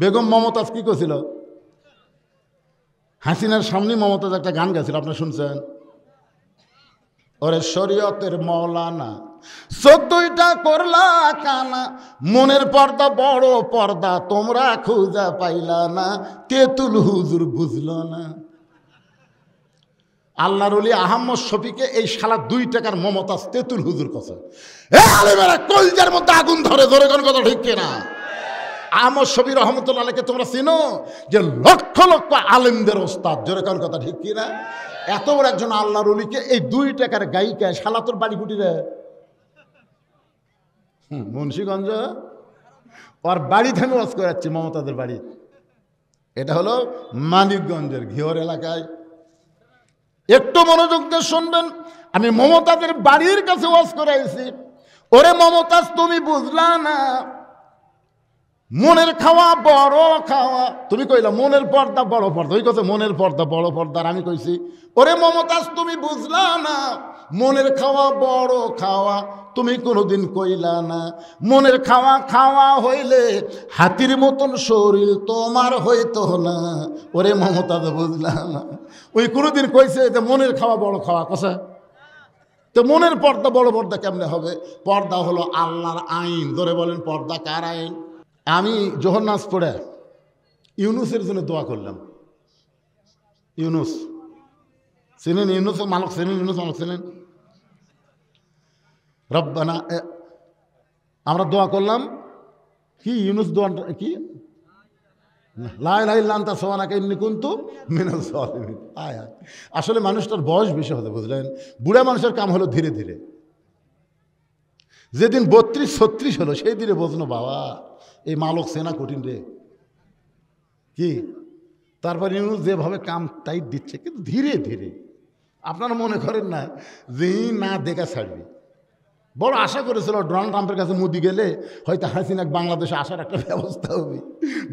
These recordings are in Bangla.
বেগম মমতাজ কি করছিল? হাসিনার সামনে মমতাজ একটা গান গাইছিল, আপনারা শুনছেন? ওরে শরীয়তের মৌলানা 14টা করলা কানা, মনের পর্দা বড় পর্দা তোমরা খুঁজা পাইলা না, তেতুল হুজুর বুঝল না। আল্লাহর ওলি আহমদ শফিকে এই শালা 2 টাকার মমতাজ তেতুল হুজুর কথা। আলেমেরা কলজার মধ্যে আগুন ধরে ধরে কোন কথা ঠিক কিনা? আহমদ শফি রহমতুল্লাহ আলাইহিকে তোমরা চিনো যে লক্ষ লক্ষ আলেমদের ওস্তাদ, জোরে কোন কথা ঠিক কিনা? এত বড় একজন আল্লাহর ওলিকে এই 2 টাকার গায়িকা শালা তোর বাড়ি কুটিরে মুন্সিগঞ্জ, ওর বাড়ি থেকে ওয়াজ করাচ্ছি মমতাজের বাড়ি। এটা হলো মানিকগঞ্জের ঘিওর এলাকায়। একটু মনোযোগ দিয়ে শুনবেন, আমি মমতাজের বাড়ির কাছে ওয়াজ করাইছি। ওরে মমতাজ তুমি বুঝলা না, মনের খাওয়া বড় খাওয়া। তুমি কইলা মনের পর্দা বড় পর্দা, ওই কথা মনের পর্দা বড় পর্দা। আর আমি কইছি ওরে মমতাজ তুমি বুঝলা না, মনের খাওয়া বড় খাওয়া তুমি কোনোদিন কইলা না। মনের খাওয়া খাওয়া হইলে হাতির মতন শরীর তোমার হইতো না। ওরে মমতাজ বুঝলা না, ওই কোনোদিন কইছে যে মনের খাওয়া বড় খাওয়া কথা। তো মনের পর্দা বড় পর্দা কেমনে হবে? পর্দা হলো আল্লাহর আইন। ধরে বলেন পর্দা কার আইন? আমি জোহর নাজ পড়ে ইউনুসের জন্য দোয়া করলাম। ইউনুস চিনেন? ইউনুসের মালক চিনেন? ইউনুস মালক চিনেন? রব্বানা, আমরা দোয়া করলাম কি ইউনুস দোয়া কি লা ইলাহা ইল্লা আনতা সুবহানাকা ইন্নী কুনতু মিনাজ জালিমিন। আসলে মানুষটার বয়স বেশি হতে, বুঝলেন? বুড়া মানুষের কাম হলো ধীরে ধীরে। যেদিন 32-36 হলো সেই দিনে বোঝনো বাবা এই মালক সেনা কঠিন রে কি। তারপর ইউনুস যেভাবে কাম টাইট দিচ্ছে, কিন্তু ধীরে ধীরে। আপনারা মনে করেন না যে না দেখা ছাড়বে। বড় আশা করেছিল ডোনাল্ড ট্রাম্পের কাছে মোদি গেলে হয়তো হাসিনা বাংলাদেশে আসার একটা ব্যবস্থা হবে।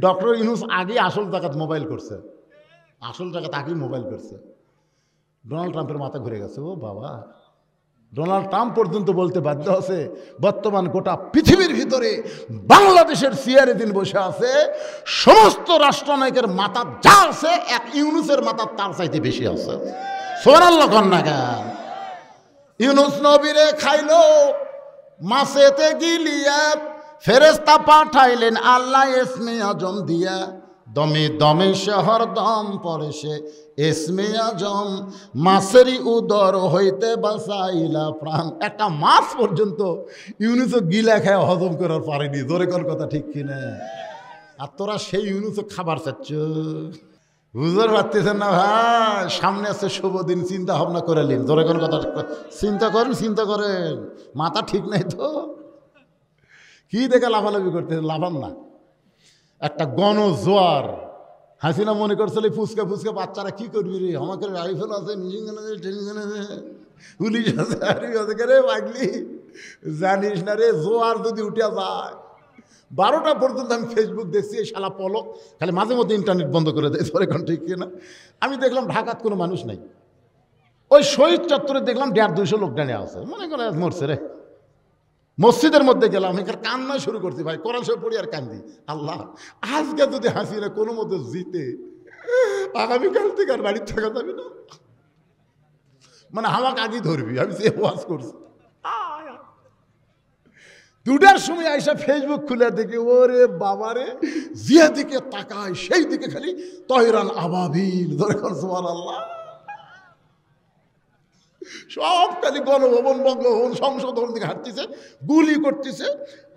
ডক্টর ইউনুস আগে আসল জায়গাত মোবাইল করছে, আসল জায়গাত আগেই মোবাইল করছে। ডোনাল্ড ট্রাম্পের মাথা ঘুরে গেছে। ও বাবা, ডোনাল্ড ট্রাম্প পর্যন্ত বলতে বাধ্য আছে বর্তমান গোটা পৃথিবীর ভিতরে বাংলাদেশের চেয়ারে দিন বসে আছে সমস্ত রাষ্ট্রনায়কের মাথা যা আছে এক ইউনুসের মাথা তার চাইতে বেশি আছে। সুবহানাল্লাহ কন্যা গান। ইউনুস নবীরে খাইলো মাছেতে গিলিয়া, ফেরেশতা পাঠাইলেন আল্লাহ ইসমে আজম দিয়া। দমে দমে শহর দম পড়ে সে ইসমে আজম, মাছেরই উদর হইতে বাঁচাইলা প্রাণ। একটা মাছ পর্যন্ত ইউনুসও গিলা খায় হজম করার পারেনি। জোরে কোন কথা ঠিক কিনা? আর তোরা সেই ইউনুসও খাবার চাচ্ছ, বুঝতে পারতেছেন না ভাই? সামনে আছে শুভ দিন, চিন্তা ভাবনা করে নিন। জোরে কোন কথা চিন্তা করেন, চিন্তা করেন। মাথা ঠিক নাই তো কি দেখে লাফালাফি করতেছেন? লাফান না। একটা গণজোয়ার। হাসিনা মনে করছিল ফুচকা ফুচকা বাচ্চারা কি করবি রে, আমাকে রাইফেল আছে, মিশিং আছে, ট্রেনিং আছে, পুলিশ আছে, আর্মি আছে। রে পাগলি জানিস না রে, জোয়ার যদি উঠে যায় 12টা পর্যন্ত আমি ফেসবুক দেখছি এই শালা পলক খালি মাঝে মধ্যে ইন্টারনেট বন্ধ করে দেয়। ধরে কোন ঠিক কিনা? আমি দেখলাম ঢাকাত কোনো মানুষ নাই। ওই শহীদ চত্বরে দেখলাম 150-200 লোক দাঁড়িয়ে আছে, মনে করে মরছে রে। মসজিদের মধ্যে গেলাম, এখানে কান্না শুরু করছি ভাই, কোরআন শরীফ পড়ি আর কান্দি। আল্লাহ, আজকে যদি হাসিনা কোনো মতো জিতে আগামীকাল থেকে আর বাড়ির থাকা যাবে না, মানে আমাকে আগে ধরবি। আমি যে ওয়াজ করছি 2টার সময় আইসা ফেসবুক খুলে দেখি ওরে বাবারে, যে দিকে তাকায় সেই দিকে খালি তয়রান আবাবিল। দরকার সুবহানাল্লাহ, সব খালি গণভবন, বঙ্গভবন, সংসদ ভবন দিকে হাঁটতেছে, গুলি করতেছে।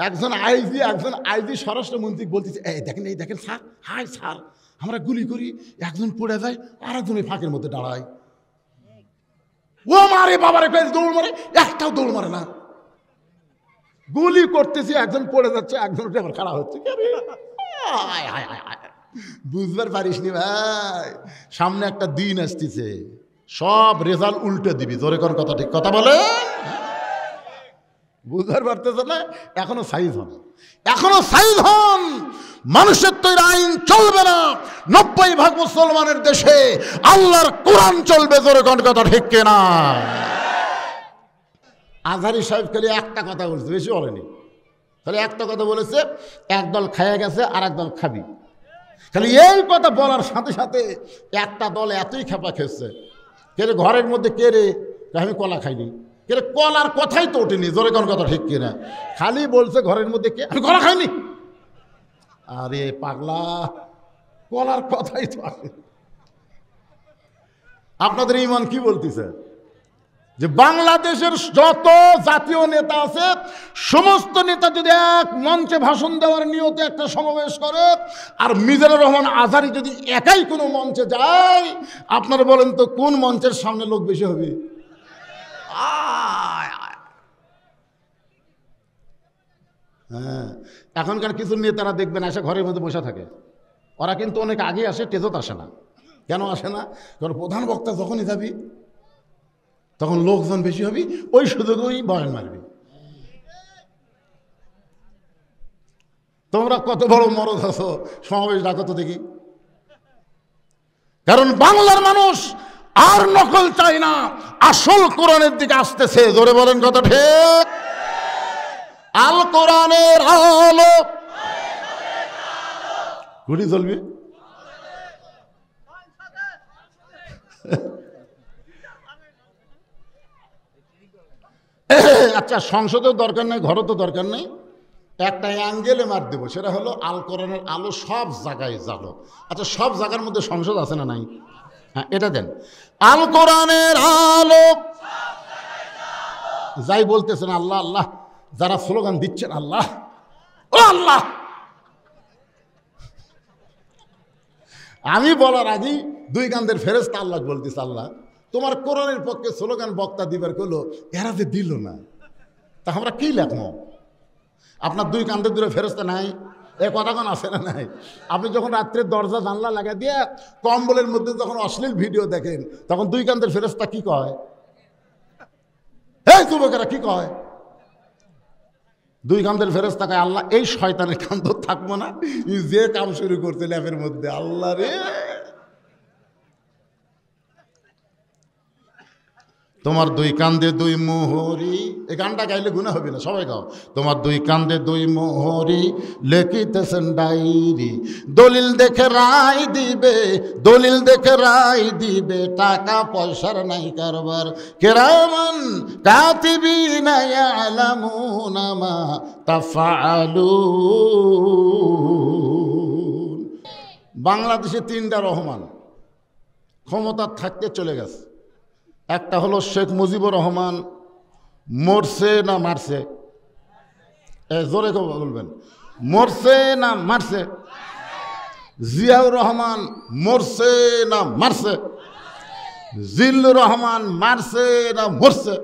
একজন আইজি স্বরাষ্ট্রমন্ত্রী বলতেছে এই দেখেন, এই দেখেন স্যার, হাই স্যার, আমরা গুলি করি, একজন পড়ে যায় আর একজন এই ফাঁকের মধ্যে দাঁড়ায়। ও মারে বাবারে, দৌড় মারে, একটাও দৌড় মারে না। গুলি করতেছি, একজন পড়ে যাচ্ছে, একজন উঠে আবার খাড়া হচ্ছে। বুঝবার পারিস নি ভাই, সামনে একটা দিন আসতেছে, সব রেজাল্ট উল্টে দিবি। জোরে কোন কথা ঠিক কথা বলে, বুঝতে পারতেছ না? এখনো সাইজ হন, এখনো সাইজ হন। মানুষের তৈরি আইন চলবে না। 90% মুসলমানের দেশে আল্লাহর কোরআন চলবে। জোরে কোন কথা ঠিক কিনা? আজহারি সাহেব খালি একটা কথা বলছে, বেশি বলেনি। খালি একটা কথা বলেছে, একদল খাইয়া গেছে আর একদল খাবি। খালি এই কথা বলার সাথে সাথে একটা দল এতই খেপা খেয়েছে, কে রে ঘরের মধ্যে, কে রে, আমি কলা খাইনি, কে রে কলার কথাই তো ওঠেনি, জোরে কোন কথা ঠিক কিনা, খালি বলছে ঘরের মধ্যে কে, আমি কলা খাইনি। আরে পাগলা, কলার কথাই তো আসে। আপনাদের ইমান কি বলতেছে যে বাংলাদেশের যত জাতীয় নেতা আছে সমস্ত নেতা যদি এক মঞ্চে ভাষণ দেওয়ার নিয়তে একটা সমাবেশ করে, আর মিজানুর রহমান আজহারী যদি একাই কোনো মঞ্চে যায়, আপনারা বলেন তো কোন মঞ্চের সামনে লোক বেশি হবে? হ্যাঁ, এখনকার কিছু নেতারা দেখবেন এসে ঘরের মধ্যে বসে থাকে, ওরা কিন্তু অনেক আগে আসে, টেজত আসে না। কেন আসে না? কারণ প্রধান বক্তা যখনই যাবি তখন লোকজন বেশি হবি, ওই সুযোগেই বয়ান মারবি। তোমরা কত বড় মরদ আছো, সমাবেশ ডাকো তো দেখি। কারণ বাংলার মানুষ আর নকল চাই না, আসল কোরআনের দিকে আসতেছে। জোরে বলেন কত ঠিক? আল কোরআনের আলো ঘুরি চলবে। আচ্ছা, সংসদের দরকার নেই, ঘরও তো দরকার নেই, একটা অ্যাঙ্গেলে মার দেবো, সেটা হলো আল কোরআনের আলো সব জায়গায় জ্বালো। আচ্ছা, সব জায়গার মধ্যে সংসদ আছে না নাই? হ্যাঁ, এটা দেন, আল কোরআনের আলো। যাই বলতেছেন আল্লাহ আল্লাহ, যারা স্লোগান দিচ্ছেন আল্লাহ ও আল্লাহ, আমি বলার আগেই দুই কান্দের ফেরেশতা আল্লাহ বলতেছে, আল্লাহ তোমার কোরআনের পক্ষে স্লোগান বক্তা দিবার করলো, এরা যে দিল না, তা আমরা কি লেখবো? আপনার দুই কান্দের দূরে ফেরেশতা নাই? এ কথা কোন আছে না নাই? আপনি যখন রাত্রে দরজা জানলা লাগা দিয়ে কম্বলের মধ্যে যখন অশ্লীল ভিডিও দেখেন, তখন দুই কান্দের ফেরেশতা কি কয়? এই যুবকেরা কি কয়? দুই কান্দের ফেরেশতা কয়, আল্লাহ এই শয়তানের কান্দ থাকবো না, যে কাম শুরু করছে ল্যাপের মধ্যে, আল্লাহ রে। তোমার দুই কান্দে দুই মোহরি, এই গানটা গাইলে গুনাহ হবে না, সবাই গাও। তোমার দুই কান্দে দুই মোহরি, লেখিতেছেন ডায়েরি, দলিল দেখে রায় দিবে, দলিল দেখে রায় দিবে, টাকা পয়সার নাই কারবার, কিরামান কাতিবিনা ইয়ালামুনা মা তাফআলুন। বাংলাদেশে তিনটা রহমান ক্ষমতা থাকতে চলে গেছে। একটা হলো শেখ মুজিবুর রহমান, মরছে না মারছে? জোরে বলবেন, মরছে না মারছে? জিয়াউর রহমান মরছে না মারছে? জিল্লুর রহমান মারছে না মরছে?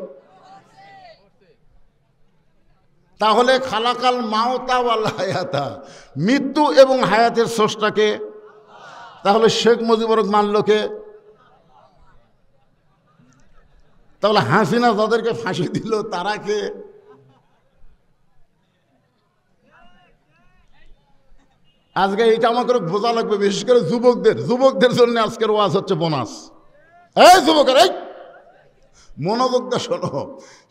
তাহলে খালাকাল মাওতা ওয়াল হায়াতা, মৃত্যু এবং হায়াতের স্রষ্টাকে। তাহলে শেখ মুজিবুর মারলো কে? তাহলে হাসিনা যাদেরকে ফাঁসি দিল তারা কে? আজকে এটা আমাকে বোঝা লাগবে, বিশেষ করে যুবকদের জন্য আজকের ওয়াজ হচ্ছে বোনাস। এই যুবকের, এই মনোযোগ দিয়ে শোনো,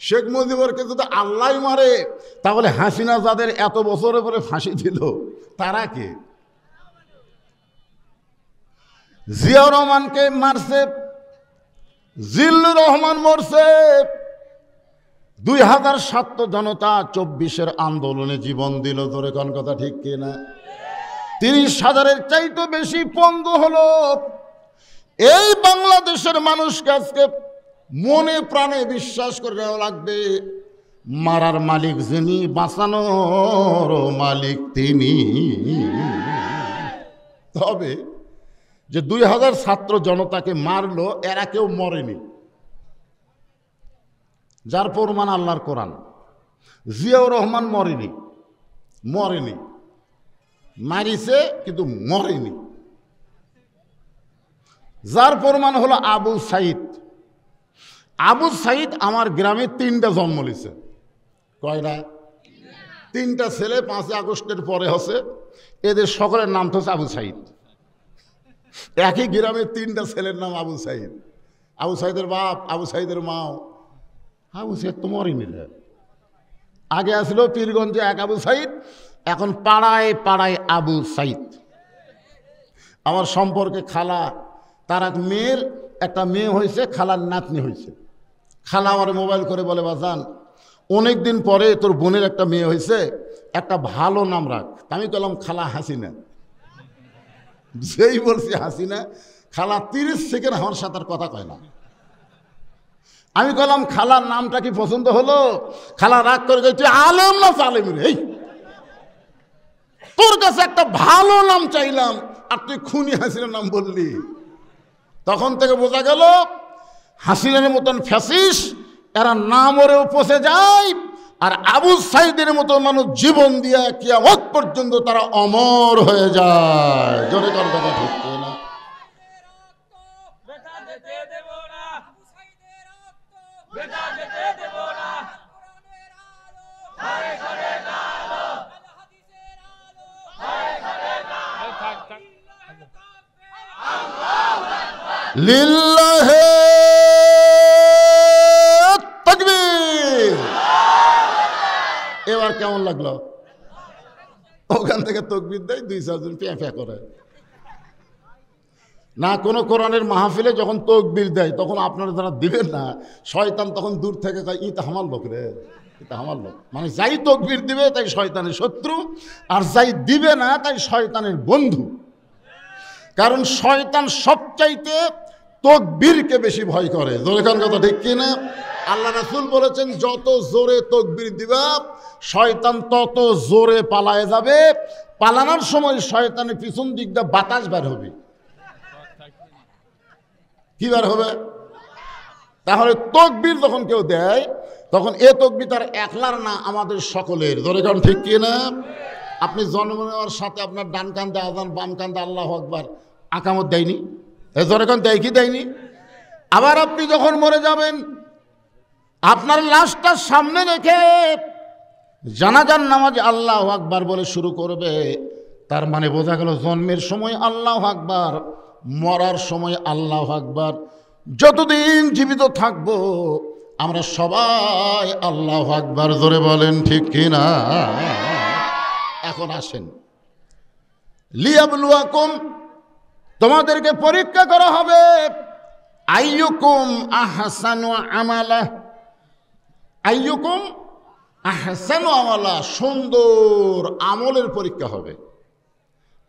শেখ মুজিবুরকে যদি আল্লাহ মারে, তাহলে হাসিনা যাদের এত বছরের পরে ফাঁসি দিল তারা কে? জিয়াউর রহমানকে মারছে, জিল্লুর রহমান মরছে, 2007 জনতা 24-এর আন্দোলনে জীবন দিল। ধরে কোন কথা ঠিক কিনা? 30,000-এর চাইতে বেশি পঙ্গু হলো। এই বাংলাদেশের মানুষকে আজকে মনে প্রাণে বিশ্বাস করে নেওয়া লাগবে, মারার মালিক যিনি, বাঁচানোর মালিক তিনি। তবে যে 2000 ছাত্র জনতাকে মারলো, এরা কেউ মরেনি, যার প্রমাণ আল্লাহর কোরআন। জিয়াউর রহমান মরেনি, মারিছে কিন্তু মরেনি, যার প্রমাণ হলো আবু সাইদ। আবু সাইদ আমার গ্রামে 3টা জন্ম নিছে। কয়টা? 3টা ছেলে 5 আগস্টের পরে হচ্ছে, এদের সকলের নাম তো হচ্ছে আবু সাইদ। একই গ্রামে 3টা ছেলের নাম আবু সাইদ। আবু সাইদের বাপ, আবু সাইদের মাও। আবু সাইদ তো মরেনি। আগে আসলো পীরগঞ্জে এক আবু সাইদ, এখন পাড়ায় পাড়ায় আবু সাইদ। আমার সম্পর্কে খালা, তার এক মেয়ের একটা মেয়ে হয়েছে, খালার নাতনি হয়েছে। খালা আমার মোবাইল করে বলে, বাজান অনেক দিন পরে তোর বোনের একটা মেয়ে হয়েছে, একটা ভালো নাম রাখ। আমি বললাম খালা হাসিনা। যেই বলছি হাসিনা, খালা 30 সেকেন্ড আমার সাথে আর কথা কয় না। আমি বললাম খালার নামটা কি পছন্দ হলো? খালা রাগ করে তুই আলেম না আলেম রে, তোর কাছে একটা ভালো নাম চাইলাম আর তুই খুনি হাসিনার নাম বললি। তখন থেকে বোঝা গেল হাসিনার মতন ফ্যাসিস এরা না মরেও পচে যায়, আর আবু সাইদের মতো মানুষ জীবন দিয়ে কিয়ামত পর্যন্ত তারা অমর হয়ে যায়। জোরে কোন কথা ঠিক না? লিল্লাহে তাকবীর। এবার কেমন লাগলো? ওখান থেকে তাকবীর দেয়, 2-4 জন প্যাঁ প্যাঁ করে না। কোনো কোরআনের মাহফিলে যখন তাকবীর দেয় তখন আপনারা যারা দিবেন না, শয়তান তখন দূর থেকে কয় ইতা আমার লোক রে, এটা আমার লোক। মানে যাই তাকবীর দিবে তাই শয়তানের শত্রু, আর যাই দিবে না তাই শয়তানের বন্ধু। কারণ শয়তান সবচাইতে তাকবীরকে বেশি ভয় করে। জোরে কোন কথা ঠিক কি না? আল্লাহ রাসূল বলেছেন যত জোরে তাকবীর দিবা শয়তান তত জোরে পালায়ে যাবে। পালানোর সময় শয়তানের পিছন দিক দিয়ে বাতাস বের হবে। কি বের হবে? তাহলে তাকবীর যখন কেউ দেয় তখন এ তাকবীর তার একলার না, আমাদের সকলের। জোরে কোন ঠিক কি না? আপনি জন্ম নেওয়ার সাথে আপনার ডান কান্দে আযান, বাম কান্দে আল্লাহু আকবার আকামত দেয়নি? জোরে কোন দেয় কি দেয়নি? আবার আপনি যখন মরে যাবেন আপনার লাশটা সামনে রেখে জানাজার নামাজ আল্লাহু আকবার বলে শুরু করবে। তার মানে বোঝা গেল জন্মের সময় আল্লাহু আকবার, মরার সময় আল্লাহু আকবার। যতদিন জীবিত থাকবো আমরা সবাই আল্লাহু আকবার জোরে বলেন ঠিক কিনা? এখন আসেন, লিয়াবলুয়াকুম, তোমাদেরকে পরীক্ষা করা হবে। আইয়ুকুম আহসানু আমালা, আইয়ুকুম আহসানু আমালা, সুন্দর আমলের পরীক্ষা হবে।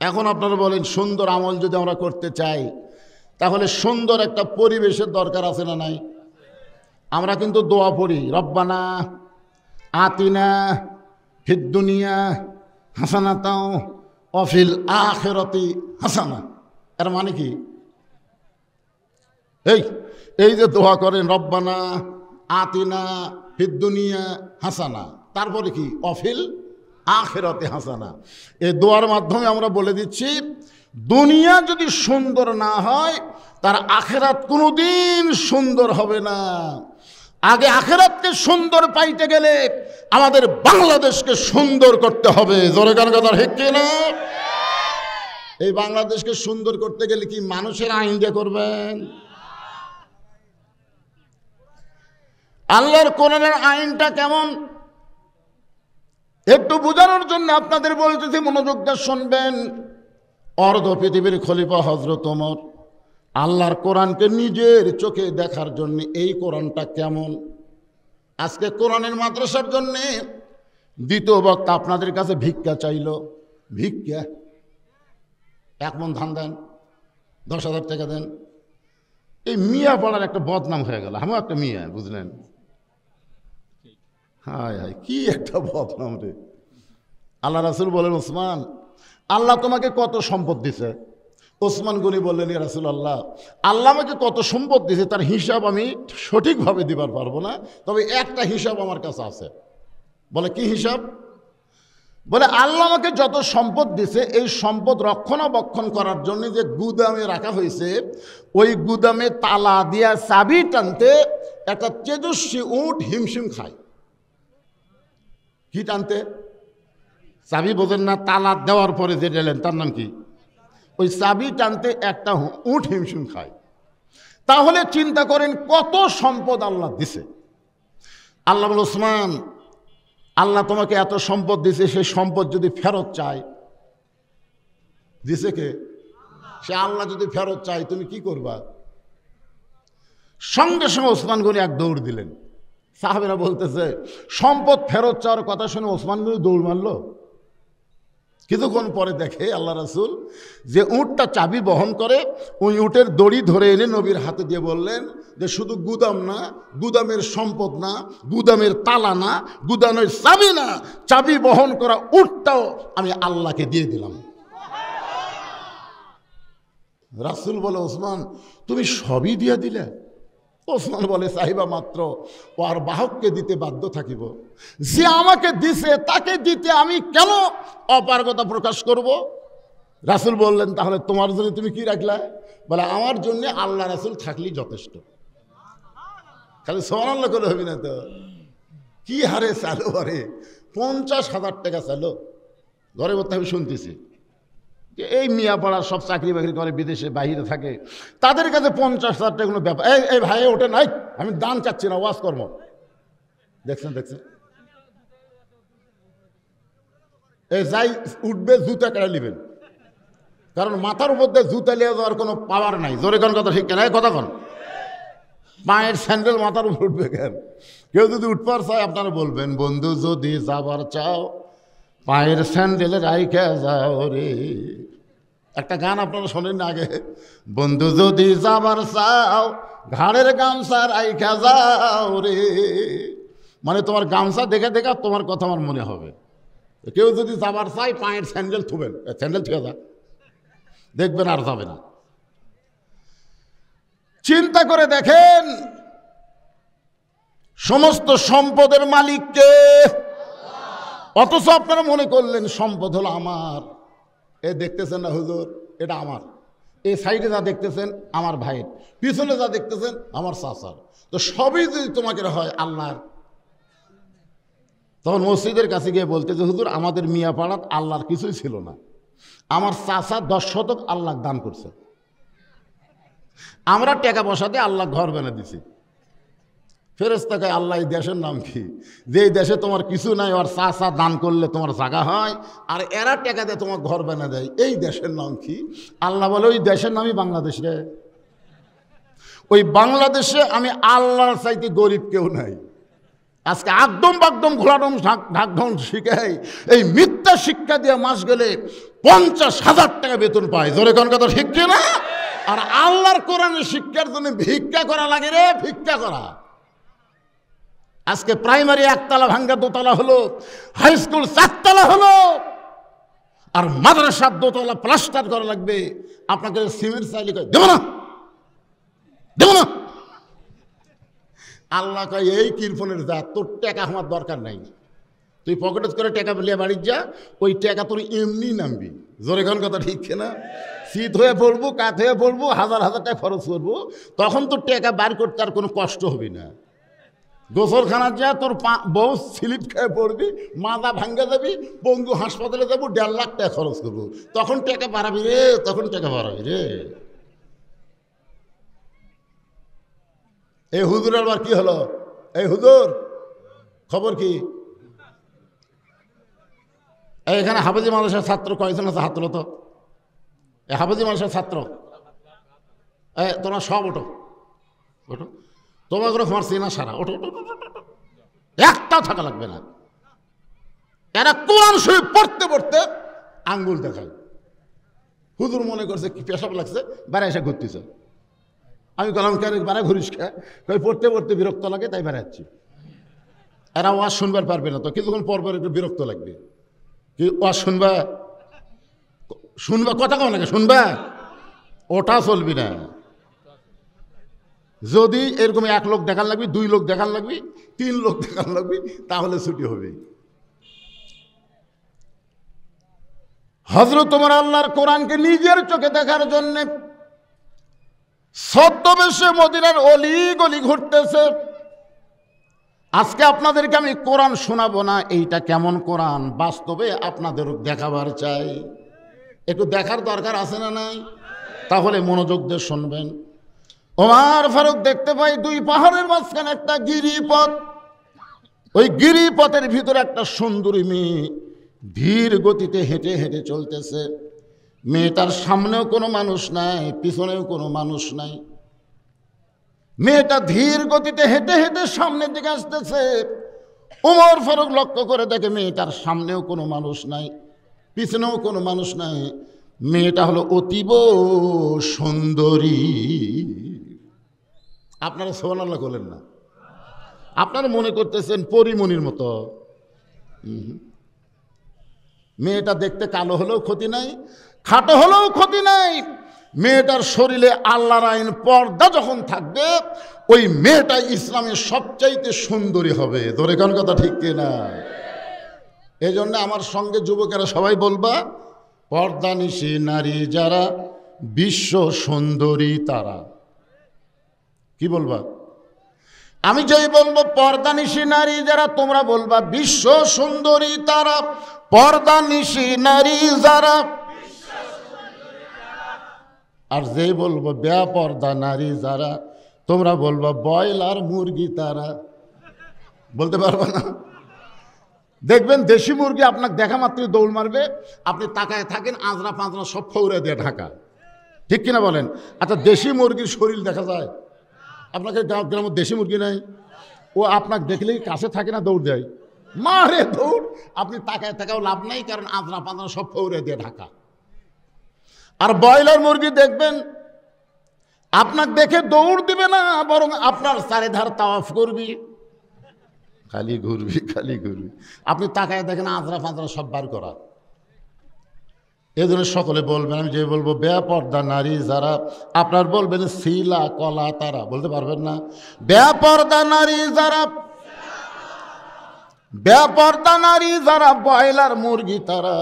এখন আপনারা বলেন সুন্দর আমল যদি আমরা করতে চাই তাহলে সুন্দর একটা পরিবেশের দরকার আছে না নাই? আমরা কিন্তু দোয়া পড়ি, রব্বানা আতিনা ফিদ দুনিয়া হাসানাতাও ওয়া ফিল আখিরাতি হাসানা। এর মানে কি? এই যে দোয়া করেন রব্বানা আতিনা ফিদ দুনিয়া হাসানা, তারপরে কি? ওয়া ফিল আখিরাতি হাসানা। এই দোয়ার মাধ্যমে আমরা বলে দিচ্ছি দুনিয়া যদি সুন্দর না হয় তার আখিরাত কোনোদিন সুন্দর হবে না। আগে আখিরাতকে সুন্দর পাইতে গেলে আমাদের বাংলাদেশকে সুন্দর করতে হবে। জোরে গান কথা ঠিক কিনা? এই বাংলাদেশকে সুন্দর করতে গেলে কি মানুষের আইন দিয়ে করবেন? আল্লাহর কোরআনের আইনটা কেমন একটু বোঝানোর জন্য আপনাদের বলতেছি, মনোযোগ দিয়ে শুনবেন। অর্ধ পৃথিবীর খলিফা হযরত ওমর আল্লাহর কোরআনকে নিজের চোখে দেখার জন্য এই কোরআনটা কেমন। আজকে কোরআনের মাদ্রাসার জন্য দ্বিতীয় বক্তা আপনাদের কাছে ভিক্ষা চাইল। ভিক্ষা, 1 মণ ধান দেন, 10,000 টাকা দেন। এই মিয়া পড়ার একটা বদনাম হয়ে গেল। আমিও একটা মিয়া, বুঝলেন? হায় হায়, কি একটা বদনাম রে। আল্লাহ রাসূল বলেন, ওসমান আল্লাহ তোমাকে কত সম্পদ দিছে? ওসমান গনি বললেন, ইয়া রাসূলুল্লাহ, আল্লাহ আমাকে কত সম্পদ দিছে তার হিসাব আমি সঠিকভাবে দিবার পারবো না, তবে একটা হিসাব আমার কাছে আছে। বলে কি হিসাব? বলে আল্লাহ আমাকে যত সম্পদ দিছে এই সম্পদ রক্ষণাবেক্ষণ করার জন্য যে গুদামে রাখা হয়েছে, ওই গুদামে তালা দিয়া চাবি টানতে একটা তেজস্বী উট হিমশিম খায়। কি টানতে? চাবি বোঝেন না? তালা দেওয়ার পরে যে দিলেন তার নাম কি? ওই চাবি টানতে একটা উট হিমশিম খায়। তাহলে চিন্তা করেন কত সম্পদ আল্লাহ দিছে। আল্লাহ বলে, ওসমান আল্লাহ তোমাকে এত সম্পদ দিছে, সেই সম্পদ যদি ফেরত চায়, দিছে কে? সে আল্লাহ যদি ফেরত চাই তুমি কি করবা? সঙ্গে সঙ্গে ওসমান গনি এক দৌড় দিলেন। সাহাবীরা বলতেছে সম্পদ ফেরত চাওয়ার কথা শুনে ওসমান গনি দৌড় মারলো। কিছুক্ষণ পরে দেখে আল্লাহ রাসূল যে উটটা চাবি বহন করে, ওই উটের দড়ি ধরে এনে নবীর হাতে দিয়ে বললেন যে শুধু গুদাম না, গুদামের সম্পদ না, গুদামের তালা না, গুদামের চাবি না, চাবি বহন করা উটটাও আমি আল্লাহকে দিয়ে দিলাম। রাসূল বলে ওসমান তুমি সবই দিয়ে দিলে? ওসমান বলে সাহিবা মাত্র ও আর বাহককে দিতে বাধ্য থাকিব, যে আমাকে দিছে তাকে দিতে আমি কেন অপারগতা প্রকাশ করব? রাসূল বললেন তাহলে তোমার জন্য তুমি কি রাখলা? বলে আমার জন্য আল্লাহ রাসূল থাকলেই যথেষ্ট। খালি সুবহানাল্লাহ করে হবে না তো? কি হারে চালো, আরে 50,000 টাকা চালো ঘরে বলতে আমি শুনতেছি যে এই মিয়াপাড়ার সব চাকরি বাকরি করে বিদেশে বাইরে থাকে, তাদের কাছে 50,000 টাকা কোনো ব্যাপার। এই ভাই ওটা নাই, আমি দান চাচ্ছি না, ওয়াজ কর্ম। দেখছেন এই যাই উঠবে জুতা কেড়ে নেবেন, কারণ মাথার উপর দিয়ে জুতা নিয়ে যাওয়ার কোনো পাওয়ার নাই। জোরে কোন কথা ঠিক কেন? কথা কোন? পায়ের স্যান্ডেল মাথার উপর উঠবে কেন? কেউ যদি উঠবার চায় আপনারা বলবেন বন্ধু যদি যাবার চাও পায়ের স্যান্ডেলে রাইখা যাও রে। একটা গান আপনারা শোনেন না আগে? বন্ধু যদি যাবার চাও ঘাড়ের গামছা রাইখা যাও রে। মানে তোমার গামছা দেখে দেখে তোমার কথা আমার মনে হবে। কেউ যদি যাবার চাই পায়ের স্যান্ডেল থুবেন, স্যান্ডেল থুয়ে যা, দেখবেন আর যাবে না। চিন্তা করে দেখেন সমস্ত সম্পদের মালিককে, অথচ আপনারা মনে করলেন সম্পদ হলো আমার। এ দেখতেছেন না হুজুর, এটা আমার। এই সাইডে যা দেখতেছেন আমার ভাইয়ের, পিছনে যা দেখতেছেন আমার চাচার। তো সবই যদি তোমাকে হয় আল্লাহর, তখন মসজিদের কাছে গিয়ে বলতে যে হুজুর আমাদের মিয়াপাড়াত আল্লাহর কিছুই ছিল না, আমার চাচা 10 শতক আল্লাহ দান করছে, আমরা টাকা পয়সাতে আল্লাহ ঘর বানিয়ে দিছি। ফেরেশতা কয় আল্লাহ এই দেশের নাম কি? যে দেশে তোমার কিছু নাই আর চাচা দান করলে তোমার জায়গা হয়, আর এরা টাকা দিয়ে তোমার ঘর বানিয়ে দেয়, এই দেশের নাম কি? আল্লাহ বলে ওই দেশের নামই বাংলাদেশ রে। ওই বাংলাদেশে আমি আল্লাহর চাইতে গরিব কেউ নাই। আজকে একদম বাকদম ঘোলাডম ঢাকঢং শিখাই, এই মিথ্যা শিক্ষা দিয়ে মাস গেলে 50,000 টাকা বেতন পায়। জোরে কোন কথা ঠিক না? আর আল্লাহর কোরআনের শিক্ষার জন্য ভিক্ষা করা লাগে রে, ভিক্ষা করা। আজকে প্রাইমারি 1 তলা ভাঙ্গা 2 তলা হলো, হাই স্কুল 4 তলা হলো, আর মাদ্রাসার 2 তলা প্লাস্টার করা লাগবে। আপনাকে সিমেন্ট চাইলে দেব না, দেব না। আল্লাহ কয় এই কিরফোনের যা, তোর টাকা আমার দরকার নাই, তুই পকেটে করে টাকা পেলিয়ে বাড়ির যা, ওই টাকা তোর এমনি নামবি। জোরে কোন কথা ঠিক না? শীত হয়ে পড়বো, কাত হয়ে পড়বো, 1000 টাকা খরচ করবো, তখন তোর টাকা বার করতে আর কোনো কষ্ট হবে না। গোসলখানার যা, তোর বউ স্লিপ খেয়ে পড়বি, মাথা ভাঙ্গা যাবি, বন্ধু হাসপাতালে যাবো, 1.5 লাখ টাকা খরচ করবো, তখন টাকা বাড়াবি রে, তখন টাকা বাড়াবি রে। এই হুজুর আবার কি হলো? এই হুজুর খবর কি? এখানে হাফেজি মাদ্রাসার ছাত্র কয়েকজন আছে? হাত তোলো তো। এই হাফেজি মাদ্রাসার ছাত্র, তোমরা সব ওঠো, ওঠো, তোমার করে তোমার চেনা সারা, ওঠো, একটাও থাকা লাগবে না। এরা কোরআন শরীফ পড়তে পড়তে আঙ্গুল দেখায়। হুজুর মনে করছে কি পেশাব লাগছে, বেড়া এসে ঘুরতেছে। আমি বললাম কেন বেড়া ঘুরিস খায়? পড়তে পড়তে বিরক্ত লাগে তাই বেড়াচ্ছি। এরা ওয়াজ শুনবার পারবে না, তো কিছুক্ষণ পর পর একটু বিরক্ত লাগবে। কি ওয়াজ শুনবা? শুনবা কথা কম নাকি? শুনবা? ওটা চলবি না। যদি এরকম 1 লোক দেখান লাগবি, 2 লোক দেখান লাগবি, 3 লোক দেখান লাগবি, তাহলে ছুটি হবে। হযরত তোমার আল্লাহর কোরআনকে নিজের চোখে দেখার জন্য ছদ্মবেশে মদিনার অলি গলি ঘুরতেছে। আজকে আপনাদেরকে আমি কোরআন শোনাবো না, এইটা কেমন কোরআন বাস্তবে আপনাদের দেখাবার চাই। একটু দেখার দরকার আছে না নাই? তাহলে মনোযোগ দিয়ে শুনবেন। ওমর ফারুক দেখতে পাই 2 পাহাড়ের মাঝখানে একটা গিরিপথ। ওই গিরিপথের ভিতরে একটা সুন্দরী মেয়ে ধীর গতিতে হেঁটে হেঁটে চলতেছে। মেয়েটার সামনেও কোনো মানুষ নাই, পিছনেও কোনো মানুষ নাই। মেয়েটা ধীর গতিতে হেঁটে হেঁটে সামনের দিকে আসতেছে। ওমর ফারুক লক্ষ্য করে দেখে মেয়েটার সামনেও কোনো মানুষ নাই, পিছনেও কোনো মানুষ নাই। মেয়েটা হলো অতীব সুন্দরী। আপনারা সুবহানাল্লাহ বলেন না? আপনারা মনে করতেছেন পরিমণির মতো। মেয়েটা দেখতে কালো হলেও ক্ষতি নাই, খাটো হলেও ক্ষতি নাই। মেয়েটার শরীরে আল্লাহর আইন পর্দা যখন থাকবে, ওই মেয়েটা ইসলামের সবচাইতে সুন্দরী হবে। ধরে কোন কথা ঠিক কিনা? এই জন্য আমার সঙ্গে যুবকেরা সবাই বলবা, পর্দানিশী নারী যারা বিশ্ব সুন্দরী তারা। কি বলবা? আমি যেই বলবো পর্দানিশী নারী যারা, তোমরা বলবা বিশ্ব সুন্দরী তারা। পর্দানিশী নারী যারা। আর যেই বলবো বেপর্দা নারী যারা, তোমরা বলবা ব্রয়লার মুরগি তারা। বলতে পারবা না? দেখবেন দেশি মুরগি আপনাকে দেখা মাত্রই দৌড় মারবে, আপনি তাকায় থাকেন, আজরা পাঁজরা সব ফৌরে দিয়ে ঢাকা। ঠিক কিনা বলেন? আচ্ছা, দেশি মুরগির শরীর দেখা যায়? আপনাকে গ্রামের দেশি মুরগি নাই, ও আপনাকে দেখলেই কাছে থাকে না, দৌড় দেয়, মারে দৌড়। আপনি তাকায় থাকাও লাভ নাই, কারণ আজরা পাঁজরা সব ফৌরে দিয়ে ঢাকা। আর ব্রয়লার মুরগি দেখবেন আপনাকে দেখে দৌড় দিবে না, বরং আপনার চারিধার তাওয়াফ করবি, খালি ঘুরবি খালি ঘুরবি। আপনি তাকায় দেখেন আজরা ফাজরা সব বার করা। এই জন্য সকলে বলবেন, আমি যে বলবো বেপর্দা নারী যারা, আপনার বলবেন শিলা কলা তারা। বলতে পারবেন না? বেপর্দা নারী যারা, বেপর্দা নারী যারা ব্রয়লার মুরগি তারা।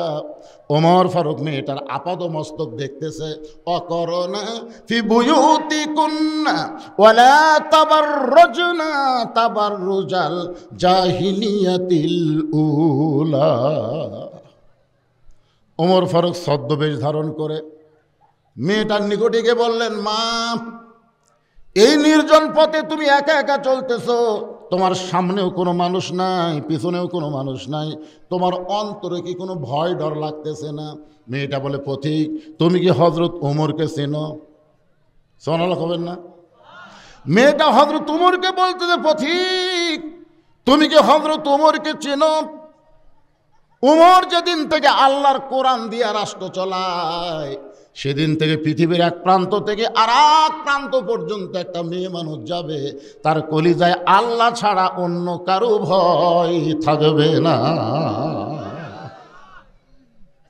ওমর ফারুক মেয়েটার আপাদ মস্তক দেখতেছে। অকরনা ফি বুয়ুতিকুন্না ওয়ালা তাবাররুজনা তাবাররুজাল জাহিলিয়াতিল উলা। ওমর ফারুক ছদ্মবেশ ধারণ করে মেয়েটার নিকটে গিয়ে বললেন, মা, এই নির্জন পথে তুমি একা একা চলতেছো, তোমার সামনেও কোনো মানুষ নাই, পিছনেও কোনো মানুষ নাই, তোমার অন্তরে কি কোনো ভয় ডর লাগতেছে না? মেয়েটা বলে, পথিক, তুমি কি হযরত ওমরকে চেনো? সুবহানাল্লাহ কবেন না? মেয়েটা হযরত ওমরকে বলতেছে, পথিক, তুমি কি হযরত ওমরকে চেনো? ওমর যেদিন থেকে আল্লাহর কোরআন দিয়ে রাষ্ট্র চলায়, সেদিন থেকে পৃথিবীর এক প্রান্ত থেকে আর এক প্রান্ত পর্যন্ত একটা মেয়ে মানুষ যাবে, তার কলিজায় আল্লাহ ছাড়া অন্য কারো ভয় থাকবে না।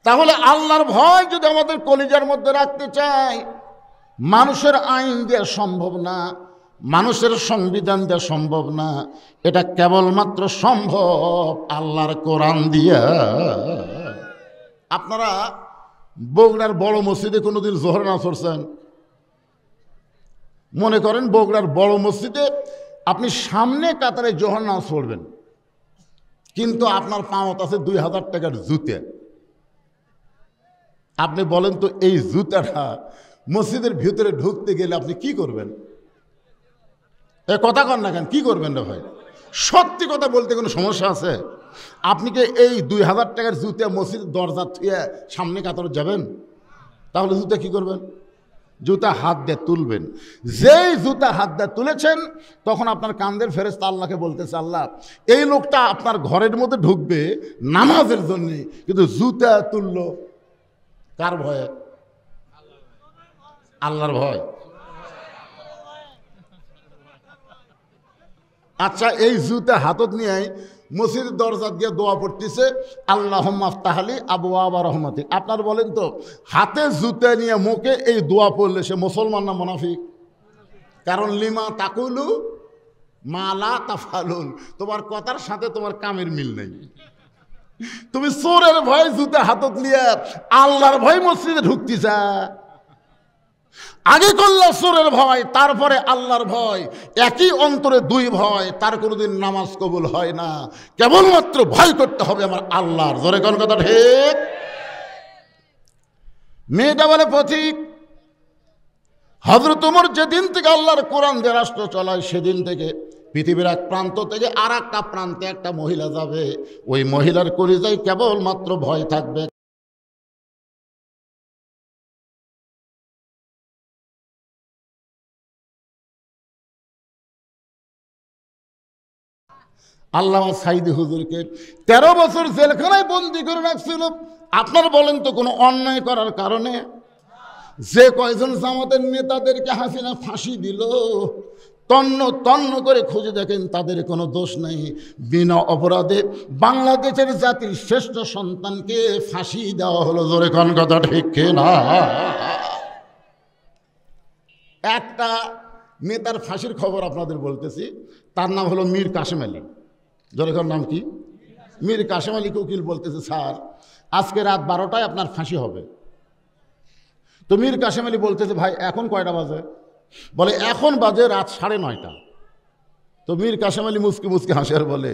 তাহলে আল্লাহর ভয় যদি আমাদের কলিজার মধ্যে রাখতে চাই, মানুষের আইন দেওয়া সম্ভব না, মানুষের সংবিধান দেওয়া সম্ভব না, এটা কেবলমাত্র সম্ভব আল্লাহর কোরআন দিয়া। আপনারা বগুড়ার বড় মসজিদে কোনোদিন জোহর নামাজ পড়ছেন? মনে করেন বগুড়ার বড় মসজিদে আপনি সামনে কাতারে জোহর নামাজ পড়বেন, কিন্তু আপনার পাওয়াত আছে 2000 টাকার জুতে। আপনি বলেন তো, এই জুতাটা মসজিদের ভিতরে ঢুকতে গেলে আপনি কি করবেন? এ কথা কন না কেন, কি করবেন না ভাই? সত্যি কথা বলতে কোনো সমস্যা আছে? আপনি কি এই 2000 টাকার জুতে মসজিদের দরজা থুয়ে সামনে কাতারে যাবেন? তাহলে জুতা কি করবেন? জুতা হাত দিয়ে তুলবেন। যেই জুতা হাত দিয়ে তুলেছেন, তখন আপনার কান্দের ফেরেশতা আল্লাহকে বলতেছে, আল্লাহ, এই লোকটা আপনার ঘরের মধ্যে ঢুকবে নামাজের জন্য, কিন্তু জুতা তুললো কার ভয়ে? আল্লাহর ভয়। আচ্ছা, এই জুতা হাতত নিয়ে মসজিদের দরজা দিয়ে দোয়া পড়তেছে, আল্লাহুম্মা আফতাহলি আবওয়াবা রহমাতিক। আপনার বলেন তো, হাতে জুতা নিয়ে মুখে এই দোয়া পড়লে সে মুসলমান না মুনাফিক? কারণ লিমা তাকুলু মা লা তাফালুন, তোমার কথার সাথে তোমার কামের মিল নেই। তুমি চোরের ভয় জুতা হাতত নিয়ে আল্লাহর ভয় মসজিদে ঢুকতেছা। আগে করল চোরের ভয়, তারপরে আল্লাহর ভয়, একই অন্তরে দুই ভয়, তার কোনোদিন নামাজ কবুল হয় না। কেবলমাত্র ভয় করতে হবে আমার আল্লাহর। জোরে কোন কথা ঠিক? মেয়েটা বলে, পথিক, হযরত ওমর যেদিন থেকে আল্লাহর কোরআন দিয়ে রাষ্ট্র চলায়, সেদিন থেকে পৃথিবীর এক প্রান্ত থেকে আর একটা প্রান্তে একটা মহিলা যাবে, ওই মহিলার কলিজায় কেবলমাত্র ভয় থাকবে। আল্লামা সাইদি হুজুরকে 13 বছর জেলখানায় বন্দি করে রাখছিল। আপনারা বলেন তো কোনো অন্যায় করার কারণে? যে কয়জন জামাতের নেতাদেরকে হাসিনা ফাঁসি দিল, তন্ন তন্ন করে খুঁজে দেখেন তাদের কোনো দোষ নাই। বিনা অপরাধে বাংলাদেশের জাতির শ্রেষ্ঠ সন্তানকে ফাঁসি দেওয়া হলো। জোরে কোন কথা ঠিক না? একটা নেতার ফাঁসির খবর আপনাদের বলতেছি, তার নাম হলো মীর কাশেম আলী। জোরে কোন নাম কি? মীর কাশেম আলীকে উকিল বলতেছে, স্যার আজকে রাত 12টায় আপনার ফাঁসি হবে। তো মীর কাশেম আলী বলতেছে, ভাই এখন কয়টা বাজে? বলে এখন বাজে রাত 9:30। তো মীর কাশেম আলী মুসকি মুসকি হাসে আর বলে,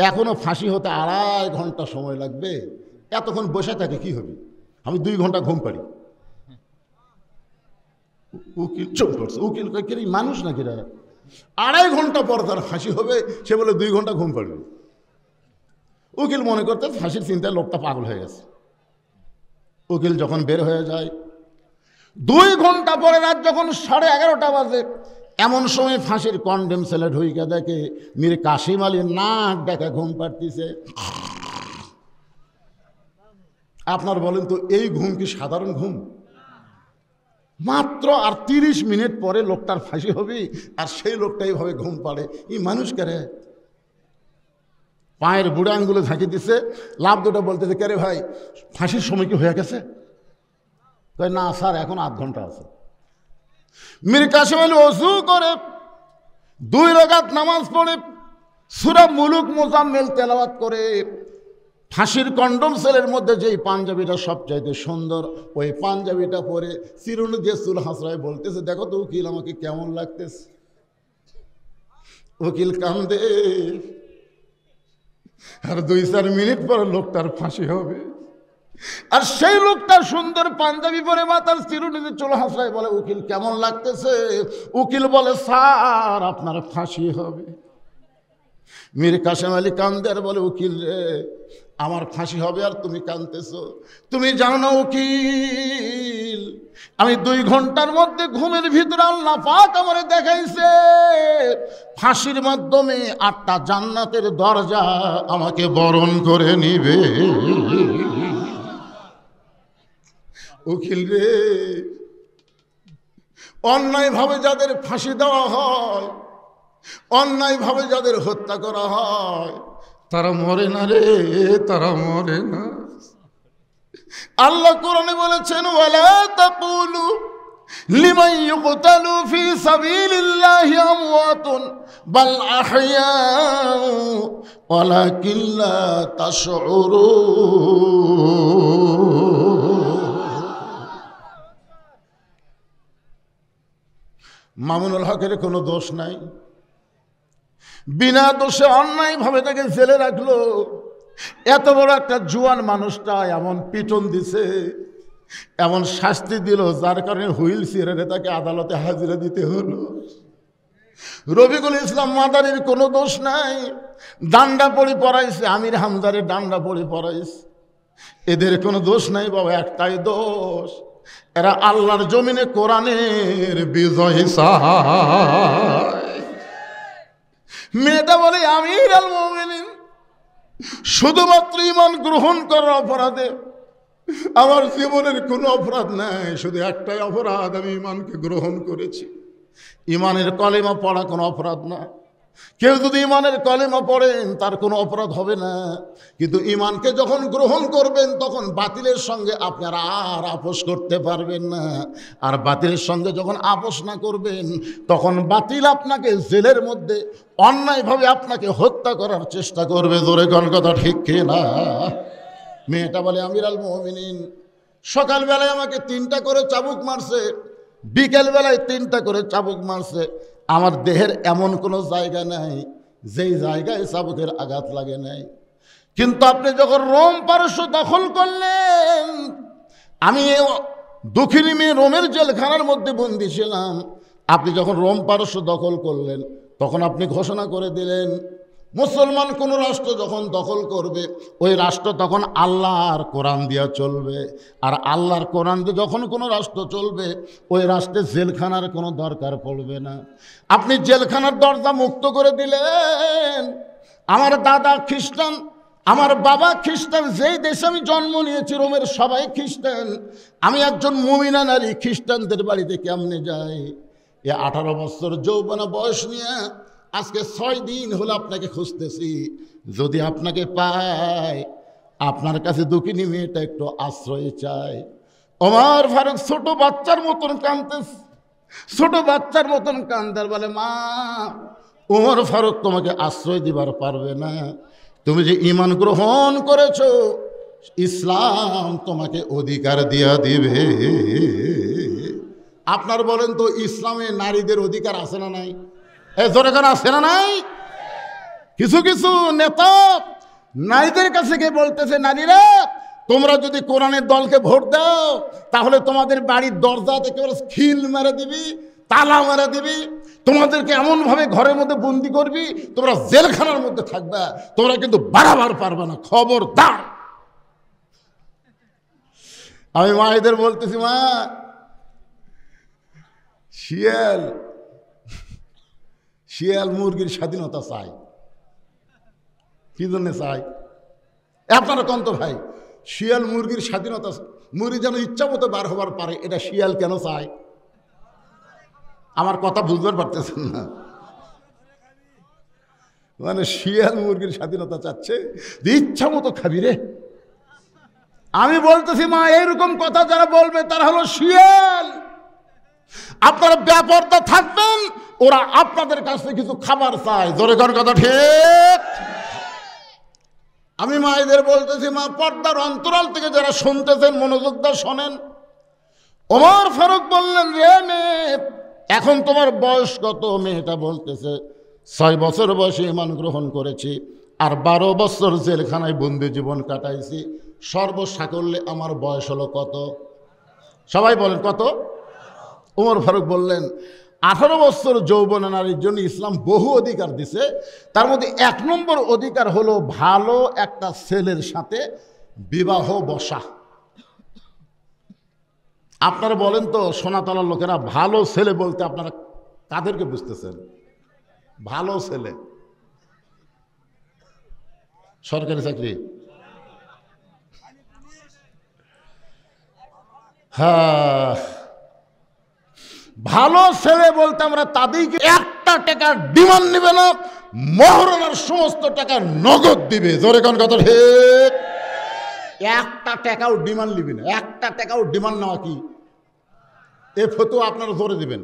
এখনও ফাঁসি হতে 2.5 ঘন্টা সময় লাগবে, এতক্ষণ বসে থাকে কি হবে? আমি 2 ঘন্টা ঘুম পারি। উকিল চুপ করছে। উকিল কই মানুষ নাকি রা? 2.5 ঘন্টা পর তার ফাঁসি হবে, সে বলে 2 ঘন্টা ঘুম পাড়বে। উকিল মনে করতে ফাঁসির চিন্তায় লোকটা পাগল হয়ে গেছে। উকিল যখন বের হয়ে যায়, 2 ঘন্টা পরে রাত যখন 11:30 বাজে, এমন সময় ফাঁসির কন্ডেম সেলে ঢুইকা দেখে মীর কাশেম আলী নাক ডাকা ঘুম পাড়তিছে। আপনার বলেন তো এই ঘুম কি সাধারণ ঘুম? মাত্র আর 30 মিনিট পরে লোকটার ফাঁসি হবে, আর সেই লোকটা এইভাবে ঘুম পাড়ে। এই মানুষ কারে? পায়ের বুড়া আঙ্গুলে ঝাঁকি দিছে, লাভ দুটো বলতেছে, কে রে ভাই ফাঁসির সময় কি হয়ে গেছে? কয় না স্যার, এখন 8 ঘন্টা আছে। মীর কাশেম আলী ওযু করে 2 রাকাত নামাজ পড়ে সূরা মুলুক মুজাম্মিল তেলাওয়াত করে ফাঁসির কন্ডম সেলের মধ্যে যেই পাঞ্জাবিটা সবচাইতে সুন্দর, ওই পাঞ্জাবিটা পরে চিরুনি দিয়ে চুল হাসড়ায় বলতেছে, দেখো তো উকিল আমাকে কেমন লাগতেছে। উকিল কান্দে, আর 2-4 মিনিট পর লোকটার ফাঁসি হবে। আর সেই লোকটা সুন্দর পাঞ্জাবি পরে মাথার চিরুনিতে চুল হাসড়ায় বলে, উকিল কেমন লাগতেছে? উকিল বলে, স্যার আপনার ফাঁসি হবে। মীর কাশেম আলী কান্দে আর বলে, উকিল রে আমার ফাঁসি হবে আর তুমি কাঁদতেছো? তুমি জানো না উকিল, আমি 2 ঘন্টার মধ্যে ঘুমের ভিতরে আল্লাহ পাক আমারে দেখাইছে ফাঁসির মাধ্যমে 8টা জান্নাতের দরজা আমাকে বরণ করে নিবে। উকিল রে, অন্যায়ভাবে যাদের ফাঁসি দেওয়া হয়, অন্যায়ভাবে যাদের হত্যা করা হয়, তারা মরে না রে, তারা মরে না। আল্লাহ কোরআনে বলেছেন, ওয়ালা তাকুলু লিমান ইউকতালু ফি সাবিলিল্লাহি আমওয়াতুন বাল আহইয়াউ ওয়ালাকিন লা তাশউরুন। মামুনুল হকের কোনো দোষ নাই, বিনা দোষে অন্যায়ভাবে তাকে জেলে রাখলো। এত বড় একটা জুয়ান মানুষটা এমন পিটন দিছে, এমন শাস্তি দিল, যার কারণে হুইল চেয়ারে তাকে আদালতে হাজিরা দিতে হলো। রফিকুল ইসলাম মাদারির কোনো দোষ নাই, ডান্ডা পড়ে পড়াইছে, আমির হামজারে ডান্ডা পড়ে পড়াইছে। এদের কোনো দোষ নাই বাবা, একটাই দোষ, এরা আল্লাহর জমিনে কোরআনের বিজয় চায়। মেয়েটা বলে, আমির আল মুমিনিন শুধুমাত্র ঈমান গ্রহণ করার অপরাধে, আমার জীবনের কোনো অপরাধ নাই, শুধু একটাই অপরাধ, আমি ঈমানকে গ্রহণ করেছি। ঈমানের কলেমা পড়া কোনো অপরাধ না। কেউ যদি ঈমানের কলেমা পড়েন তার কোনো অপরাধ হবে না, কিন্তু ঈমানকে যখন গ্রহণ করবেন তখন বাতিলের সঙ্গে আপনারা আর আপোষ করতে পারবেন না। আর বাতিলের সঙ্গে যখন আপোষ না করবেন তখন বাতিল আপনাকে জেলের মধ্যে অন্যায়ভাবে আপনাকে হত্যা করার চেষ্টা করবে। জোরে কোন কথা ঠিক কিনা? মেয়েটা বলে, আমির আল মুমিনিন সকালবেলায় আমাকে 3টা করে চাবুক মারছে, বিকেলবেলায় 3টা করে চাবুক মারছে, আমার দেহের এমন কোনো জায়গা নাই যেই জায়গায় চাবুকের আঘাত লাগে নাই। কিন্তু আপনি যখন রোম পারস্য দখল করলেন, আমি দক্ষিণী মেয়ে রোমের জেলখানার মধ্যে বন্দী ছিলাম, আপনি যখন রোম পারস্য দখল করলেন তখন আপনি ঘোষণা করে দিলেন মুসলমান কোনো রাষ্ট্র যখন দখল করবে ওই রাষ্ট্র তখন আল্লাহর কোরআন দিয়া চলবে, আর আল্লাহর কোরআন দিয়ে যখন কোনো রাষ্ট্র চলবে ওই রাষ্ট্রে জেলখানার কোনো দরকার পড়বে না। আপনি জেলখানার দরজা মুক্ত করে দিলেন, আমার দাদা খ্রিস্টান, আমার বাবা খ্রিস্টান, যেই দেশে আমি জন্ম নিয়েছি রোমের সবাই খ্রিস্টান। আমি একজন মুমিনা নারী খ্রিস্টানদের বাড়িতে কেমনে যাই? এ 18 বছর যৌবনা বয়স নিয়ে আজকে 6 দিন হলো আপনাকে খুঁজতেছি। যদি আপনাকে পাই, আপনার কাছে দুঃখিনী মেয়েটা একটু আশ্রয় চাই। ওমর ফারুক ছোট বাচ্চার মতন কাঁদতেছে, ছোট বাচ্চার মতন কান্দার বলে, মা ওমর ফারুক তোমাকে আশ্রয় দিবার পারবে না। তুমি যে ঈমান গ্রহণ করেছো, ইসলাম তোমাকে অধিকার দিয়া দিবে। আপনার বলেন তো, ইসলামে নারীদের অধিকার আছে না নাই? জোরে কেন আছে না নাই? কিছু কিছু নেতা নারীদের কাছে গিয়ে বলতেছে, নারীরা তোমরা যদি কোরআনের দলকে ভোট দাও তাহলে তোমাদের বাড়ির দরজাতে একেবারে খিল মেরে দিবি, তালা মেরে দিবি, তোমাদেরকে এমনভাবে ঘরের মধ্যে বন্দি করবি, তোমরা জেলখানার মধ্যে থাকবে, তোমরা কিন্তু বাড়াবার পারবে না, খবরদার। আমি মায়েদের বলতেছি, মা শিয়াল শিয়াল মুরগির স্বাধীনতা চাই। কি জন্য চাই? আপনারা কন্ত ভাই, শিয়াল মুরগির স্বাধীনতা, মুরগি যেন ইচ্ছা মতো বার হবার পারে, এটা শিয়াল কেন চায়? আমার কথা বুঝতে পারতেছেন না? মানে শিয়াল মুরগির স্বাধীনতা চাচ্ছে, ইচ্ছা মতো খাবি রে। আমি বলতেছি, মা এইরকম কথা যারা বলবে তারা হলো শিয়াল। আপনারা বেপরদা থাকবেন, ওরা আপনাদের কাছে কিছু খাবার চায়। জোরে কোন কথা ঠিক? আমি মায়েদের বলতেছি, মা পর্দার অন্তরাল থেকে যারা শুনতেছেন মনোযোগ দিয়ে শোনেন। ওমর ফারুক বললেন, রে মেয়ে, এখন তোমার বয়স কত? মেয়েটা বলতেছে, 6 বছর বয়সে ঈমান গ্রহণ করেছি, আর 12 বছর জেলখানায় বন্দি জীবন কাটাইছি, সর্বসাকল্যে আমার বয়স হলো কত? সবাই বলেন কত? ওমর ফারুক বললেন, 18 বছর যৌবন নারীর জন্য ইসলাম বহু অধিকার দিছে, তার মধ্যে 1 নম্বর অধিকার হলো ভালো একটা ছেলের সাথে বিবাহ বসা। আপনারা বলেন তো, সোনাতলার লোকেরা ভালো ছেলে বলতে আপনারা কাদেরকে বুঝতেছেন? ভালো ছেলে সরকারি চাকরি? হ্যাঁ, ভালো ছেলে বলতে আমরা তাদেরকে 1টা টাকার ডিমান্ড নেবে না, মহরণের সমস্ত টাকা নগদ দিবে। জোরে কোন কথা ঠিক? 1টা টাকাও ডিমান্ড নিবি না। 1টা টাকাও ডিমান্ড নেওয়া কি? এ ফতোয়া আপনারা জোরে দিবেন।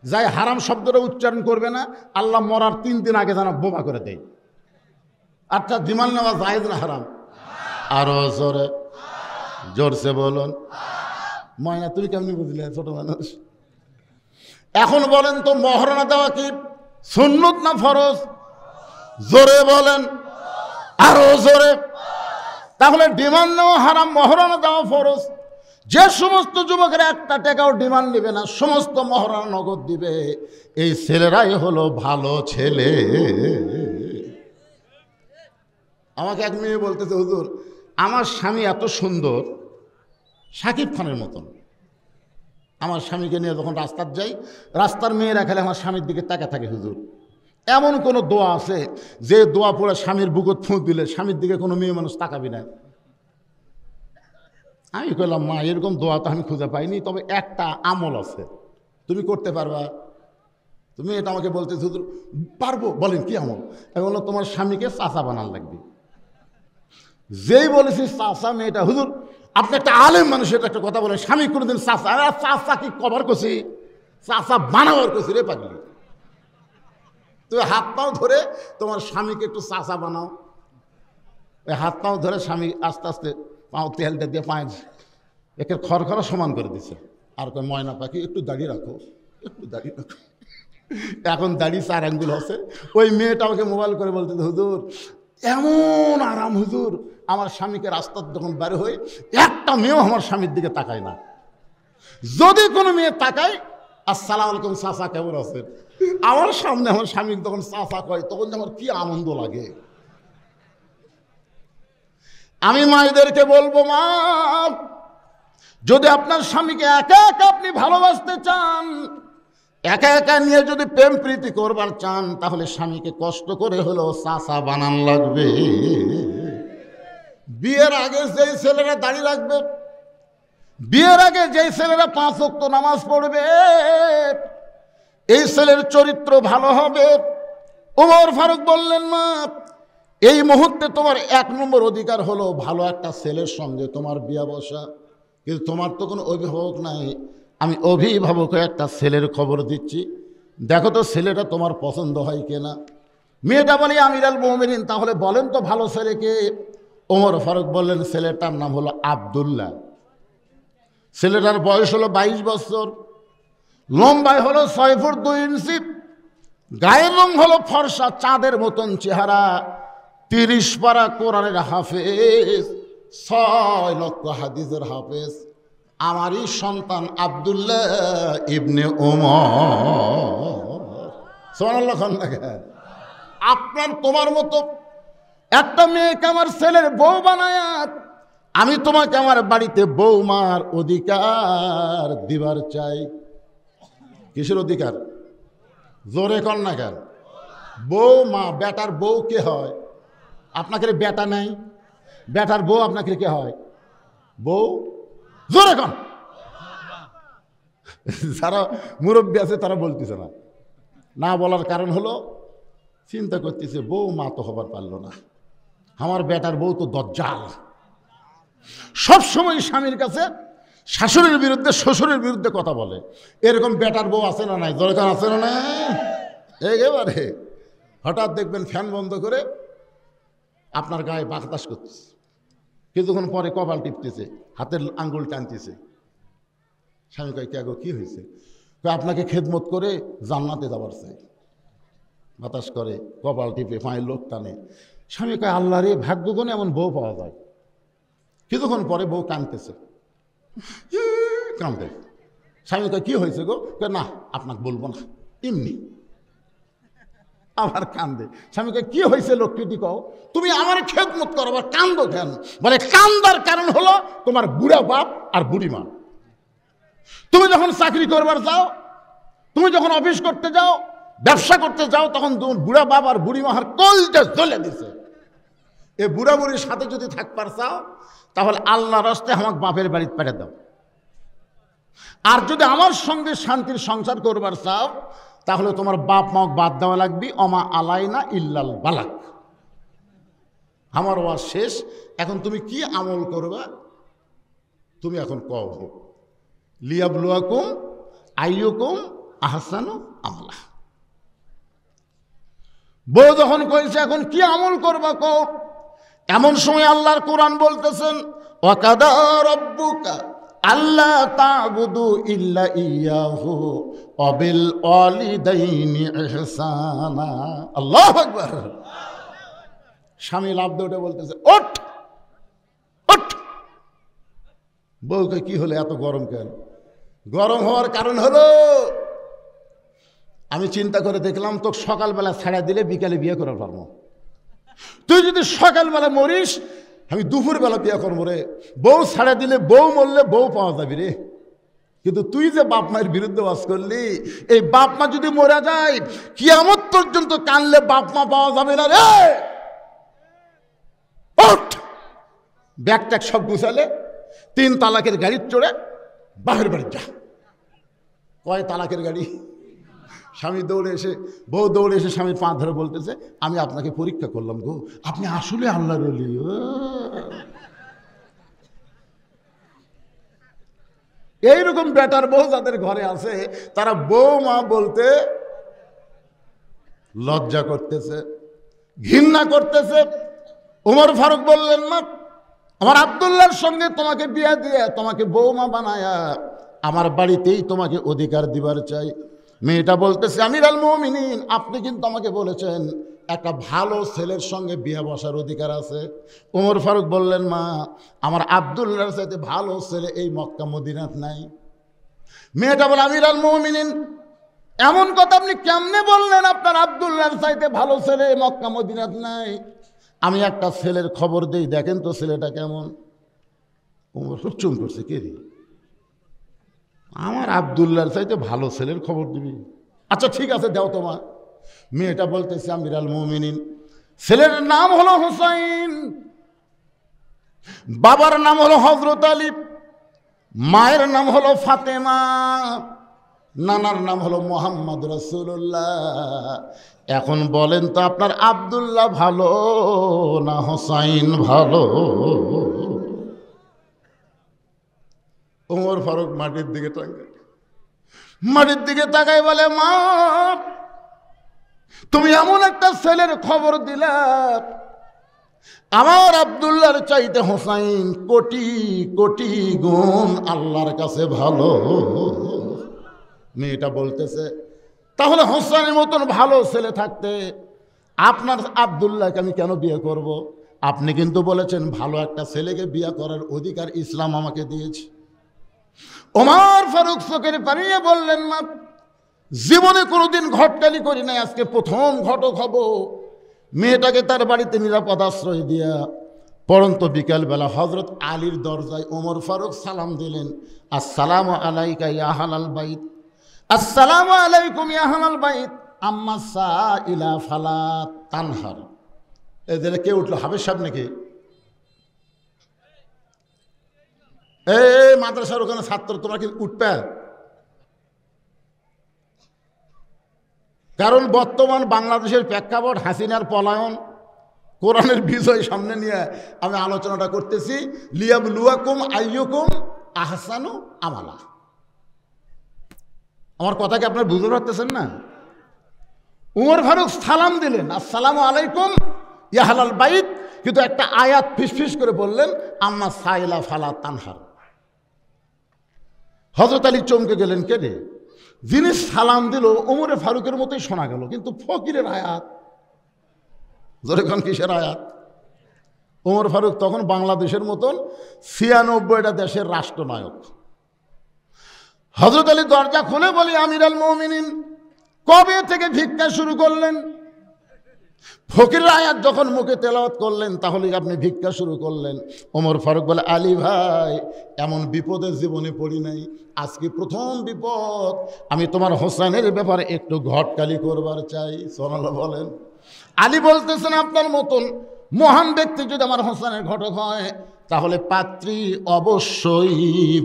যাই হারাম শব্দটা উচ্চারণ করবে না, আল্লাহ মরার 3 দিন আগে যেন বোমা করে দেয়। আচ্ছা, ডিমান্ড নেওয়া জায়েজ না হারাম? আরো জোরে, জোরসে বলুন। ময়না তুমি কেমনি বুঝলে, ছোট মানুষ? এখন বলেন তো, মহরণা দেওয়া কি সুন্নত না ফরজ? জোরে বলেন, আরো জোরে। তাহলে ডিমান্ড নেওয়া হারাম, মহরণা দেওয়া ফরজ। যে সমস্ত যুবকেরা 1টা টাকাও ডিমান্ড নেবে না, সমস্ত মহরণা নগদ দিবে, এই ছেলেরাই হলো ভালো ছেলে। আমাকে এক মেয়ে বলতেছে, হুজুর আমার স্বামী এত সুন্দর, শাকিব খানের মতন। আমার স্বামীকে নিয়ে যখন রাস্তার যাই, রাস্তার মেয়েরা খেলে আমার স্বামীর দিকে তাকা থাকে। হুজুর, এমন কোনো দোয়া আছে যে দোয়া পড়ে স্বামীর বুকত ফুঁক দিলে স্বামীর দিকে কোনো মেয়ে মানুষ তাকাবি না? আমি কইলাম, মা এরকম দোয়া তো আমি খুঁজে পাইনি, তবে একটা আমল আছে, তুমি করতে পারবা? তুমি এটা আমাকে বলতে, হুজুর পারবো। বলেন কি আমল? আমি বললাম, তোমার স্বামীকে চাচা বানান লাগবে। যেই বলেছি চাচা, মেয়েটা, হুজুর আপনি একটা আলেম মানুষ, এটা একটা কথা বলেন, স্বামী কোনোদিন চাচা? আরে চাচা কি কভার করছি, চাচা বানাবার করছি রে পাগলি। তুমি হাত পাও ধরে তোমার স্বামীকে একটু চাচা বানাও। ওই হাত পাও ধরে স্বামী আস্তে আস্তে পাও তেলটা দিয়ে পাঁচ একে খড়খড়া সমান করে দিছে। আর কয়, ময়না পাখি একটু দাঁড়িয়ে রাখো, একটু দাঁড়িয়ে রাখো। এখন দাঁড়িয়ে 4 আঙ্গুল আছে। ওই মেয়েটা আমাকে মোবাইল করে বলতে, হুজুর এমন আরাম হুজুর, আমার স্বামীকে রাস্তার যখন বের হই, একটা মেয়েও আমার স্বামীর দিকে তাকায় না। যদি কোনো মেয়ে তাকায়, আসসালামু আলাইকুম চাচা কেমন আছেন, আমার সামনে আমার স্বামী তখন চাচা কয়, তখন আমার কি আনন্দ লাগে। আমি মায়েদেরকে বলবো, মা যদি আপনার স্বামীকে একা একা আপনি ভালোবাসতে চান, একা একা নিয়ে যদি প্রেম প্রীতি করবার চান তাহলে স্বামীকে কষ্ট করে হলেও চাচা বানান লাগবে। বিয়ের আগে যেই ছেলেরা দাড়ি রাখবে, বিয়ের আগে যেই ছেলেরা 5 ওয়াক্ত নামাজ পড়বে, এই ছেলের চরিত্র ভালো হবে। ওমর ফারুক বললেন, মা এই মুহূর্তে তোমার 1 নম্বর অধিকার হলো ভালো একটা ছেলের সঙ্গে তোমার বিয়ে বসা, কিন্তু তোমার তো কোনো অভিভাবক নাই। আমি অভিভাবক একটা ছেলের খবর দিচ্ছি, দেখো তো ছেলেটা তোমার পছন্দ হয় কিনা। মেয়েটা বলে, আমিরাল মুমিনিন তাহলে বলেন তো ভালো ছেলেকে। ওমর ফারুক বললেন, ছেলেটার নাম হলো আব্দুল্লাহ। ছেলেটার বয়স হলো 22 বছর, লম্বায় হলো 6 ফুট 2 ইঞ্চি, গায়ের রং হলো ফর্সা চাঁদের মতন চেহারা, 30 পারা কোরআনের হাফেজ, 6 লক্ষ হাদিসের হাফেজ। আমারই সন্তান আব্দুল্লাহ ইবনে ওমর। সুবহানাল্লাহ। আপনার তোমার মতো একটা মেয়েকে আমার ছেলের বউ বানায় আমি তোমাকে আমার বাড়িতে বৌমার অধিকার দিবার চাই। কিসের অধিকার? জোরে কর না কেন? বৌমা, বেটার বউ কে হয়? আপনাকে বেটা নাই, বেটার বউ আপনাকে কে হয়? বউ। জোরে কন। যারা মুরব্বী আছে তারা বলতেছে না, না বলার কারণ হলো চিন্তা করতেছে বউ মা তো হবার পারল না, আমার বেটার বউ তো দজ্জাল। সবসময় স্বামীর কাছে শাশুড়ির বিরুদ্ধে শ্বশুরের বিরুদ্ধে কথা বলে। এরকম বেটার বউ আছে না নাই? দরকার আছে না না? একেবারে হঠাৎ দেখবেন ফ্যান বন্ধ করে আপনার গায়ে বাতাস করতেছে, কিছুক্ষণ পরে কপাল টিপতেছে, হাতের আঙ্গুল টানতেছে। স্বামী কয়, কে গো কি হয়েছে? আপনাকে খেদমত করে জান্নাতে যাবার চাই। বাতাস করে, কপাল টিপে, পায়ের লোক টানে। স্বামী কয়, আল্লাহ রে, ভাগ্যগুণে এমন বউ পাওয়া যায়। কিছুক্ষণ পরে বউ কাঁদতেছে, কাঁদে। স্বামী কয়, কি হয়েছে গো? না আপনাকে বলবো না, এমনি। আবার কান্দে। স্বামী কয়, কি হয়েছে লক্ষ্মীটি কও? তুমি আমার খেদমত করো, আবার কান্দো কেন? বলে, কান্দার কারণ হলো তোমার বুড়া বাপ আর বুড়ি মা। তুমি যখন চাকরি করবার যাও, তুমি যখন অফিস করতে যাও, ব্যবসা করতে যাও, তখন বুড়া বাপ আর বুড়ি মাহার কলটা জ্বলে দিছে। এই বুড়া বুড়ির সাথে যদি থাকবার চাও তাহলে আল্লাহ রাস্তায় আমাকে বাপের বাড়িতে পাঠিয়ে দাও। আর যদি আমার সঙ্গে শান্তির সংসার করবার চাও তাহলে তোমার বাপ মাকে বাদ দেওয়া লাগবে। অমা আলাইনা ইল্লাল বালাক। আমার ওয়াজ শেষ, এখন তুমি কি আমল করবা? তুমি এখন কও, লিয়াবলুয়াকুম আইয়ুকুম আহসানু আমালা। বউ যখন কইছে এখন কি আমল করবা কও, এমন সময় আল্লাহর কোরআন বলতেছেন, ওয়াকাদা রাব্বুকা আল্লা তা'বুদু ইল্লা ইয়াহু ওয়া বিল ওয়ালিদাইনি ইহসানা। আল্লাহু আকবার। স্বামী লাফ দিয়ে উঠে বলতেছে, ওঠ ওঠ। বউকে কি হলো, এত গরম কেন? গরম হওয়ার কারণ হলো আমি চিন্তা করে দেখলাম তো সকালবেলা ছাড়া দিলে বিকালে বিয়ে করার পারবো। তুই যদি সকালবেলা মরিস, আমি দুপুরবেলা বিয়ে করবো রে। বউ ছাড়া দিলে, বউ মরলে বউ পাওয়া যাবি রে। কিন্তু তুই যে বাপ মায়ের বিরুদ্ধে বাস করলি, এই বাপ মা যদি মরে যায় কিয়ামত পর্যন্ত কানলে বাপ মা পাওয়া যাবে না রে। ব্যাগ ট্যাগ সব গুছালে 3 তালাকের গাড়ির চড়ে বাপের বাড়ি যা। কয় তালাকের গাড়ি? স্বামী দৌড়ে এসে, বউ দৌড়ে এসে স্বামীর পা ধরে বলতেছে, আমি আপনাকে পরীক্ষা করলাম গো, আপনি আসলে আল্লাহর ওলি। এইরকম বেটার বউ যাদের ঘরে আছে তারা বউ মা বলতে লজ্জা করতেছে, ঘৃণা করতেছে। ওমর ফারুক বললেন, মা আমার আব্দুল্লাহর সঙ্গে তোমাকে বিয়ে দিয়ে তোমাকে বৌমা বানায়া আমার বাড়িতেই তোমাকে অধিকার দিবার চাই। মেয়েটা বলতেছে, আমিরাল মুমিনিন আপনি কিন্তু আমাকে বলেছেন একটা ভালো ছেলের সঙ্গে বিয়ে বসার অধিকার আছে। ওমর ফারুক বললেন, মা আমার আব্দুল্লাহর চাইতে ভালো ছেলে এই মক্কা মদিনাত নাই। মেয়েটা বলে, আমিরাল মুমিনিন এমন কথা আপনি কেমনে বললেন? আপনার আব্দুল্লাহর চাইতে ভালো ছেলে মক্কা মদিনাত নাই। আমি একটা ছেলের খবর দেই, দেখেন তো ছেলেটা কেমন। ওমর চুপ করছে, কে রে? আমার আব্দুল্লাহর চাইতে ভালো ছেলের খবর দিবি? আচ্ছা ঠিক আছে দাও তোমা। মেয়েটা বলতেছে আমিরাল মুমিনিন, ছেলের নাম হলো হুসাইন, বাবার নাম হলো হযরত আলী, মায়ের নাম হলো ফাতেমা, নানার নাম হলো মুহাম্মদ রাসূলুল্লাহ। এখন বলেন তো আপনার আব্দুল্লাহ ভালো না হুসাইন ভালো? ওমর ফারুক মাটির দিকে তাকায় বলে, মা তুমি এমন একটা ছেলের খবর দিলা, আমার আব্দুল্লাহর চাইতে হুসাইন কোটি কোটি গুণ আল্লাহর কাছে ভালো। মেয়েটা বলতেছে, তাহলে হুসাইনের মতন ভালো ছেলে থাকতে আপনার আব্দুল্লাহকে আমি কেন বিয়ে করব? আপনি কিন্তু বলেছেন ভালো একটা ছেলেকে বিয়ে করার অধিকার ইসলাম আমাকে দিয়েছে। ওমর ফারুক চোখের পানিয়ে বললেন, মা জীবনে কোনোদিন ঘটকালি করি নাই, আজকে প্রথম ঘটক হব। মেয়েটাকে তার বাড়িতে নিরাপদ আশ্রয় দিয়া পরন্ত বিকালবেলা হযরত আলীর দরজায় ওমর ফারুক সালাম দিলেন, আসসালামু আলাইকা ইয়া আহলাল বাইত, আসসালামু আলাইকুম ইয়া আহলাল বাইত, আম্মা সাইলা ফালা তানহার। এদের কে উঠলো? হাফেজ সাহেব নাকি? এই মাদ্রাসার ওখানে ছাত্র, তোমরা কি উঠবে? কারণ বর্তমান বাংলাদেশের প্রেক্ষাপট হাসিনার পলায়ন, কোরআনের বিজয় সামনে নিয়ে আমি আলোচনাটা করতেছি। লিয়াবলুয়াকুম আইয়ুকুম আহসানু আমালা। আমার কথা কি আপনারা বুঝতে পারতেছেন না? উমর ফারুক সালাম দিলেন, আসসালামু আলাইকুম ইয়া আহলাল বাইত, কিন্তু একটা আয়াত ফিসফিস করে বললেন, আম্মা সাইলা ফালা তানহার। হযরত আলী চমকে গেলেন, কে রে? যিনি সালাম দিল ওমরে ফারুকের মতোই শোনা গেল, কিন্তু ফকিরের আয়াত। যখন কিসের আয়াত? ওমর ফারুক তখন বাংলাদেশের মতন ৯৬টা দেশের রাষ্ট্রনায়ক। হযরত আলী দরজা খুলে বলি, আমিরাল মুমিনিন কবে থেকে ভিক্ষা শুরু করলেন? ফকিরের আয়াত যখন মুখে তেলাওয়াত করলেন তাহলে আপনি ভিক্ষা শুরু করলেন। ওমর ফারুক বলে, আলী ভাই এমন বিপদের জীবনে পড়ি নাই, আজকে প্রথম বিপদ। আমি তোমার হোসেনের ব্যাপারে একটু ঘটকালি করবার চাই। সুবহানাল্লাহ বলেন। আলী বলতেছেন, আপনার মতন মহান ব্যক্তি যদি আমার হোসেনের ঘটক হয় তাহলে পাত্রী অবশ্যই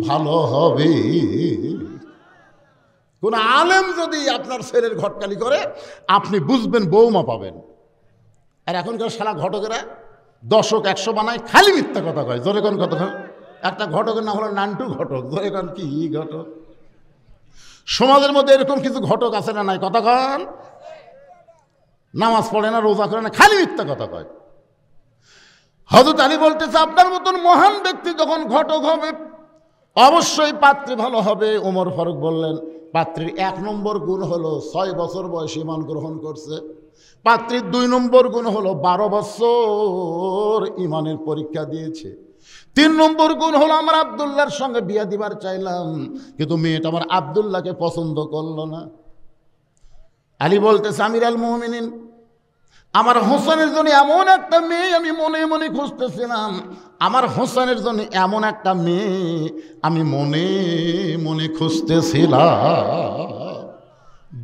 ভালো হবে। কোন আলেম যদি আপনার ছেলের ঘটকালি করে আপনি বুঝবেন বৌমা পাবেন। আর এখনকার শালা ঘটকেরা ১০০-১০০ বানায়, খালি মিথ্যা কথা কয়। জোরে কোন কথা? একটা ঘটকের নাম হলো নান্টু ঘটক। জোরে কোন কি ঘটক? সমাজের মধ্যে এরকম কিছু ঘটক আছে না নাই? কথা কন। নামাজ পড়ে না, রোজা করে না, খালি মিথ্যা কথা কয়। হযরত আলী বলতেছে, আপনার মতন মহান ব্যক্তি যখন ঘটক হবে অবশ্যই পাত্রী ভালো হবে। ওমর ফারুক বললেন, পাত্রীর ১ নম্বর গুণ হলো ৬ বছর বয়সে ঈমান গ্রহণ করছে। পাত্রীর ২ নম্বর গুণ হলো ১২ বছর ঈমানের পরীক্ষা দিয়েছে। ৩ নম্বর গুণ হলো আমার আব্দুল্লাহর সঙ্গে বিয়ে দিবার চাইলাম, কিন্তু মেয়েটা আমার আব্দুল্লাহকে পছন্দ করলো না। আলী বলতেছে, আমিরাল মুমিনিন আমার হোসেনের জন্য এমন একটা মেয়ে আমি মনে মনে খুঁজতেছিলাম। আমার হোসেনের জন্য এমন একটা মেয়ে আমি মনে মনে খুঁজতেছিলাম।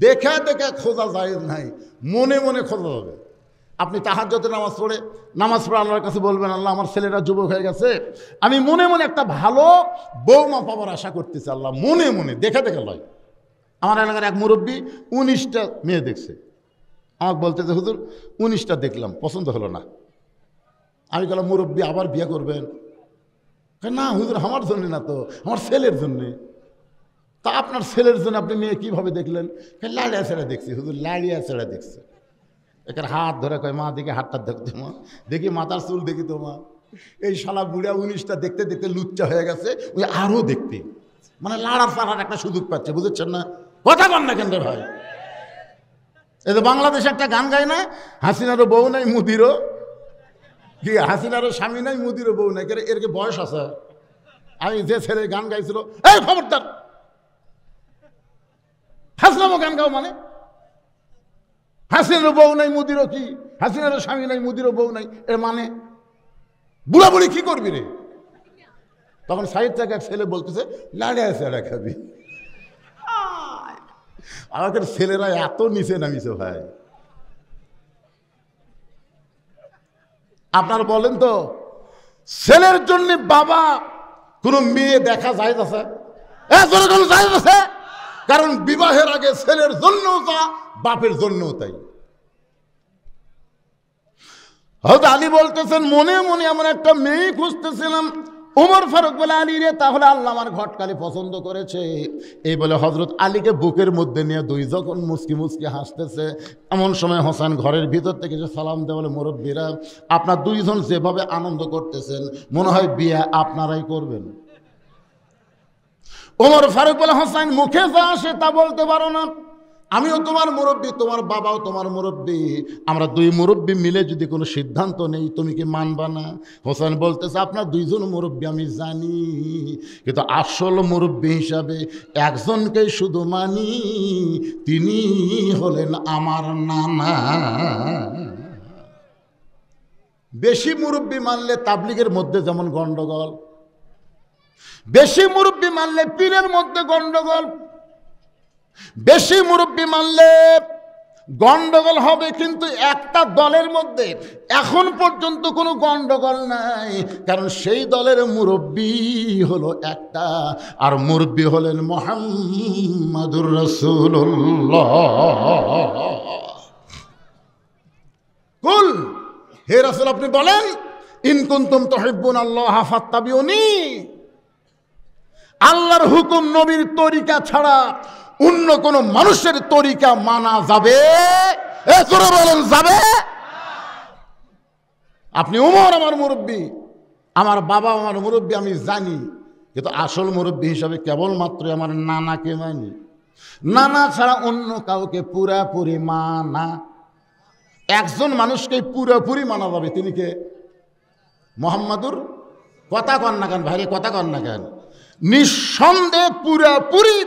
দেখে দেখে খোঁজা যায় নাই, মনে মনে খোঁজা যাবে। আপনি তাহাজ্জুদে নামাজ পড়ে আল্লাহর কাছে বলবেন, আল্লাহ আমার ছেলেরা যুবক হয়ে গেছে, আমি মনে মনে একটা ভালো বৌমা পাবার আশা করতেছি। আল্লাহ মনে মনে, দেখে দেখে লয়। আমার এলাকার এক মুরব্বী ১৯টা মেয়ে দেখছে, আমাকে বলতেছে, হুজুর ১৯টা দেখলাম, পছন্দ হলো না। আমি বললাম, মুরব্বী আবার বিয়ে করবেন? না হুজুর, আমার জন্য না তো, আমার ছেলের জন্যে। তা আপনার ছেলের জন্য আপনি মেয়ে কীভাবে দেখলেন? লাড়িয়া ছেড়ে দেখছি হুজুর, লাড়িয়া ছেড়ে দেখছে। এখানে হাত ধরে কয়, মা দেখি হাতটা দেখতে, মা দেখি মাথার চুল দেখি তো মা। এই শালা বুড়া ১৯টা দেখতে দেখতে লুচ্চা হয়ে গেছে, ওই আরও দেখতে, মানে লাড়ার পাড়ার একটা সুযোগ পাচ্ছে। বুঝেছেন না? কথা বল না কেন ভাই? এই তো বাংলাদেশে একটা গান গায় না, হাসিনারও বউ নাই মুদিরও, কি হাসিনারও স্বামী নাই মুদিরও বউ নাই। এর কি বয়স আছে? আমি যে ছেলে গান গাইছিল, এই খবরদার, হাসনামও গান গাও মানে? হাসিনারও বউ নাই মুদিরও কি, হাসিনারও স্বামী নাই মুদিরও বউ নাই, এর মানে বুড়া বুড়ি কি করবি রে? তখন সাইড থেকে এক ছেলে বলতেছে, লাড়িয়া ছেড়া খাবি। আমাদের ছেলেরা এত নিচে নামিছে ভাই। আপনার বলেন তো, ছেলের জন্য বাবা কোন মেয়ে দেখা যায় আছে? কারণ বিবাহের আগে ছেলের জন্যও তা, বাপের জন্যও তাই। হযরত আলী বলতেছেন, মনে মনে এমন একটা মেয়ে খুঁজতেছিলাম। ওমর ফারুক বলে, আলী রে, তাহলে আল্লাহ আমার ঘটকালি পছন্দ করেছে। এই বলে হযরত আলীকে বুকের মধ্যে নিয়ে দুই যখন মুচকি মুচকি হাসতেছে, এমন সময় হোসেন ঘরের ভিতর থেকে এসে সালাম দেয়, বলে মুরব্বীরা, আপনার দুইজন যেভাবে আনন্দ করতেছেন মনে হয় বিয়ে আপনারাই করবেন। ওমর ফারুক বলে, হোসেন মুখে যা আসে তা বলতে পারো না, আমিও তোমার মুরব্বী, তোমার বাবাও তোমার মুরব্বী, আমরা দুই মুরব্বী মিলে যদি কোনো সিদ্ধান্ত নেই তুমি কি মানবা না? হোসেন বলতেছে, আপনার দুইজন মুরব্বী আমি জানি, কিন্তু আসল মুরব্বী হিসাবে একজনকেই শুধু মানি, তিনি হলেন আমার নানা। বেশি মুরব্বী মানলে তাবলিগের মধ্যে যেমন গন্ডগোল, বেশি মুরব্বী মানলে পীরের মধ্যে গন্ডগোল, বেশি মুরব্বী মানলে গন্ডগোল হবে, কিন্তু একটা দলের মধ্যে এখন পর্যন্ত কোনো গন্ডগোল নাই, কারণ সেই দলের মুরব্বী হলো একটা, আর মুরব্বী হলেন মুহাম্মাদুর রাসূলুল্লাহ। কুল, হে রাসূল আপনি বলেন, ইন কুনতুম তুহিব্বুনাল্লাহ ফাত্তাবিউনি, আল্লাহর হুকুম নবীর তরিকা ছাড়া অন্য কোন মানুষের তরিকা মানা যাবে? বলেন যাবে? আপনি ওমর আমার মুরব্বী, আমার বাবা আমার মুরব্বী আমি জানি, কিন্তু আসল মুরব্বী হিসাবে কেবলমাত্র আমার নানাকে মানি। নানা ছাড়া অন্য কাউকে পুরাপুরি মানা, একজন মানুষকে পুরাপুরি মানা যাবে, তিনি কে? মুহাম্মাদুর। কথা কন না কেন ভাইরে, কথা কন না কেন? নিঃসন্দেহে পুরাপুরি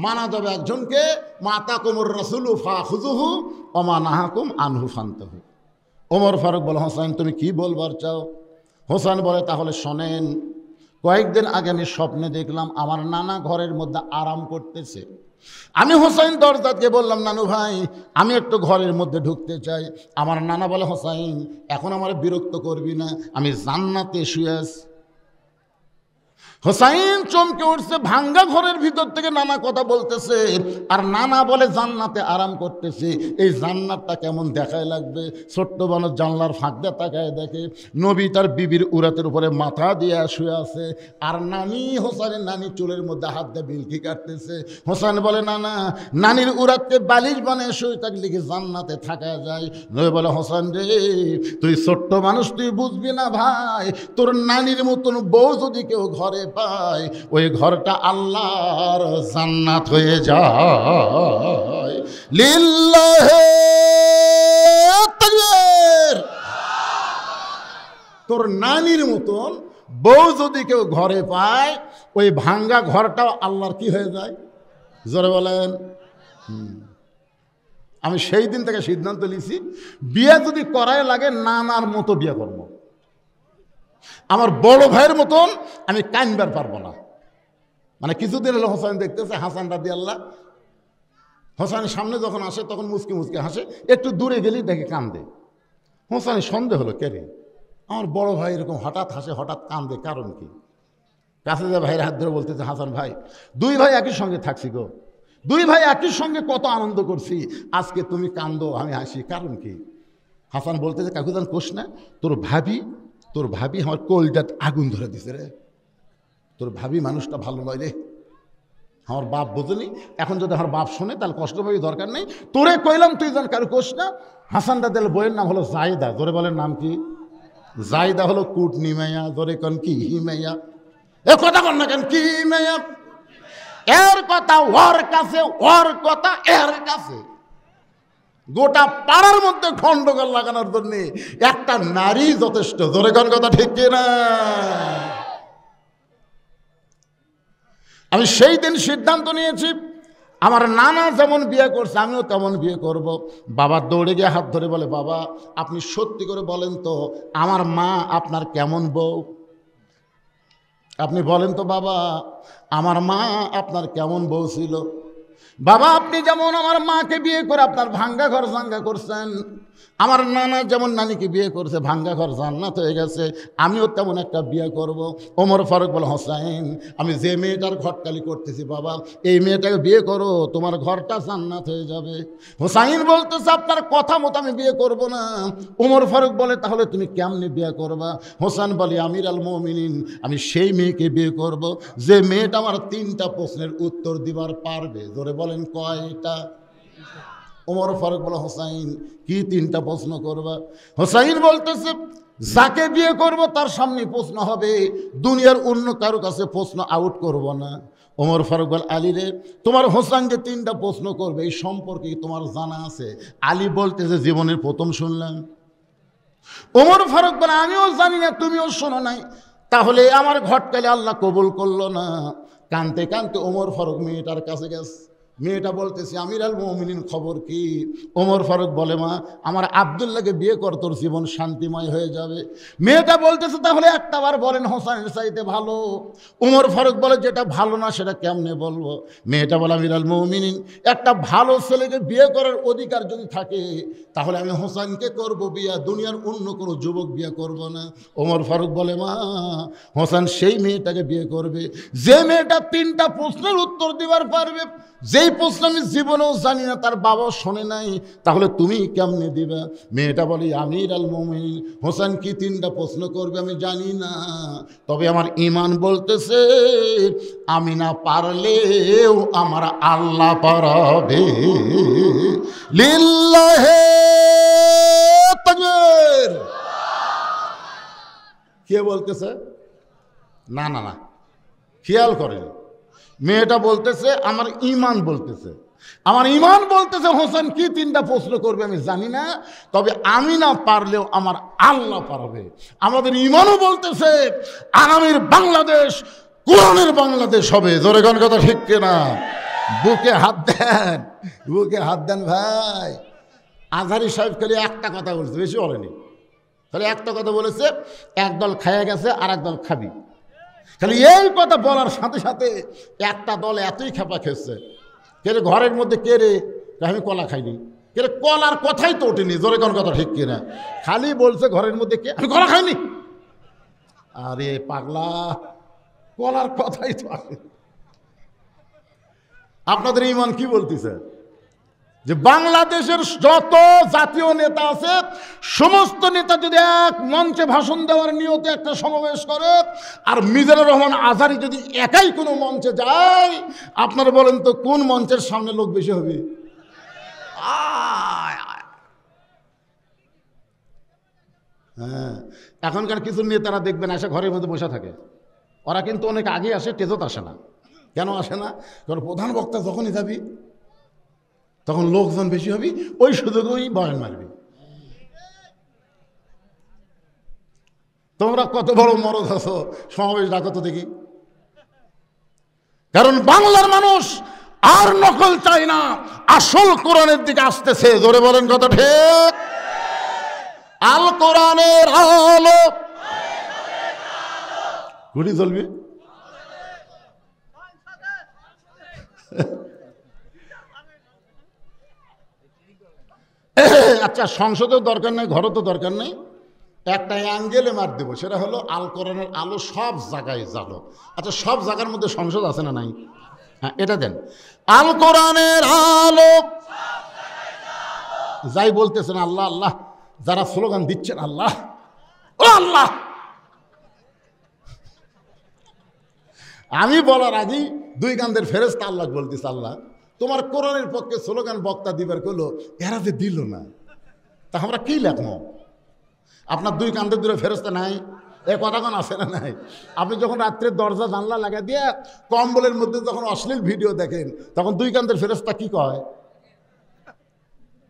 মানা যাবে একজনকে, মাতাকুমুর রাসূলু ফাখুযুহু ওয়া মা নাহাকুম আনহু ফান্তাহু। ওমর ফারুক বলে, হোসেন তুমি কি বলবার চাও? হোসেন বলে, তাহলে শোনেন, কয়েকদিন আগে আমি স্বপ্নে দেখলাম আমার নানা ঘরের মধ্যে আরাম করতেছে। আমি হোসেন দরজাকে বললাম, নানু ভাই আমি একটু ঘরের মধ্যে ঢুকতে চাই। আমার নানা বলে, হোসেন এখন আমার বিরক্ত করবি না, আমি জান্নাতে শুয়ে আছি। হোসাইন চমকে উঠছে, ভাঙ্গা ঘরের ভিতর থেকে নানা কথা বলতেছে, আর নানা বলে জান্নাতে আরাম করতেছে। এই জান্নাতটা কেমন দেখায় লাগবে? ছোট্ট বানর জানলার ফাঁক দিয়ে তাকায় দেখে নবী তার বিবির উরাতের উপরে মাথা দিয়ে শুয়ে আছে, আর নানি, হোসাইনের নানি চুলের মধ্যে হাত দিয়ে বিলকি কাটতেছে। হোসেন বলে, নানা নানির উরাতকে বালিশ বানিয়ে শুয়ে থাকলে কি জান্নাতে থাকা যায়? নবী বলে, হোসেন রে তুই ছোট্ট মানুষ, তুই বুঝবি না ভাই, তোর নানির মতন বউ যদি কেউ ঘরে পায়, ওই ঘরটা আল্লাহর জান্নাত হয়ে যায়। লিল্লাহি তাকবীর। তোর নানির মতন বউ যদি কেউ ঘরে পায়, ওই ভাঙ্গা ঘরটাও আল্লাহর কি হয়ে যায়? জোরে বলেন। আমি সেই দিন থেকে সিদ্ধান্ত নিয়েছি, বিয়ে যদি করাই লাগে নানার মতো বিয়ে করব। আমার বড় ভাইয়ের মতন আমি কানবার পারবো না। মানে কিছুদিন হলো হোসেন দেখতেছে, হাসান রাদিয়াল্লাহু, হোসেনের সামনে যখন আসে তখন মুচকি মুচকি হাসে, একটু দূরে গেলেই দেখে কান্দে। হোসেনের সন্দেহ হলো, কে রে আমার বড় ভাই এরকম হঠাৎ হাসে হঠাৎ কান্দে, কারণ কি? কাছে যা ভাইয়ের হাত ধরে বলতেছে, হাসান ভাই দুই ভাই একই সঙ্গে থাকছি গো, দুই ভাই একই সঙ্গে কত আনন্দ করছি, আজকে তুমি কান্দো আমি হাসি, কারণ কি? হাসান বলতেছে, কাকুজান কোষ না, তোর ভাবি আমার কলজাত আগুন ধরে দিছে রে, তোর ভাবি মানুষটা ভালো নয় রে, আমার বাপ বোঝেনি, এখন যদি আমার বাপ শোনে তাহলে কষ্ট পাবি, দরকার নেই, তোরে কইলাম তুই যেন কারো কোষ না। হাসান রাদিয়াল বইয়ের নাম হলো জায়দা, জোরে বলেন নাম কি? জায়দা হলো কুটনি মাইয়া, জোরে কন কি মাইয়া? এ কথা কন না কেন, কি মাইয়া? এর কথা ওর কাছে, ওর কথা এর কাছে। গোটা পাড়ার মধ্যে খণ্ডগোল লাগানোর জন্য একটা নারী যথেষ্ট, জোরে কোন কথা ঠিক কিনা? আমি সেই দিন সিদ্ধান্ত নিয়েছি, আমার নানা যেমন বিয়ে করছে আমিও তেমন বিয়ে করব। বাবা দৌড়ে গিয়ে হাত ধরে বলে, বাবা আপনি সত্যি করে বলেন তো আমার মা আপনার কেমন বউ? আপনি বলেন তো বাবা আমার মা আপনার কেমন বউ ছিল? বাবা আপনি যেমন আমার মাকে বিয়ে করে আপনার ভাঙ্গা ঘর জাঙ্গা করছেন, আমার নানা যেমন নানিকে বিয়ে করছে ভাঙ্গা ঘর জান্নাত হয়ে গেছে, আমিও তেমন একটা বিয়ে করব। ওমর ফারুক বলে, হোসাইন আমি যে মেয়েটার ঘটকালি করতেছি বাবা, এই মেয়েটাকে বিয়ে করো, তোমার ঘরটা জান্নাত হয়ে যাবে। হোসাইন বলতেছে আপনার কথা মতো আমি বিয়ে করব না। ওমর ফারুক বলে, তাহলে তুমি কেমনে বিয়ে করবা? হোসেন বলে, আমির আল মুমিনিন, আমি সেই মেয়েকে বিয়ে করব যে মেয়েটা আমার 3টা প্রশ্নের উত্তর দিবার পারবে। জোরে বলেন কয়টা? ওমর ফারুক বলে, হোসাইন কি 3টা প্রশ্ন করবা? হোসাইন বলতেছে, যাকে বিয়ে করব তার সামনে প্রশ্ন হবে, দুনিয়ার অন্য কারো কাছে প্রশ্ন আউট করব না। ওমর ফারুক বল, আলী রে, তোমার হোসেন যে 3টা প্রশ্ন করবে এই সম্পর্কে তোমার জানা আছে? আলী বলতেছে, জীবনের প্রথম শুনলাম। ওমর ফারুক বলে, আমিও জানি না, তুমিও শোনো নাই, তাহলে আমার ঘটকালে আল্লাহ কবুল করলো না। কানতে কানতে ওমর ফারুক মেয়েটার কাছে গেছে। মেয়েটা বলতেছে, আমির আল মুমিনিন খবর কি? ওমর ফারুক বলে, মা আমার আব্দুল্লাহকে বিয়ে কর, তোর জীবন শান্তিময় হয়ে যাবে। মেয়েটা বলতেছে, তাহলে একটাবার বলেন হোসেনের চাইতে ভালো। ওমর ফারুক বলে, যেটা ভালো না সেটা কেমনে বলবো? মেয়েটা বলে, আমির আল মুমিনিন একটা ভালো ছেলেকে বিয়ে করার অধিকার যদি থাকে তাহলে আমি হোসেনকে করব বিয়া, দুনিয়ার অন্য কোনো যুবক বিয়ে করব না। ওমর ফারুক বলে, মা হোসেন সেই মেয়েটাকে বিয়ে করবে যে মেয়েটা 3টা প্রশ্নের উত্তর দিবার পারবে, যেই প্রশ্ন আমি জীবনেও জানি না, তার বাবাও শোনে নাই, তাহলে তুমি কেমনে দিবা? মেয়েটা বলি, আমির আল মুমিনিন হোসেন কি 3টা প্রশ্ন করবে আমি জানি না, তবে আমার ঈমান বলতেছে আমি না পারলেও আমার আল্লাহ পারাবে। লিল্লাহে তাকবীর। কে বলতেছে? না না না, খেয়াল করেন, মেয়েটা বলতেছে আমার ঈমান বলতেছে, আমার ঈমান বলতেছে হোসেন কি 3টা প্রশ্ন করবে আমি জানি না, তবে আমি না পারলেও আমার আল্লাহ পারবে। আমাদের ঈমানও বলতেছে আগামীর বাংলাদেশ কোরআনের বাংলাদেশ হবে। জোরে কোন কথা ঠিক কিনা? বুকে হাত দেন, বুকে হাত দেন ভাই। আজহারি সাহেব খালি একটা কথা বলছে, বেশি বলেনি, খালি একটা কথা বলেছে, একদল খাইয়া গেছে আর একদল খাবি। খালি এই কথা বলার সাথে সাথে একটা দল এতই খেপা খেয়েছে, কে রে ঘরের মধ্যে, কে রে, আমি কলা খাইনি, কে রে কলার কথাই তো ওঠেনি। জোরে কোন কথা ঠিক কিনা? খালি বলছে ঘরের মধ্যে, কে, আমি কলা খাইনি। আরে পাগলা, কলার কথাই তো আসে। আপনাদের ঈমান কি বলতেছে? যে বাংলাদেশের যত জাতীয় নেতা আছে সমস্ত নেতা যদি এক মঞ্চে ভাষণ দেওয়ার নিয়তে একটা সমাবেশ করে, আর মিজানুর রহমান আজহারী যদি একাই কোনো মঞ্চে যায়, আপনারা বলেন তো কোন মঞ্চের সামনে লোক বেশি হবে? হ্যাঁ, এখনকার কিছু নেতারা দেখবেন এসে ঘরের মধ্যে বসে থাকে, ওরা কিন্তু অনেক আগে আসে, টেজত আসে না। কেন আসে না? কারণ প্রধান বক্তা যখনই যাবি তখন লোকজন বেশি হবি, ওই সুযোগেই বয়ান মারবি। তোমরা কত বড় মরদ আছো, সমাবেশ ডাকো তো দেখি। কারণ বাংলার মানুষ আর নকল চাই না, আসল কোরআনের দিকে আসতেছে। জোরে বলেন কথা ঠিক? আল কোরআনের আলো ঘুরি চলবি। আচ্ছা, সংসদের দরকার নেই, ঘরও তো দরকার নেই, একটা অ্যাঙ্গেলে মার দেবো, সেটা হলো আল কোরআনের আলো সব জায়গায় জ্বালো। আচ্ছা, সব জায়গার মধ্যে সংসদ আছে না নাই? হ্যাঁ, এটা দেন, আল কোরআনের আলো। যাই বলতেছেন আল্লাহ আল্লাহ, যারা স্লোগান দিচ্ছেন আল্লাহ ও আল্লাহ, আমি বলার আগেই 2 কান্দের ফেরেশতা আল্লাহ বলতেছে, আল্লাহ তোমার কোরআনের পক্ষে স্লোগান বক্তা দিবার করলো, এরা যে দিল না, তা আমরা কি লেখবো? আপনার 2 কান্দের দূরে ফেরেশতা নাই? এ কথা কোন আছে না নাই? আপনি যখন রাত্রে দরজা জানলা লাগা দিয়ে কম্বলের মধ্যে যখন অশ্লীল ভিডিও দেখেন, তখন 2 কান্দের ফেরেশতা কি কয়?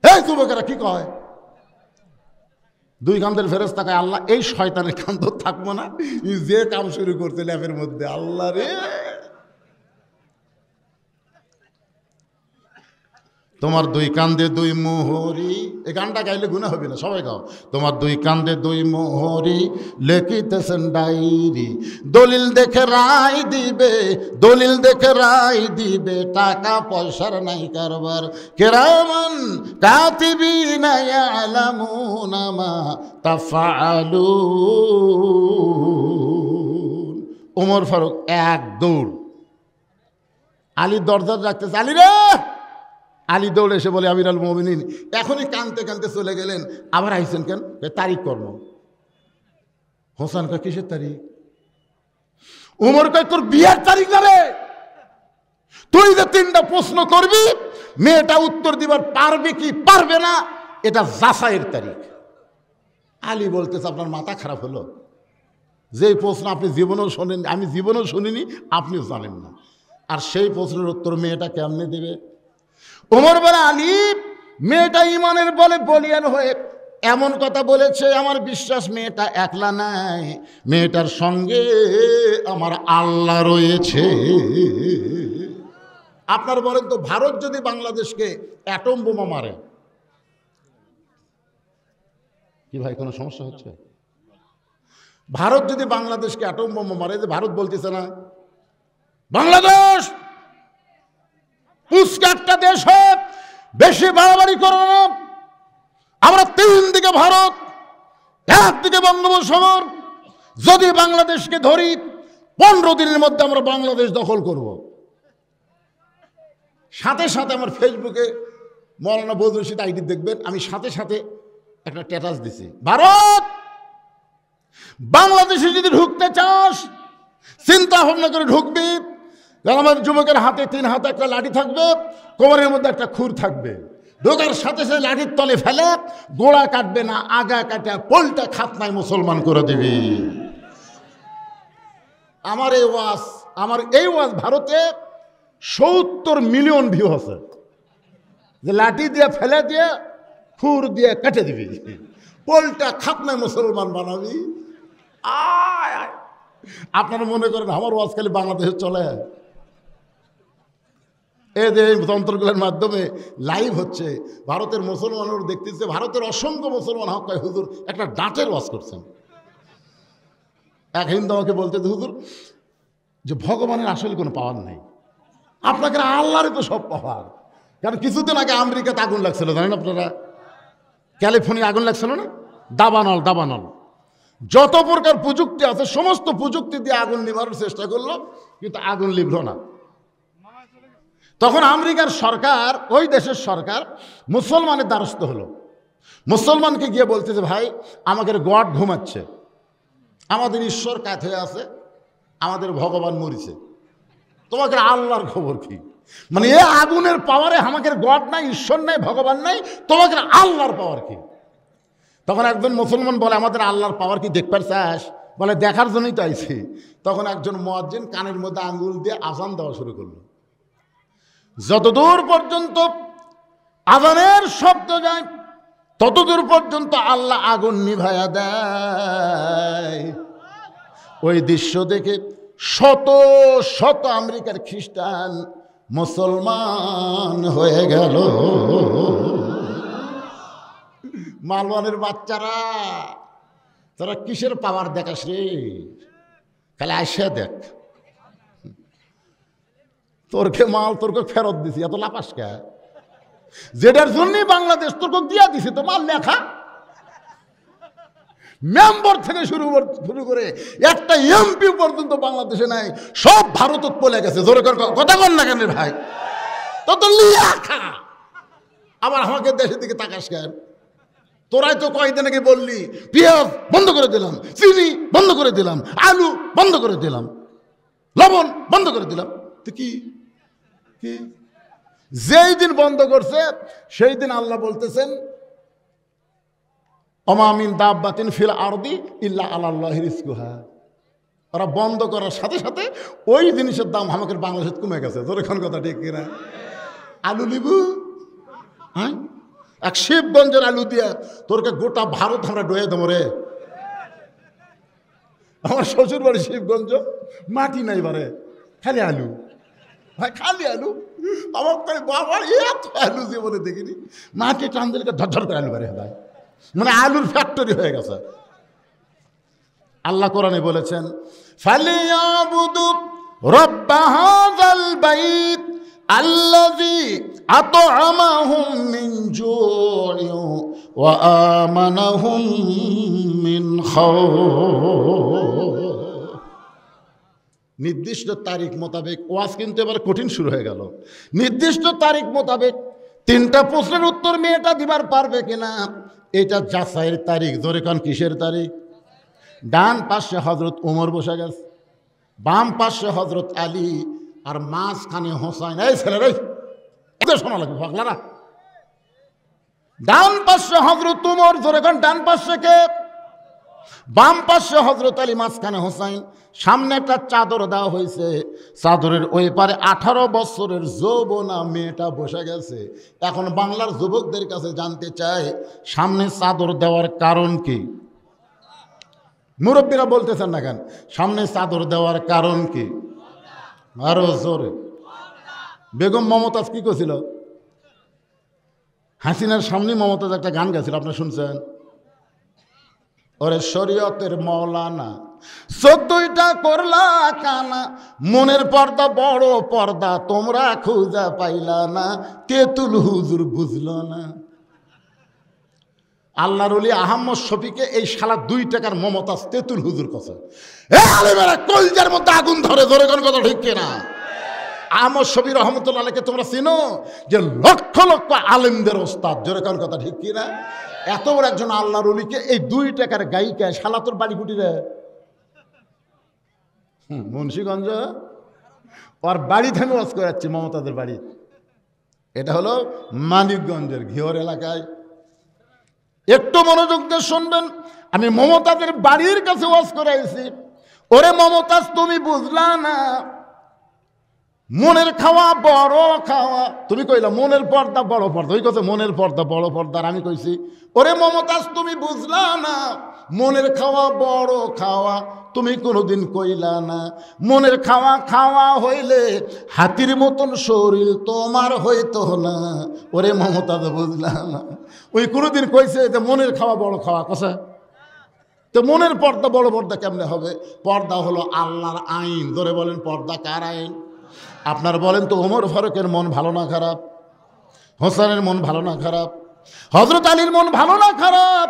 এই যুবকেরা কি কয়? 2 কান্দের ফেরেশতা কয়, আল্লাহ এই শয়তানের কান্দ থাকবো না, যে কাম শুরু করছে ল্যাপের মধ্যে, আল্লাহ রে। তোমার দুই কান্দে দুই মোহরি, এই গানটা গাইলে গুনাহ হবে না, সবাই গাও। তোমার দুই কান্দে দুই মোহরি, লেখিতেছেন ডায়েরি, দলিল দেখে রায় দিবে, দলিল দেখে রায় দিবে, টাকা পয়সার নাই কারবার, কিরামান কাতিবিনা ইয়ালামুনা মা তাফআলুন। ওমর ফারুক এক দৌড় আলীর দরজা রাখতেছে, আলী রে, আলী দৌড়ে এসে বলে আমির আল মুমিনিন, এখনই কানতে কানতে চলে গেলেন, আবার আইসেন কেন? তারিখ কর্ম। হোসেন কয় কিসের তারিখ? উমর কয় তোর বিয়ের তারিখ যাবে, তুই যে 3টা প্রশ্ন করবি, মেয়েটা উত্তর দিবার পারবে কি পারবে না, এটা যাচাইয়ের তারিখ। আলী বলতেছে আপনার মাথা খারাপ হলো, যে প্রশ্ন আপনি জীবনেও শোনেন, আমি জীবনেও শুনিনি, আপনিও জানেন না, আর সেই প্রশ্নের উত্তর মেয়েটা কেমনে দেবে? ওমর বলে আলী, মেয়েটা ইমানের বলে বলিয়ান হয়ে এমন কথা বলেছে, আমার বিশ্বাস মেয়েটা একলা নাই, মেয়েটার সঙ্গে আমার আল্লাহ রয়েছে। আপনার বলেন তো, ভারত যদি বাংলাদেশকে অ্যাটম বোমা মারে, কি ভাই কোনো সমস্যা হচ্ছে? ভারত যদি বাংলাদেশকে অ্যাটম বোমা মারে, যে ভারত বলতেছে না বাংলাদেশ পুষ্কা একটা দেশ হয়, বেশি বাড়াবাড়ি করো না, আমরা 3 দিকে ভারত, একদিকে বঙ্গোপসাগর, যদি বাংলাদেশকে ধরি 15 দিনের মধ্যে আমরা বাংলাদেশ দখল করব। সাথে সাথে আমার ফেসবুকে মৌলানা বদরুল রশিদ আইডি দেখবেন, আমি সাথে সাথে একটা স্ট্যাটাস দিছি, ভারত বাংলাদেশে যদি ঢুকতে চাস চিন্তা ভাবনা করে ঢুকবি, আমাদের যুবকের হাতে 3 হাতে একটা লাঠি থাকবে, কোমরের মধ্যে একটা খুর থাকবে, ঢোকার সাথে সাথে লাঠির তলে ফেলে গোড়া কাটবে না, আগা কাটা পোলটা খাতনায় মুসলমান করে দিবি। আমার এই ওয়াজ ভারতে 70 মিলিয়ন ভিউ আছে, যে লাঠি দিয়ে ফেলে দিয়ে খুর দিয়ে কেটে দিবি, পোলটা খাতনায় মুসলমান বানাবি। আপনারা মনে করেন আমার ওয়াজ খালি বাংলাদেশে চলে? এই যে যন্ত্রগুলোর মাধ্যমে লাইভ হচ্ছে, ভারতের মুসলমানরা দেখতেছে, ভারতের অসংখ্য মুসলমান হক হুজুর একটা ডাঁটের ওয়াজ করছেন। এক হিন্দু আমাকে বলতে, হুজুর যে ভগবানের আসলে কোনো পাওয়ার নেই, আপনাকে আল্লাহরই তো সব পাওয়ার। কারণ কিছুদিন আগে আমেরিকাতে আগুন লাগছিল, জানেন আপনারা? ক্যালিফোর্নিয়া আগুন লাগছিল না, দাবানল যত প্রকার প্রযুক্তি আছে সমস্ত প্রযুক্তি দিয়ে আগুন নিভানোর চেষ্টা করলো, কিন্তু আগুন লিভল না। তখন আমেরিকার সরকার, ওই দেশের সরকার মুসলমানের দ্বারস্থ হলো, মুসলমানকে গিয়ে বলতেছে, ভাই আমাদের গড ঘুমাচ্ছে, আমাদের ঈশ্বর কাত হয়ে আছে, আমাদের ভগবান মরিছে, তোমাদের আল্লাহর খবর কি? মানে এ আগুনের পাওয়ারে আমাদের গড নাই, ঈশ্বর নাই, ভগবান নাই, তোমাদের আল্লাহর পাওয়ার কি? তখন একজন মুসলমান বলে, আমাদের আল্লাহর পাওয়ার কি দেখবার চাস? বলে দেখার জন্যই তো আইছি। তখন একজন মুয়াজ্জিন কানের মধ্যে আঙ্গুল দিয়ে আজান দেওয়া শুরু করলো। যতদূর পর্যন্ত আজানের শব্দ যায় ততদূর পর্যন্ত আল্লাহ আগুন নিভায়া দেয়। ওই দৃশ্য দেখে শত শত আমেরিকার খ্রিস্টান মুসলমান হয়ে গেল। মালওয়ানের বাচ্চারা, তোরা কিসের পাওয়ার দেখাস রে? খালি আসে দেখ, তোরকে মাল তোরকে ফেরত দিছি, এত লাপাস কে? যেটার জন্যই বাংলাদেশ তোরকে দিয়া দিছে তো মাল লেখা, মেম্বার থেকে শুরু করে একটা এমপি পর্যন্ত বাংলাদেশে নাই, সব ভারত পলে গেছে। জোরে কথা বল না কেন ভাই? তো লেখা, আবার আমাকে দেশের দিকে তাকাস কেন? তোরাই তো কয়েকদিন আগে বললি পেঁয়াজ বন্ধ করে দিলাম, চিনি বন্ধ করে দিলাম, আলু বন্ধ করে দিলাম, লবণ বন্ধ করে দিলাম। তো কি যেই দিন বন্ধ করছে সেই দিন আল্লাহ বলতেছেন, ওমা মিন দাব্বাতিন ফিল আরদি ইল্লা আলাল্লাহি রিজকুহা। ওরা বন্ধ করার সাথে সাথে ওই জিনিসের দাম আমাদের বাংলাদেশে কমে গেছে। তোর কথা ঠিক কিনা? আলু লিবু, হ্যাঁ, এক শিবগঞ্জের আলু দিয়ে তোরকে গোটা ভারত আমরা ডয়ে দেবো রে। আমার শ্বশুর বাড়ি শিবগঞ্জ, মাটি নাই বারে, খালি আলু, ভাই খালি আলু। অবাক করে, বাবা এত আলু জীবনে দেখিনি। মাটি টান দিলে ঝরঝর করে আলু বেড়ে হয়, মানে আলুর ফ্যাক্টরি হয়ে গেছে। আল্লাহ কোরআনে বলেছেন, ফালিয়াবুদু রব্ব হাযাল বাইত আল্লাযী আত'আমাহুম মিন জু'ইন ওয়া আমানাহুম মিন খাউফ। নির্দিষ্ট তারিখ মোতাবেক ওয়াজ কিন্তু এবার কঠিন শুরু হয়ে গেল। নির্দিষ্ট তারিখ মোতাবেক 3টা প্রশ্নের উত্তর মেয়েটা দিবার পারবে কিনা এটা যাচাইয়ের তারিখ। জোরে কান, কিসের তারিখ? ডান পাশে হযরত ওমর বসে গেছে, বাম পাশে হযরত আলী, আর মাঝখানে হোসাইন। এই ছেলেরা শোনা লাগবে পাগলারা। ডান পাশে হযরত ওমর, জোরে কান ডান পাশে কে? বাম পাশে হযরত আলী, মাঝখানে হোসাইন। সামনে একটা চাদর দেওয়া হয়েছে, চাদরের ওই পারে 18 বছরের যৌবনা মেয়েটা বসে গেছে। এখন বাংলার যুবকদের কাছে জানতে চাই, সামনে চাদর দেওয়ার কারণ কি? মুরব্বীরা বলতেছেন না কেন? সামনে চাদর দেওয়ার কারণ কি? আরো জোরে। বেগম মমতাজ কি করছিল? হাসিনার সামনে মমতাজ একটা গান গাইছিল, আপনি শুনছেন? ওরে শরীয়তের মৌলানা 14টা করলা কানা, মনের পর্দা বড় পর্দা তোমরা খুঁজা পাইলা না, তেতুল হুজুর বুঝলো না। আল্লাহর ওলি আহমদ শফিকে এই শালা 2 টাকার মমতাজ তেতুল হুজুর কথা। আলেমেরা কলজার মধ্যে আগুন ধরে, ধরে কোন কথা ঠিক কিনা? আহমদ শফি রহমতুল্লাহ আলাইহিকে তোমরা চিনো, যে লক্ষ লক্ষ আলেমদের ওস্তাদ, জোরে কোন কথা ঠিক কিনা? এত বড় একজন আল্লাহর ওলিকে এই 2 টাকার গায়িকা শালা তোর বাড়ি কুটিরে মুন্সিগঞ্জ, ওর বাড়ি থেকে ওয়াজ করাচ্ছে মমতাদের বাড়ি। এটা হলো মানিকগঞ্জের ঘিওর এলাকায়। একটু মনোযোগ দিয়ে শুনবেন, আমি মমতাজের বাড়ির কাছে ওয়াজ করাইছি। ওরে মমতাজ তুমি বুঝলা না, মনের খাওয়া বড় খাওয়া। তুমি কইলা মনের পর্দা বড় পর্দা, ওই কথা মনের পর্দা বড় পর্দা। আর আমি কইছি ওরে মমতাজ তুমি বুঝলা না, মনের খাওয়া বড় খাওয়া। তুমি কোনোদিন কইলা না মনের খাওয়া খাওয়া হইলে হাতির মতন শরীর তোমার হইতো না। ওরে মমতাজ বুঝলা না, ওই কোনোদিন কইছে যে মনের খাওয়া বড় খাওয়া কথা। তো মনের পর্দা বড় পর্দা কেমনে হবে? পর্দা হলো আল্লাহর আইন। ধরে বলেন পর্দা কার আইন? আপনার বলেন তো ওমর ফারুকের মন ভালো না খারাপ? হোসেনের মন ভালো না খারাপ? হযরত আলীর মন ভালো না খারাপ?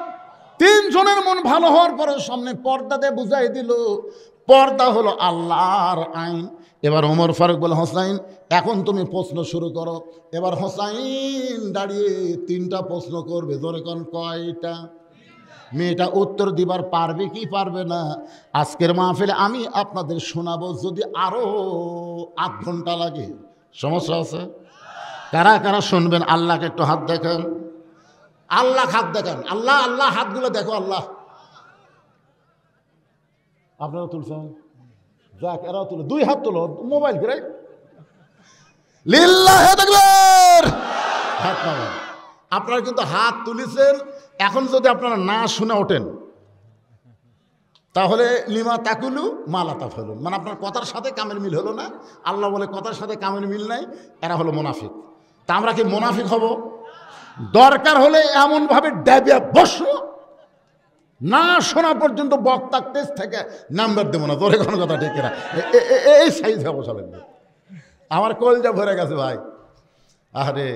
3 জনের মন ভালো হওয়ার পরে সামনে পর্দা দিয়ে বুঝাই দিল পর্দা হলো আল্লাহর আইন। এবার ওমর ফারুক বলে, হোসাইন এখন তুমি প্রশ্ন শুরু করো। এবার হোসাইন দাঁড়িয়ে 3টা প্রশ্ন করবে। ধরে কোন কয়টা? মেয়েটা উত্তর দিবার পারবে কি পারবে না আজকের মাহফিলে আমি আপনাদের শোনাবো। যদি আরো 8 ঘন্টা লাগে সমস্যা আছে? কারা কারা শুনবেন? আল্লাহকে একটু হাত দেখেন, আল্লাহ হাত দেখেন, আল্লাহ আল্লাহ হাতগুলো দেখো। আল্লাহ আপনারা তুলছেন? যাক, এরাও তুলো, 2 হাত তোলো, মোবাইল করে লিল্লাহে তাকবীর। হাত নামান। আপনারা কিন্তু হাত তুলেছেন। এখন যদি আপনারা না শুনে ওঠেন তাহলে লিমা তাকুলু মালা তাফালুন, মানে আপনার কথার সাথে কামের মিল হলো না। আল্লাহ বলে কথার সাথে কামের মিল নাই, এরা হলো মুনাফিক। তা আমরা কি মুনাফিক হব? দরকার হলে এমনভাবে ডাবিয়া বসো, না শোনা পর্যন্ত বক্তা টেজ থেকে নাম্বার দেবো না। তোর কোনো কথা ঠিক না, এই সাইজ হবো চলেন। আমার কলজা ভরে গেছে ভাই। আরে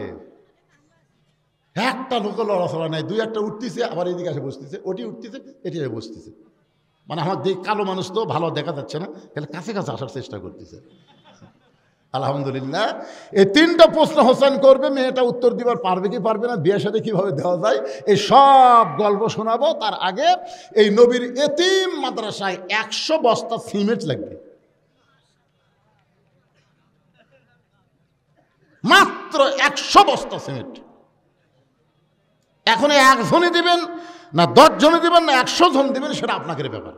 একটা লোক লড়াচড়া নাই, 2-1টা উঠতেছে, আবার এদিকে এসে বসতেছে, ওটি উঠতেছে, এটি এসে বসতেছে। মানে আমার কালো মানুষ তো ভালো দেখা যাচ্ছে না, তাহলে কাছে কাছে আসার চেষ্টা করতেছে। আলহামদুলিল্লাহ। এই 3টা প্রশ্ন হোসেন করবে, মেয়েটা উত্তর দিবার পারবে কি পারবে না, বিয়ের সাথে কীভাবে দেওয়া যায়, এই সব গল্প শোনাবো। তার আগে এই নবীর এতিম মাদ্রাসায় 100 বস্তা সিমেন্ট লাগবে, মাত্র 100 বস্তা সিমেন্ট। এখন 1 জনই দিবেন না 10 জনে দিবেন না 100 জন দিবেন, সেটা আপনাদের ব্যাপার।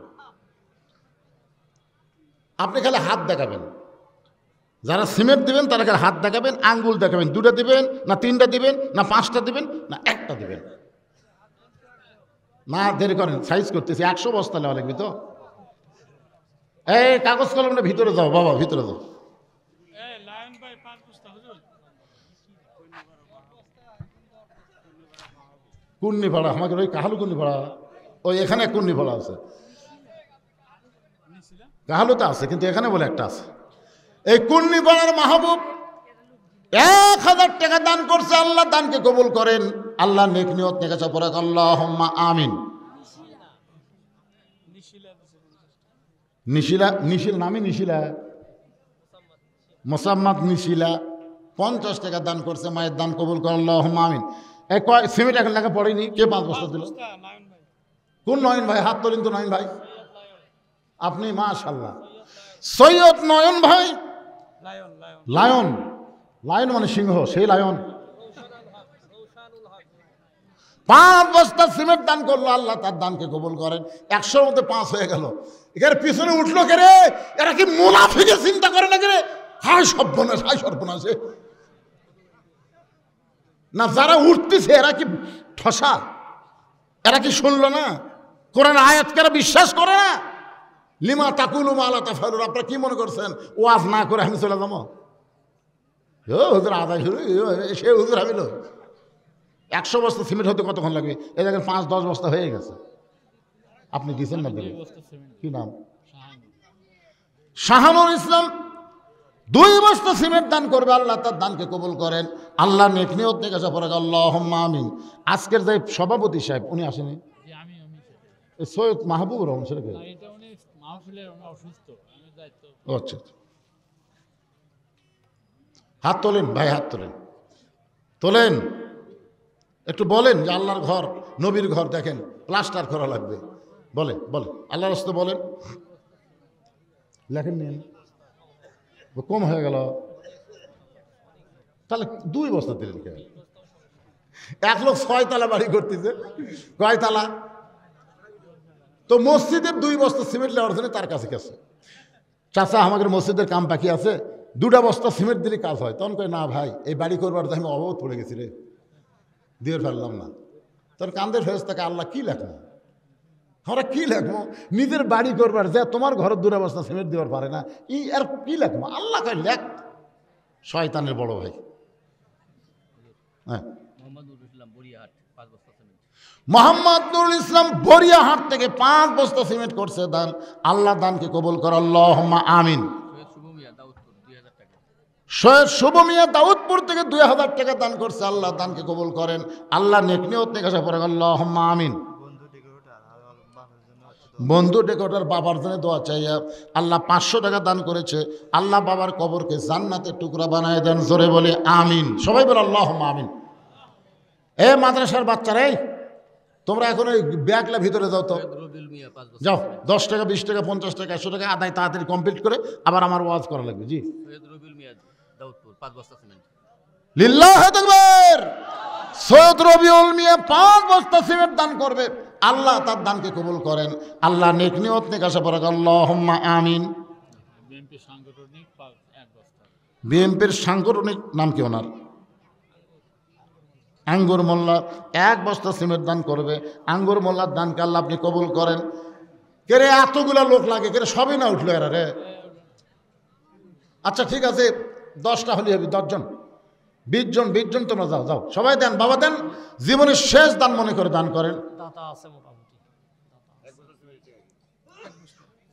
আপনি খালি হাত দেখাবেন। যারা সিমেন্ট দিবেন তারা খালি হাত দেখাবেন, আঙ্গুল দেখাবেন। 2টা দিবেন না 3টা দিবেন না 5টা দিবেন না 1টা দিবেন। না দেরি করেন, সাইজ করতেছি। 100 বস্তা নেওয়া লাগবে তো। এই কাগজ কলমটা ভিতরে যাও বাবা, ভিতরে যাও। কুন্নিপাড়া, আমাকে ওই কাহালু কুন্নিপাড়া, ওই এখানে কুন্নিপাড়া আছে, কাহালুতে আছে, কিন্তু এখানে বলে একটা আছে। এই কুন্নিপাড়ার মাহবুব 1000 টাকা দান করছে, আল্লাহ দানকে কবুল করেন, আল্লাহ নেক নিয়ত নেকাশা পড়ে আল্লাহুম্মা আমিন। নিশিলা, নিশিল নামই নিশিলা, মোসাম্মদ নিশিলা 50 টাকা দান করছে, মায়ের দান কবুল করে আল্লাহুম্মা আমিন। এই কয় সিমেন্ট এখন লেখা পড়েনি, কে 5 বস্তা দিল? কোন নয়ন ভাই? হাত তোলেন তো নয়ন ভাই, আপনি মাশাআল্লাহ। সৈয়দ নয়ন ভাই, লায়ন, লায়ন মানে সিংহ, সেই লায়ন 5 বস্তা সিমেন্ট দান করলো, আল্লাহ তার দানকে কবুল করেন। 100-র মধ্যে 5 হয়ে গেল। এখানে পিছনে উঠলো কে রে? এরা কি মুনাফিকের চিন্তা করে না কে রে? হায় সর্বনাশ, হায় সর্বনাশ। না যারা উঠতেছে এরা কি ঠসা? এরা কি শুনলো না কোরআন আয়াত? কারা বিশ্বাস করে না? লিমা তাকুলু মা লা তাফআলুন। আপনারা কি মনে করছেন ওয়াজ না করে আমি চলে যাবো? ও হুজুর আদায় শুরু, সে হুজুর হামিল। 100 বস্তা সিমেন্ট হতে কতক্ষণ লাগবে? এই দেখেন 5-10 বস্তা হয়ে গেছে। আপনি দিচ্ছেন না দিলেন? কি নাম? শাহানুর ইসলাম 2 বস্তা সিমেন্ট দান করবে, আল্লাহ তার দানকে কবুল করেন, আল্লাহ নেক নিয়ত নেকাশা পড়ে আল্লাহুম্মা আমিন। আজকের যে সভাপতি সাহেব উনি আসেনি, সৈয়দ মাহবুব রহমান, সেটাকে আচ্ছা, হাত তোলেন ভাই, হাত তোলেন, তোলেন, একটু বলেন যে আল্লাহর ঘর, নবীর ঘর দেখেন প্লাস্টার করা লাগবে, বলে বলে আল্লাহর রাস্তায় বলেন। লেখেন নিন, কম হয়ে গেল তাহলে 2 বস্তা দিলেন কে? এক লোক 6 তালা বাড়ি করতেছে, কয় তালা? তো মসজিদের 2 বস্তা সিমেন্ট নেওয়ার জন্য তার কাছে গেছে, চাচা আমাদের মসজিদের কাম বাকি আছে, 2টা বস্তা সিমেন্ট দিলে কাজ হয়। তখন কয় না ভাই, এই বাড়ি করবার তো আমি অবরোধ পড়ে গেছি রে, দিয়ে ফেললাম না। তোর কান্দের ফেরেশতাকে আল্লাহ কি লেখবো, আমরা কি লেখবো? নিজের বাড়ি করবার যে তোমার ঘরের 2 বস্তা সিমেন্ট দেওয়ার পারে না, ই আর কি লেখবো? আল্লাহ কয় লেখ, শয়তানের বড় ভাই। হ্যাঁ, মোহাম্মদ নুরুল ইসলাম বরিয়াহাট থেকে 5 বস্তা সিমেন্ট করছে দান, আল্লাহ দানকে কবুল কর আল্লাহুম্মা আমিন। সৈয়দ শুভ মিয়া দাউদপুর থেকে 2000 টাকা দান করছে, আল্লাহ দানকে কবুল করেন, আল্লাহ নেক নিয়ত নেকাশা পড়ে আল্লাহুম্মা আমিন। বন্ধু ডেকোটার বাবার জন্য দোয়া চাইয়া আল্লাহ 500 টাকা দান করেছে, আল্লাহ বাবার কবরকে জান্নাতের টুকরা বানায় দেন, জোরে বলে আমিন। সবাই বলে আল্লাহুম্মা আমিন। এ মাদ্রাসার বাচ্চারা, এই তোমরা এখন ওই ব্যাগলা ভিতরে যাও তো, যাও 10 টাকা 20 টাকা 50 টাকা 100 টাকা আদায় তাড়াতাড়ি কমপ্লিট করে আবার আমার ওয়াজ করা লাগবে। জি, লিল্লাহি তাকবীর। সৈয়দ রবিউল মিয়া 5 বস্তা সিমেন্ট দান করবে, আল্লাহ তার দানকে কবুল করেন, আল্লাহ নেক নিয়ত নেকাশা পড়ে আল্লাহুম্মা আমিন। বিএনপির সাংগঠনিক নাম কি ওনার? আঙ্গুর মোল্লা 1 বস্তা সিমেন্ট দান করবে, আঙ্গুর মোল্লার দানকে আল্লাহ আপনি কবুল করেন। কে রে এতগুলা লোক লাগে, কে রে সবই না উঠলো এরা রে? আচ্ছা ঠিক আছে, 10টা হলে হবে, 10 জন 20 জন 20 জন তোমরা যাও, যাও সবাই দেন, বাবা দেন, জীবনের শেষ দান মনে করে দান করেন।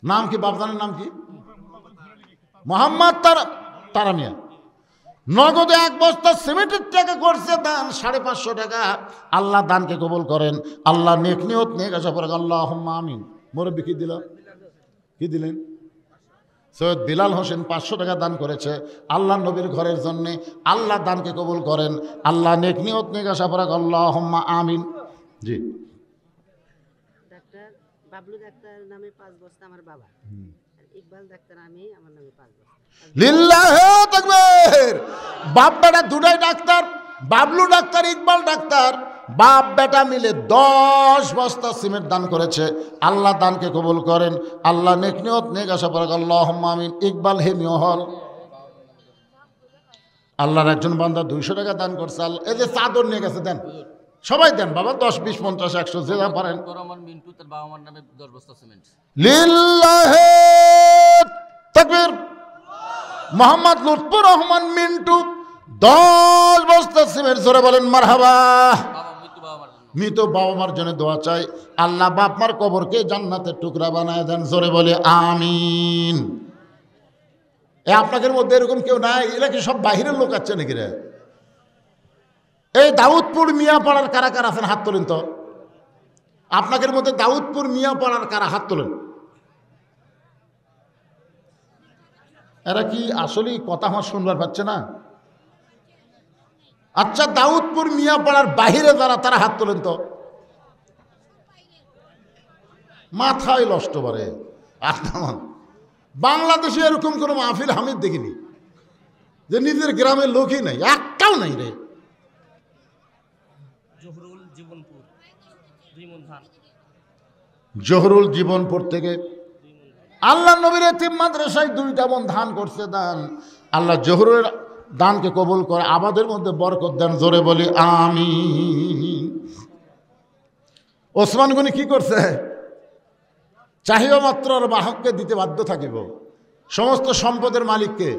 নাম কি বাপদানের নাম কি? মোহাম্মদ তারা মিয়া। নগদে 1 বস্তা সিমেন্টের টাকা করছে দান 550 টাকা, আল্লাহ দানকে কবুল করেন, আল্লাহ নেক নিয়ত নেকাশা পড়ে আল্লাহুম্মা আমিন। মুরব্বি কি দিল? কি দিলেন? সৈয়দ বিলাল হোসেন 500 টাকা দান করেছে, আল্লাহ নবীর ঘরের জন্যে, আল্লাহ দানকে কবুল করেন, আল্লাহ নেক নিয়ত নেকাশা পড়ে আল্লাহুম্মা আমিন। জি, ডাক্তার বাবলু ডাক্তার নামে 5 বস্তা আমার বাবা, আর ইকবাল ডাক্তার আমি, আমার নামে 5 বস্তা। লিল্লাহি তাকবীর। বাপ বেটা দুটাই doctor, Bablu doctor Iqbal doctor, বাপ বেটা মিলে 10 বস্তা সিমেন্ট দান করেছে, আল্লাহ দানকে কবুল করেন, আল্লাহ নেক নিয়ত নেকাশা পড়ে আল্লাহুম্মা আমিন। ইকবাল হেমিও হল, আল্লাহর একজন বান্দা 200 টাকা দান করছে, এই যে চাদর নিয়ে গেছে, দেন সবাই দেন বাবা, 10 20 50 100 যে যা পারেন। লিল্লাহি তাকবীর। মোহাম্মদ লুৎফুর রহমান মিন্টু 10 বস্তা সিমেন্ট, জোরে বলেন মারহাবা। মৃত বাবা মার জন্য দোয়া চাই, আল্লাহ বাপ মার কবরকে জান্নাতের টুকরা বানায় দেন, জোরে বলে আমিন। আপনাদের মধ্যে এরকম কেউ নাই? এরা কি সব বাহিরের লোক আছে নাকি রে? এই দাউদপুর মিয়াপাড়ার কারা কারা আছেন হাত তোলেন তো। আপনাদের মধ্যে দাউদপুর মিয়াপাড়ার কারা হাত তোলেন? এরা কি আসলেই কথা আমার শুনবার পাচ্ছে না? আচ্ছা, দাউদপুর মিয়াপাড়ার বাহিরে যারা, তারা হাত তোলেন তো। মাথায় নষ্ট করে আপনার। বাংলাদেশে এরকম কোনো মাহফিল আমি দেখিনি যে নিজের গ্রামের লোকই নাই, একটাও নাই রে। জহুরুল জীবনপুর থেকে আল্লাহ নবীর এতিম মাদ্রাসায় 2টা মন ধান করছে দান। আল্লাহ জহুরের দানকে কবুল করে, আমাদের মধ্যে বরকত দেন, জোরে বলি আমিন। ওসমান গনি কি করছে? চাহিও মাত্র আর বাহককে দিতে বাধ্য থাকিব, সমস্ত সম্পদের মালিককে।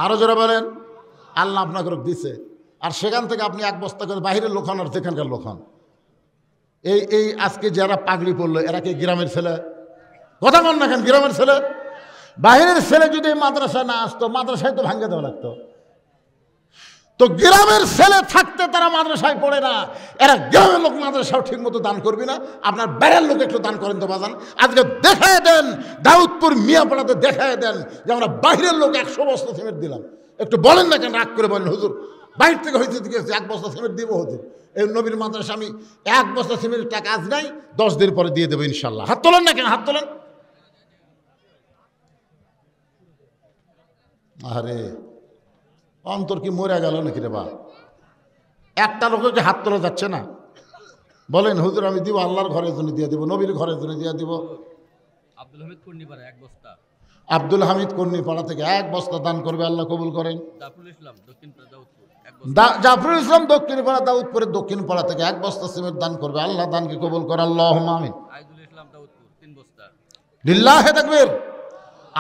আরো জোরে বলেন, আল্লাহ আপনাকে দিছে। আর সেখান থেকে আপনি 1 বস্তা করে বাহিরের লোক হন আর সেখানকার লোক হন। এই আজকে যারা পাগড়ি পড়লো, এরা কি গ্রামের ছেলে? কথা বল না কেন? গ্রামের ছেলে। বাহিরের ছেলে যদি মাদ্রাসায় না আসতো, মাদ্রাসায় তো ভাঙ্গে দেওয়া লাগতো। তো গ্রামের ছেলে থাকতে তারা মাদ্রাসায় পড়ে না। এরা গ্রামের লোক মাদ্রাসাও ঠিক মতো দান করবি না। আপনার বাইরের লোক একটু দান করেন তো বাজান। আজকে দেখায় দেন, দাউদপুর মিয়াপাড়াতে দেখায় দেন যে আমরা বাইরের লোক 100 বস্তা সিমেন্ট দিলাম। একটু বলেন না কেন? রাগ করে বলেন, হুজুর বাইরে থেকে হয়েছে 1 বস্তা সিমেন্ট দিব হুজুর। এই নবীর মাদ্রাসা আমি 1 বস্তা সিমেন্টের টাকা আজ নাই, 10 দিন পরে দিয়ে দেবো ইনশাল্লাহ। হাত তোলেন না কেন? হাত তোলেন। আরে অন্তর কি মরে গেল নাকি রে বা? একটা লোককে হাত তোলা যাচ্ছে না? বলেন হুজুর আমি দিব, আল্লাহর ঘরের জন্য দিয়ে দিব, নবীর ঘরের জন্য দিয়ে দিব। আব্দুল হামিদ কর্ণীপাড়া 1 বস্তা। আব্দুল হামিদ কর্ণীপাড়া থেকে 1 বস্তা দান করবে, আল্লাহ কবুল করেন। জাফরুল ইসলাম দক্ষিণপাড়া দাউদপুরের দক্ষিণপাড়া থেকে 1 বস্তা সিমেন্ট দান করবে, আল্লাহ দানকে কবুল করে, আল্লাহুম্মা আমিন। আইজুল ইসলাম দাউদপুর 3 বস্তা। লিল্লাহি তাকবীর।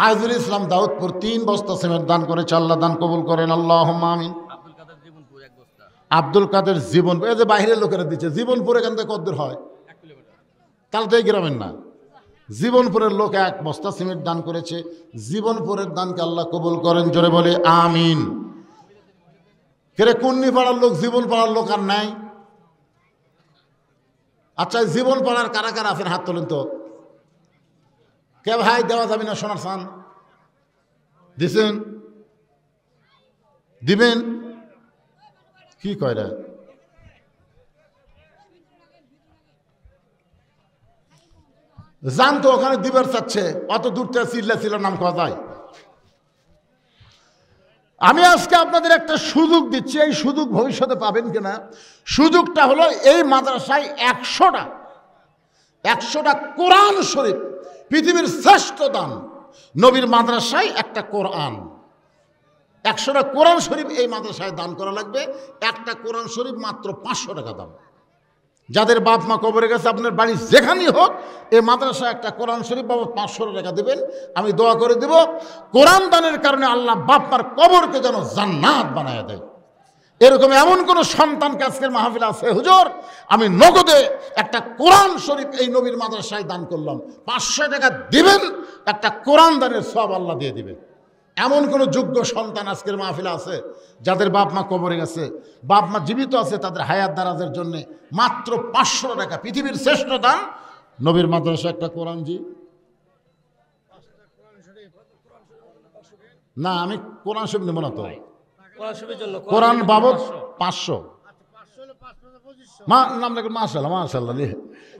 আইজুল ইসলাম দাউদপুর 3 বস্তা সিমেন্ট দান করেছে, আল্লাহ দান কবুল করেন, আল্লাহুম্মা আমিন। আব্দুল কাদের জীবনপুর, এই যে বাইরের লোকেরা দিচ্ছে। জীবনপুর এখান থেকে কত দূর হয়? 1 কিলোমিটার। তাহলে তো এই গ্রামের না। জীবনপুরের লোক 1 বস্তা সিমেন্ট দান করেছে। জীবনপুরের দানকে আল্লাহ কবুল করেন, জোরে বলে আমিন। কেরে কুন্নিপাড়ার লোক, জীবনপাড়ার লোক আর নাই? আচ্ছা, জীবনপাড়ার কারা কারা আছেন হাত তোলেন তো। কে ভাই দেওয়া যাবে না? সোনার চান দিছেন, দিবেন কি কয় রে? জানতো ওখানে দিবার চাচ্ছে, অত দূর থেকে চিল্লা চিল্লা নাম খাওয়া যায়। আমি আজকে আপনাদের একটা সুযোগ দিচ্ছি, এই সুযোগ ভবিষ্যতে পাবেন কিনা। সুযোগটা হলো এই মাদ্রাসায় 100টা কোরআন শরীফ, পৃথিবীর শ্রেষ্ঠ দান। নবীর মাদ্রাসায় একটা কোরআন, 100টা কোরআন শরীফ এই মাদ্রাসায় দান করা লাগবে। একটা কোরআন শরীফ মাত্র 500 টাকা দাম। যাদের বাপ মা কবরে গেছে, আপনার বাড়ি যেখানেই হোক, এই মাদ্রাসায় একটা কোরআন শরীফ বাবদ 500 টাকা দেবেন। আমি দোয়া করে দেব, কোরআন দানের কারণে আল্লাহ বাপ মার কবরকে যেন জান্নাত বানায় দেয়। এরকম এমন কোন সন্তানকে আজকের মাহফিল আছে, হুজুর আমি নগদে একটা কোরআন শরীফ এই নবীর মাদ্রাসায় দান করলাম, 500 টাকা দিবেন, একটা কোরআন দানের সব আল্লাহ দিয়ে দিবেন। এমন কোন যোগ্য সন্তান আজকের মাহফিলে আছে যাদের বাপ মা কবরে গেছে, বাপ মা জীবিত আছে, তাদের হায়াত দারাজের জন্য মাত্র 500 টাকা, পৃথিবীর শ্রেষ্ঠ দান নবীর মাদ্রাসা একটা কোরআন। জি না, আমি কোরআন শরীফ নেব না তো, কোরআন বাবদ 500 নাম লেখেন। মাশাআল্লাহ মাশাআল্লাহ,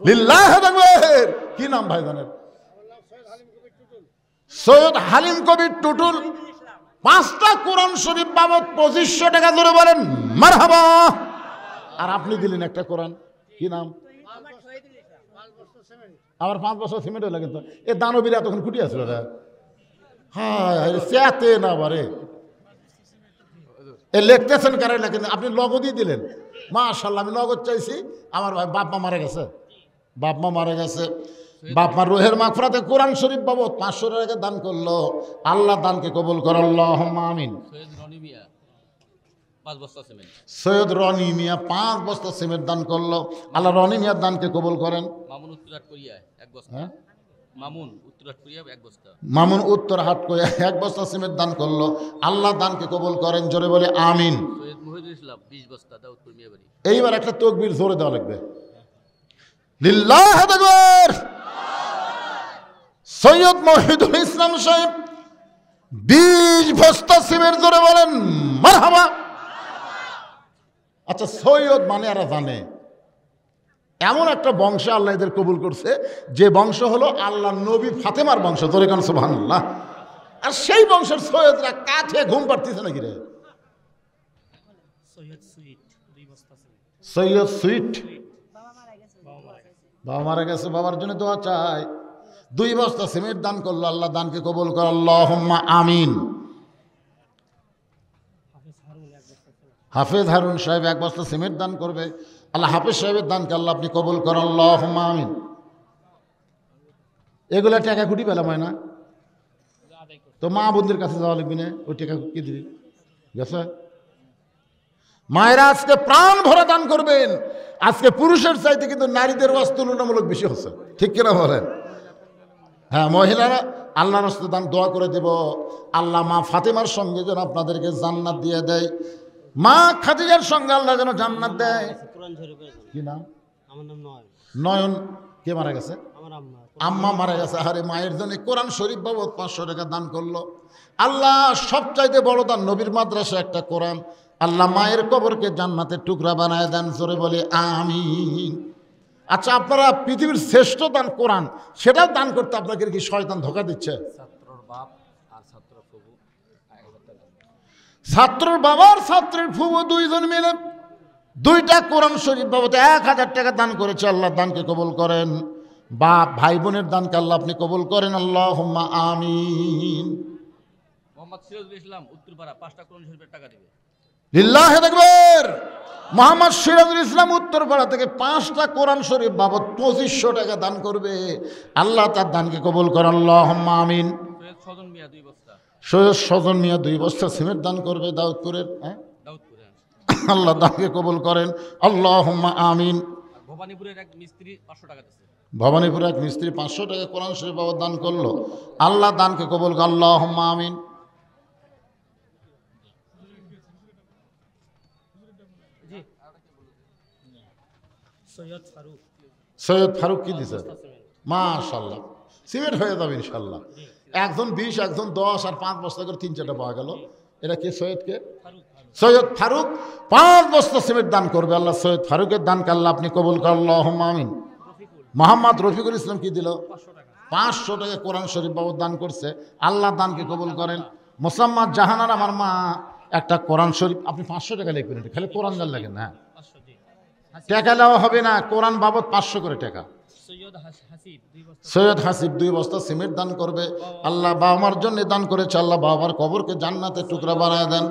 লিল্লাহি তাকবীর। কি নাম ভাই জানেন? সৈয়দ হালিম কবির টুটুল। 5টা কোরআন শরীফ বাবদ 2500 টাকা ধরে বলেন মারহাবা। আর আপনি দিলেন একটা কোরআন, কি নাম? আবার 5 বছর সিমেন্ট লাগে তো। এ দানবীরা তখন কুটি আসলো রে। হ্যাঁ চেতে না বারে, এ লিখতেছেন কারে লেখেন? আপনি নগদই দিলেন। মাশাআল্লাহ, আমি নগদ চাইছি। আমার ভাই বাপ মা মারা গেছে, বাপ মা মারা গেছে, বাপ মা রুহের মাগফিরাতে কোরআন শরীফ বাবদ 500 টাকা দান করলো, আল্লাহ দানকে কবুল করো, আল্লাহুম্মা আমিন। 5 বস্তা সিমেন্ট। সৈয়দ রনি মিয়া 5 বস্তা সিমেন্ট দান করলো। আল্লাহ রনি মিয়ার দানকে কবুল করেন। মামুন উত্তরহাট করিয়া 1 বস্তা। হ্যাঁ, মামুন উত্তরহাট করিয়া 1 বস্তা। মামুন উত্তর হাট করে 1 বস্তা সিমেন্ট দান করলো। আল্লাহ দানকে কবুল করেন, জোরে বলে আমিন। সৈয়দ মহিদুল ইসলাম 20 বস্তা দাউদপুর মিয়াবাড়ি। এইবার একটা তকবীর জোরে দেওয়া লাগবে। লিল্লাহ তাকবীর। সৈয়দ মহিদুল ইসলাম সাহেব 20 বস্তা সিমেন্ট, জোরে বলেন মারহাবা। আচ্ছা, সৈয়দ মানে এরা জানে এমন একটা বংশ আল্লাহ এদের কবুল করছে, যে বংশ হলো আল্লাহ নবী ফাতেমার বংশ, জোরে কান সুবহানাল্লাহ। আর সেই বংশের সৈয়দরা কাছে ঘুম পাড়তেছে নাকি রে? সৈয়দ সুইট বাবা মারা গেছে, বাবার জন্য দোয়া চাই। 2 বস্তা সিমেন্ট দান করলো, আল্লাহ দানকে কবুল কর, আল্লাহুম্মা আমিন। হাফেজ হারুন সাহেব 1 বস্তা সিমেন্ট দান করবে, আল্লাহ হাফেজ সাহেবের দানকে আল্লাহ আপনি কবুল করেন, আল্লাহুম্মা আমিন। এগুলা টাকা কুটি পেলাম হয় না তো, মা বোনদের কাছে যাওয়া লাগবে না, ওই টাকা কি দিবি গেছে। মায়েরা আজকে প্রাণ ভরা দান করবেন। আজকে পুরুষের চাইতে কিন্তু নারীদের ওয়াজ তুলনামূলক বেশি হচ্ছে, ঠিক কিনা বলেন? হ্যাঁ, মহিলারা আল্লাহ রাস্তায় দান দোয়া করে দেব, আল্লাহ মা ফাতেমার সঙ্গে যেন আপনাদেরকে জান্নাত দিয়ে দেয়, মা খাদিজার সঙ্গে আল্লাহ যেন জান্নাত দেয়। কি নাম? আমার নাম নয়ন। নয়ন। কে মারা গেছে? আমার আম্মা। আম্মা মারা গেছে। আরে মায়ের জন্য কোরআন শরীফ বাবদ 500 টাকা দান করলো। আল্লাহ সবচাইতে বড় দান, নবীর মাদ্রাসা একটা কোরআন। আল্লাহ মায়ের কবরকে জান্নাতের টুকরা বানায় দেন, জোরে বলে আমিন। আচ্ছা, আপনারা পৃথিবীর শ্রেষ্ঠ দান কোরআন, সেটাও দান করতে আপনাকে কি শয়তান ধোকা দিচ্ছে? ছাত্রর বাপ আর ছাত্র প্রভু ছাত্রের বাবা আর ছাত্রের ফুবু 2 জন মিলে 2টা কোরআন শরীফ বাবদ 1000 টাকা দান করেছে। আল্লাহ দানকে কবুল করেন। বাপ ভাই বোনের দানকে আল্লাহ আপনি কবুল করেন, আল্লাহুম্মা আমিন। মোহাম্মদ সিরাজুল ইসলাম উত্তরপাড়া 5টা কোরআন শরীফের টাকা দিবে। লিল্লাহি তাকবীর। মোহাম্মদ সিরাজুল ইসলাম উত্তরপাড়া থেকে 5টা কোরআন শরীফ বাবদ 2500 টাকা দান করবে। আল্লাহ তার দানকে কবুল করেন, আল্লাহুম্মা আমিন। সৈয়দ সজন মিয়া 2 বস্তা। সৈয়দ সজন মিয়া 2 বস্তা সিমেন্ট দান করবে দাউদপুরের। দাউদপুরে। আল্লাহ দানকে কবুল করেন, আল্লাহুম্মা আমিন। আর ভবানীপুরের এক মিস্ত্রি 500 টাকা দিচ্ছে। ভবানীপুরে এক মিস্ত্রি 500 টাকা কোরআন শরীফ বাবদ দান করলো। আল্লাহ দানকে কবুল করেন, আল্লাহুম্মা আমিন। সৈয়দ ফারুক কি দিছে? মাশাআল্লাহ, সিমেন্ট হয়ে যাবে ইনশাল্লাহ। একজন 20, একজন 10, আর 5 বস্তা করে 3-4টা পাওয়া গেল। এটা কে? সৈয়দকে? সৈয়দ ফারুক 5 বস্তা সিমেন্ট দান করবে। আল্লাহ সৈয়দ ফারুকের দানকে আল্লাহ আপনি কবুল করেন, আল্লাহুম্মা আমিন। মোহাম্মদ রফিকুল ইসলাম কি দিল? 500 টাকা কোরআন শরীফ বাবদ দান করছে। আল্লাহ দানকে কবুল করেন। মোসাম্মদ জাহানার আমার মা একটা কোরআন শরীফ, আপনি 500 টাকা লিখবেন, খালি কোরআন জান লাগেন না, টাকা দেওয়া হবে না, কোরআন বাবদ 500 করে টাকা। সৈয়দ হাসিব 2 বস্তা সিমেন্ট দান করবে। আল্লাহ বাবার জন্য দান করেছে, আল্লাহ বাবার কবরকে জান্নাতের টুকরা বানায় দেন।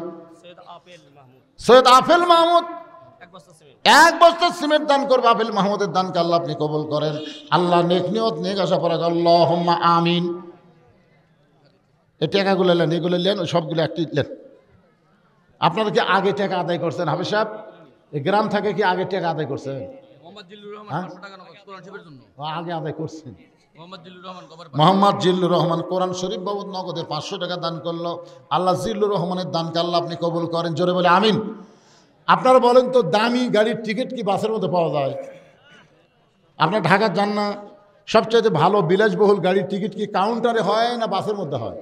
সৈয়দ আফেল মাহমুদ 1 বস্তা সিমেন্ট দান করবে। আফেল মাহমুদের দানকে আল্লাহ আপনি কবুল করেন। আল্লাহ নেক নিয়ত নেক আশা করা, আল্লাহুম্মা আমিন। এই টাকাগুলো নেন, এগুলো নেন, সবগুলো একটি নেন। আপনারা কি আগে টাকা আদায় করছেন? হাফেজ সাহেব, এই গ্রাম থেকে কি আগে টাকা আদায় করছেন? মোহাম্মদ জিল্লুর রহমান 500 টাকা নগদ কোরআন শরীফের জন্য। আগে আদায় করছেন। মোহাম্মদ জিল্লুর রহমান কবর। মোহাম্মদ জিল্লুর রহমান কোরআন শরীফ বাবদ নগদে 500 টাকা দান করলো। আল্লাহ জিল্লুর রহমানের দানকে আল্লাহ আপনি কবুল করেন, জোরে বলে আমিন। আপনারা বলেন তো, দামি গাড়ির টিকিট কি বাসের মধ্যে পাওয়া যায়? আপনার ঢাকা যান না, সবচাইতে ভালো বিলাসবহুল গাড়ির টিকিট কি কাউন্টারে হয় না বাসের মধ্যে হয়?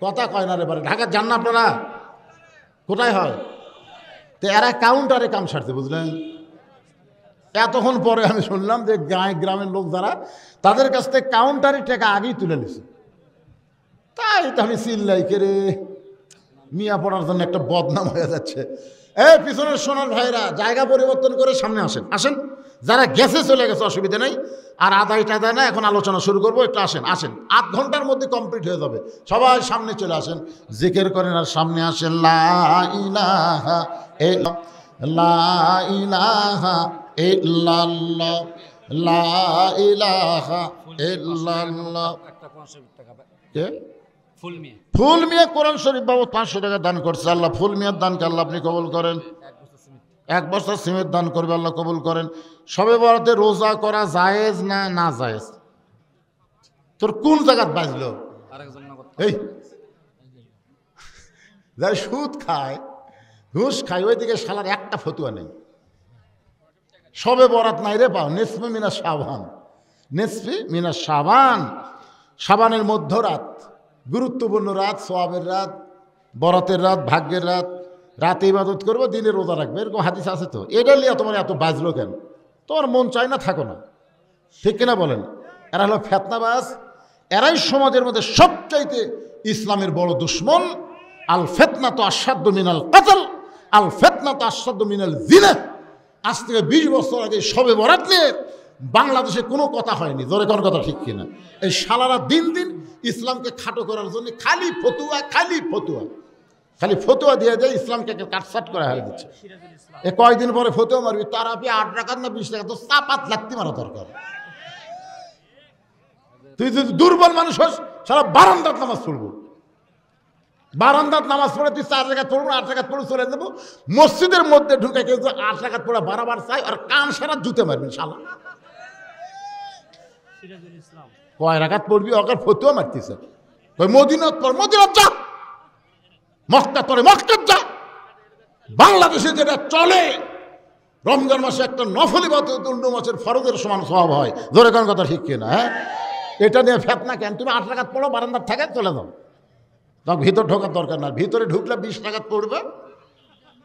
কথা কয় না রে বারে। ঢাকা যান না আপনারা? কোথায় হয়? তো এরা কাউন্টারে কাম সারতে, বুঝলেন? এতক্ষণ পরে আমি শুনলাম যে গ্রামের লোক যারা, তাদের কাছ থেকে কাউন্টারে টাকা আগেই তুলে নিছে। তাই তো আমি চিল্লাই, কে রে মিয়া পড়ার জন্য একটা বদনাম হয়ে যাচ্ছে। পিছনের সোনার ভাইরা জায়গা পরিবর্তন করে সামনে আসেন, আসেন। যারা গেছে চলে গেছে অসুবিধা নেই, আর আদায় টাদায় না, এখন আলোচনা শুরু করবো, একটু আসেন, আসেন। 8 ঘন্টার মধ্যে কমপ্লিট হয়ে যাবে। সবাই সামনে চলে আসেন, জিকির করেন আর সামনে আসেন। লা ইলাহা ইল্লাল্লাহ, লা ইলাহা ইল্লাল্লাহ, লা ইলাহা ইল্লাল্লাহ। কে ফুল মিয়া ফুল মিয়া কোরআন শরীফ বাবদ 500 টাকা দান করছে। আল্লাহ ফুল মিয়ার দানকে আল্লাহ আপনি কবুল করেন। 1 বস্তা সিমেন্ট দান করবে, আল্লাহ কবুল করেন। সবে বরাতে রোজা করা জায়েজ না না জায়েজ? তোর কোন জায়গাত বাজলো? আরেকজন নগদ এই যারা সুদ খায়, ঘুষ খায়, ওইদিকে শালার একটা ফতুয়া নেই। সবে বরাত নাই রে পাও, নিসফে মিনা শাবান, নিসফে মিনা শাবান, শাবানের মধ্যরাত, গুরুত্বপূর্ণ রাত, সোয়াবের রাত, বরাতের রাত, ভাগ্যের রাত। রাতে ইবাদত করবো, দিনে রোজা রাখবে, এরকম হাদিস আছে তো। এটা নিয়ে তোমার এত বাজলো কেন? তোমার মন চায় না, থাকো না, ঠিক কিনা বলেন? এরা হলো ফেতনাবাজ, এরাই সমাজের মধ্যে সবচাইতে ইসলামের বড় দুশ্মন। আল ফেতনা তো আসাধ্য মিনাল কাতল, আল ফেতনা তো আসাধ্য মিনাল জিনা। আজ থেকে 20 বছর আগে সবে বরাত নিয়ে বাংলাদেশে কোনো কথা হয়নি, জোরে কোন কথা ঠিক কিনা? এই শালারা দিন দিন ইসলামকে খাটো করার জন্য খালি ফতুয়া, খালি ফতুয়া, খালি ফতুয়া দিয়ে যায়, ইসলামকে কাটসাট করে হারিয়ে দিচ্ছে। এ কয়দিন পরে ফতুয়া মারবি, তার আপনি 8 টাকার না 20 টাকা, তো চাপাত লাগতে মারা দরকার। তুই যদি দুর্বল মানুষ হস, সারা বারান্দাত নামাজ পড়বো, বারান্দাত নামাজ পড়ে তুই 4 রাকাত পড়বো, 8 রাকাত পড়ে চলে যাবো। মসজিদের মধ্যে ঢুকে কেউ 8 রাকাত পড়া বারাবার চাই, আর কান সারা জুতে মারবি শালা। কয় রাকাত পড়বি, ওকার ফতুয়া মারতেছে। ওই মদিনাত পড়, মদিনাত যা, মক্কা পড়ে মক্কাত যা। বাংলাদেশে যেটা চলে, রমজান মাসে একটা নফল ইবাদত অন্য মাসের ফরজের সমান সওয়াব হয়, ধরে কোন কথা ঠিক কিনা? হ্যাঁ, এটা নিয়ে ফেতনা কেন? তুমি 8 রাকাত পড়ো, বারান্দার থাকে চলে যাও, তখন ভিতর ঢোকার দরকার না। ভিতরে ঢুকলে 20 রাকাত পড়বে,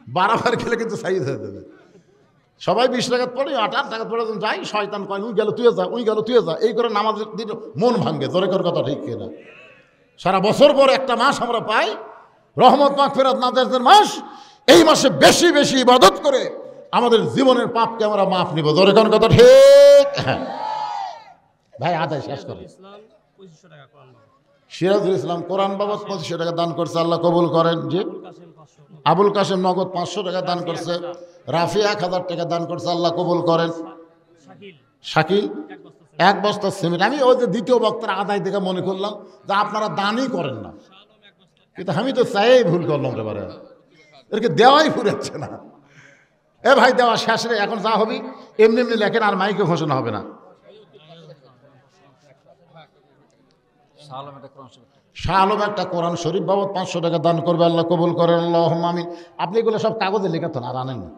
বারাবার খেলে কিন্তু সাইজ হয়ে যাবে। সবাই 20 রাকাত পড়ে, 8 রাকাত পড়ে যাই, শয়তান কয় উই গেল তুই যা, উই গেল তুই যা, এই করে নামাজের দিন মন ভাঙ্গে, ধরে কোন কথা ঠিক কিনা? সারা বছর পর একটা মাস আমরা পাই, রহমত মাগফিরাত নাজাতের মাস। এই মাসে বেশি বেশি ইবাদত করে আমাদের জীবনের পাপকে আমরা মাফ নিব, ধরে কোন কথা ঠিক? হ্যাঁ ভাই, আদায় শেষ করে। সিরাজুল ইসলাম কোরআন বাবদ 2500 টাকা দান করছে, আল্লাহ কবুল করেন। জি, আবুল কাসেম নগদ 500 টাকা দান করছে। রাফি 1000 টাকা দান করছে, আল্লাহ কবুল করেন। শাকিল 1 বস্তা সিমেন্ট। আমি ওই যে দ্বিতীয় বক্তার আদায় দেখে মনে করলাম যে আপনারা দানই করেন না, কিন্তু আমি তো চাই ভুল করলাম এবারে, এরকে দেওয়াই ফুরাচ্ছে না। এ ভাই, দেওয়া শেষ রে, এখন যা হবি এমনি এমনি লেখেন, আর মাইকে ঘোষণা হবে না। শাহ আলম একটা কোরআন শরীফ বাবদ 500 টাকা দান করবে, আল্লাহ কবুল করেন। আল্লাহুম্মা আমিন। আপনি এগুলো সব কাগজে লেখাতেন, আর আনেন না,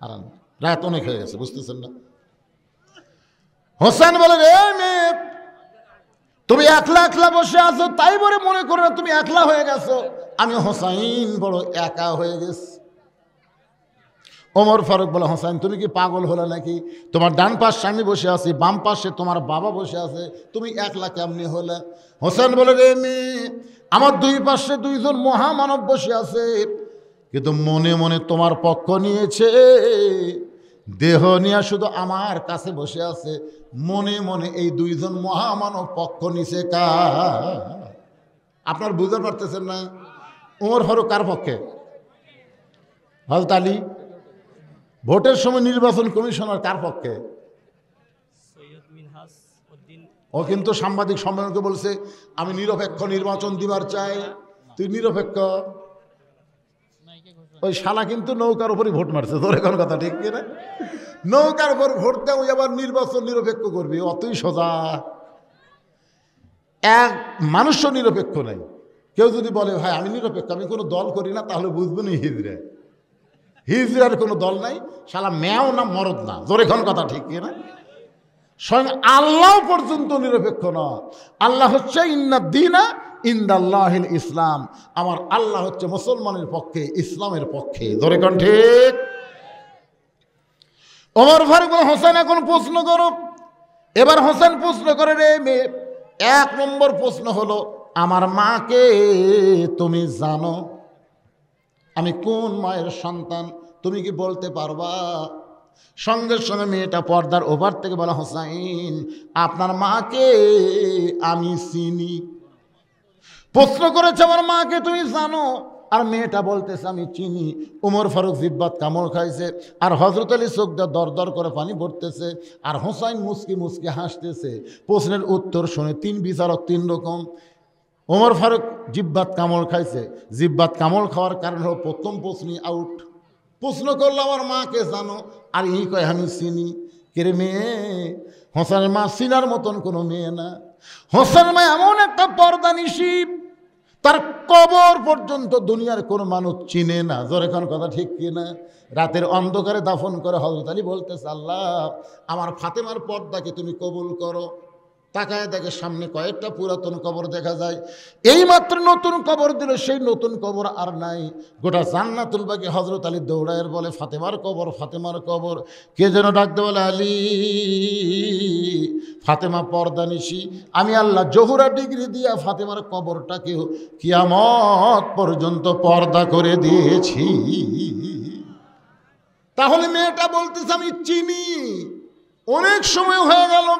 আর আনেন, রাত অনেক হয়ে গেছে, বুঝতেছেন না? হোসেন বলে, রে মেয়ে, তুমি একলা একলা বসে আছো, তাই বলে মনে করো না তুমি একলা হয়ে গেছো। আমি হোসাইন বড় একা হয়ে গেছি। ওমর ফারুক বলে, হোসেন তুমি কি পাগল হলে নাকি? তোমার ডান পাশে আমি বসে আছি, বাম পাশে তোমার বাবা বসে আছে, তুমি একলা কেমনি হলে? হোসেন বলে, রে মেয়ে, আমার 2 পাশে 2 জন মহামানব বসে আছে, কিন্তু মনে মনে তোমার পক্ষ নিয়েছে, দেহ নিয়ে শুধু আমার কাছে বসে আছে, মনে মনে এই 2 জন মহামানব পক্ষ নিছে কার? আপনার বুঝতে পারতেছেন না? ওমর ফারুক কার পক্ষে? হযরত আলী। ভোটের সময় নির্বাচন কমিশনার কার পক্ষে? ও কিন্তু সাংবাদিক সম্মেলনকে বলছে, আমি নিরপেক্ষ নির্বাচন দিবার চাই। তুই নিরপেক্ষ? ওই শালা কিন্তু নৌকার উপরই ভোট মারছে, তোর এখন কথা ঠিক কিনা? নৌকার উপর ভোট দেয়, ওই আবার নির্বাচন নিরপেক্ষ করবি, অতই সোজা। এক মানুষও নিরপেক্ষ নেই। কেউ যদি বলে ভাই আমি নিরপেক্ষ, আমি কোনো দল করি না, তাহলে বুঝবেন হিজড়ে। হিজড়ার কোনো দল নাই, শালা মেয়াও না মরদ না, জোরে কোন কথা ঠিক কিনা? স্বয়ং আল্লাহ পর্যন্ত নিরপেক্ষ না। আল্লাহ হচ্ছে ইন্নাদ্দীনা ইনদাল্লাহিল ইসলাম, আমার আল্লাহ হচ্ছে মুসলমানের পক্ষে, ইসলামের পক্ষে, জোরে কোন ঠিক? ওমর ফারুক হোসেন এখন প্রশ্ন করো। এবার হোসেন প্রশ্ন করে, রে মেয়ে, 1 নম্বর প্রশ্ন হলো, আমার মাকে তুমি জানো? আমি কোন মায়ের সন্তান তুমি কি বলতে পারবা? সঙ্গে সঙ্গে মেয়েটা পর্দার ওপার থেকে বলা, হোসাইন আপনার মাকে আমি চিনি। প্রশ্ন করেছে, আমার মাকে তুমি জানো? আর মেয়েটা বলতেছে আমি চিনি। উমর ফারুক জিব্বাত কামড় খাইছে, আর হযরত আলী চোখ দিয়ে দর দর করে পানি পড়তেছে, আর হোসাইন মুসকি মুসকি হাসতেছে। প্রশ্নের উত্তর শুনে 3 বিচারক 3 রকম। ওমর ফারুক জিব্বাত কামড় খাইছে, জিব্বাত কামড় খাওয়ার কারণ হলো প্রথম প্রশ্নই আউট। প্রশ্ন করলো আমার মাকে জানো, আর এই কয় আমি চিনি। কেরে মেয়ে? হোসেনের মা চিনার মতন কোনো মেয়ে না। হোসেনের মা এমন একটা পর্দানিশী, তার কবর পর্যন্ত দুনিয়ার কোনো মানুষ চিনে না। জোরে কোন কথা ঠিক কিনা? রাতের অন্ধকারে দাফন করে হযরত আলী বলতেছে, আল্লাহ আমার ফাতেমার পর্দাকে তুমি কবুল করো। তাকায় দেখে সামনে কয়েকটা পুরাতন কবর দেখা যায়। এই মাত্র নতুন কবর দিল, সেই নতুন কবর আর নাই। গোটা জান্নাতুল বাকি হযরত আলী দৌড়ায় বলে, ফাতেমার কবর, ফাতেমার কবর। কে যেন ডাকতে বলে, আলী ফাতেমা পর্দানিশী, আমি আল্লাহ জহুরা ডিগ্রি দিয়া ফাতেমার কবরটাকেও কিয়ামত পর্যন্ত পর্দা করে দিয়েছি। তাহলে মেয়েটা বলতেছে আমি চিনি। অনেক সময় হয়ে গেল,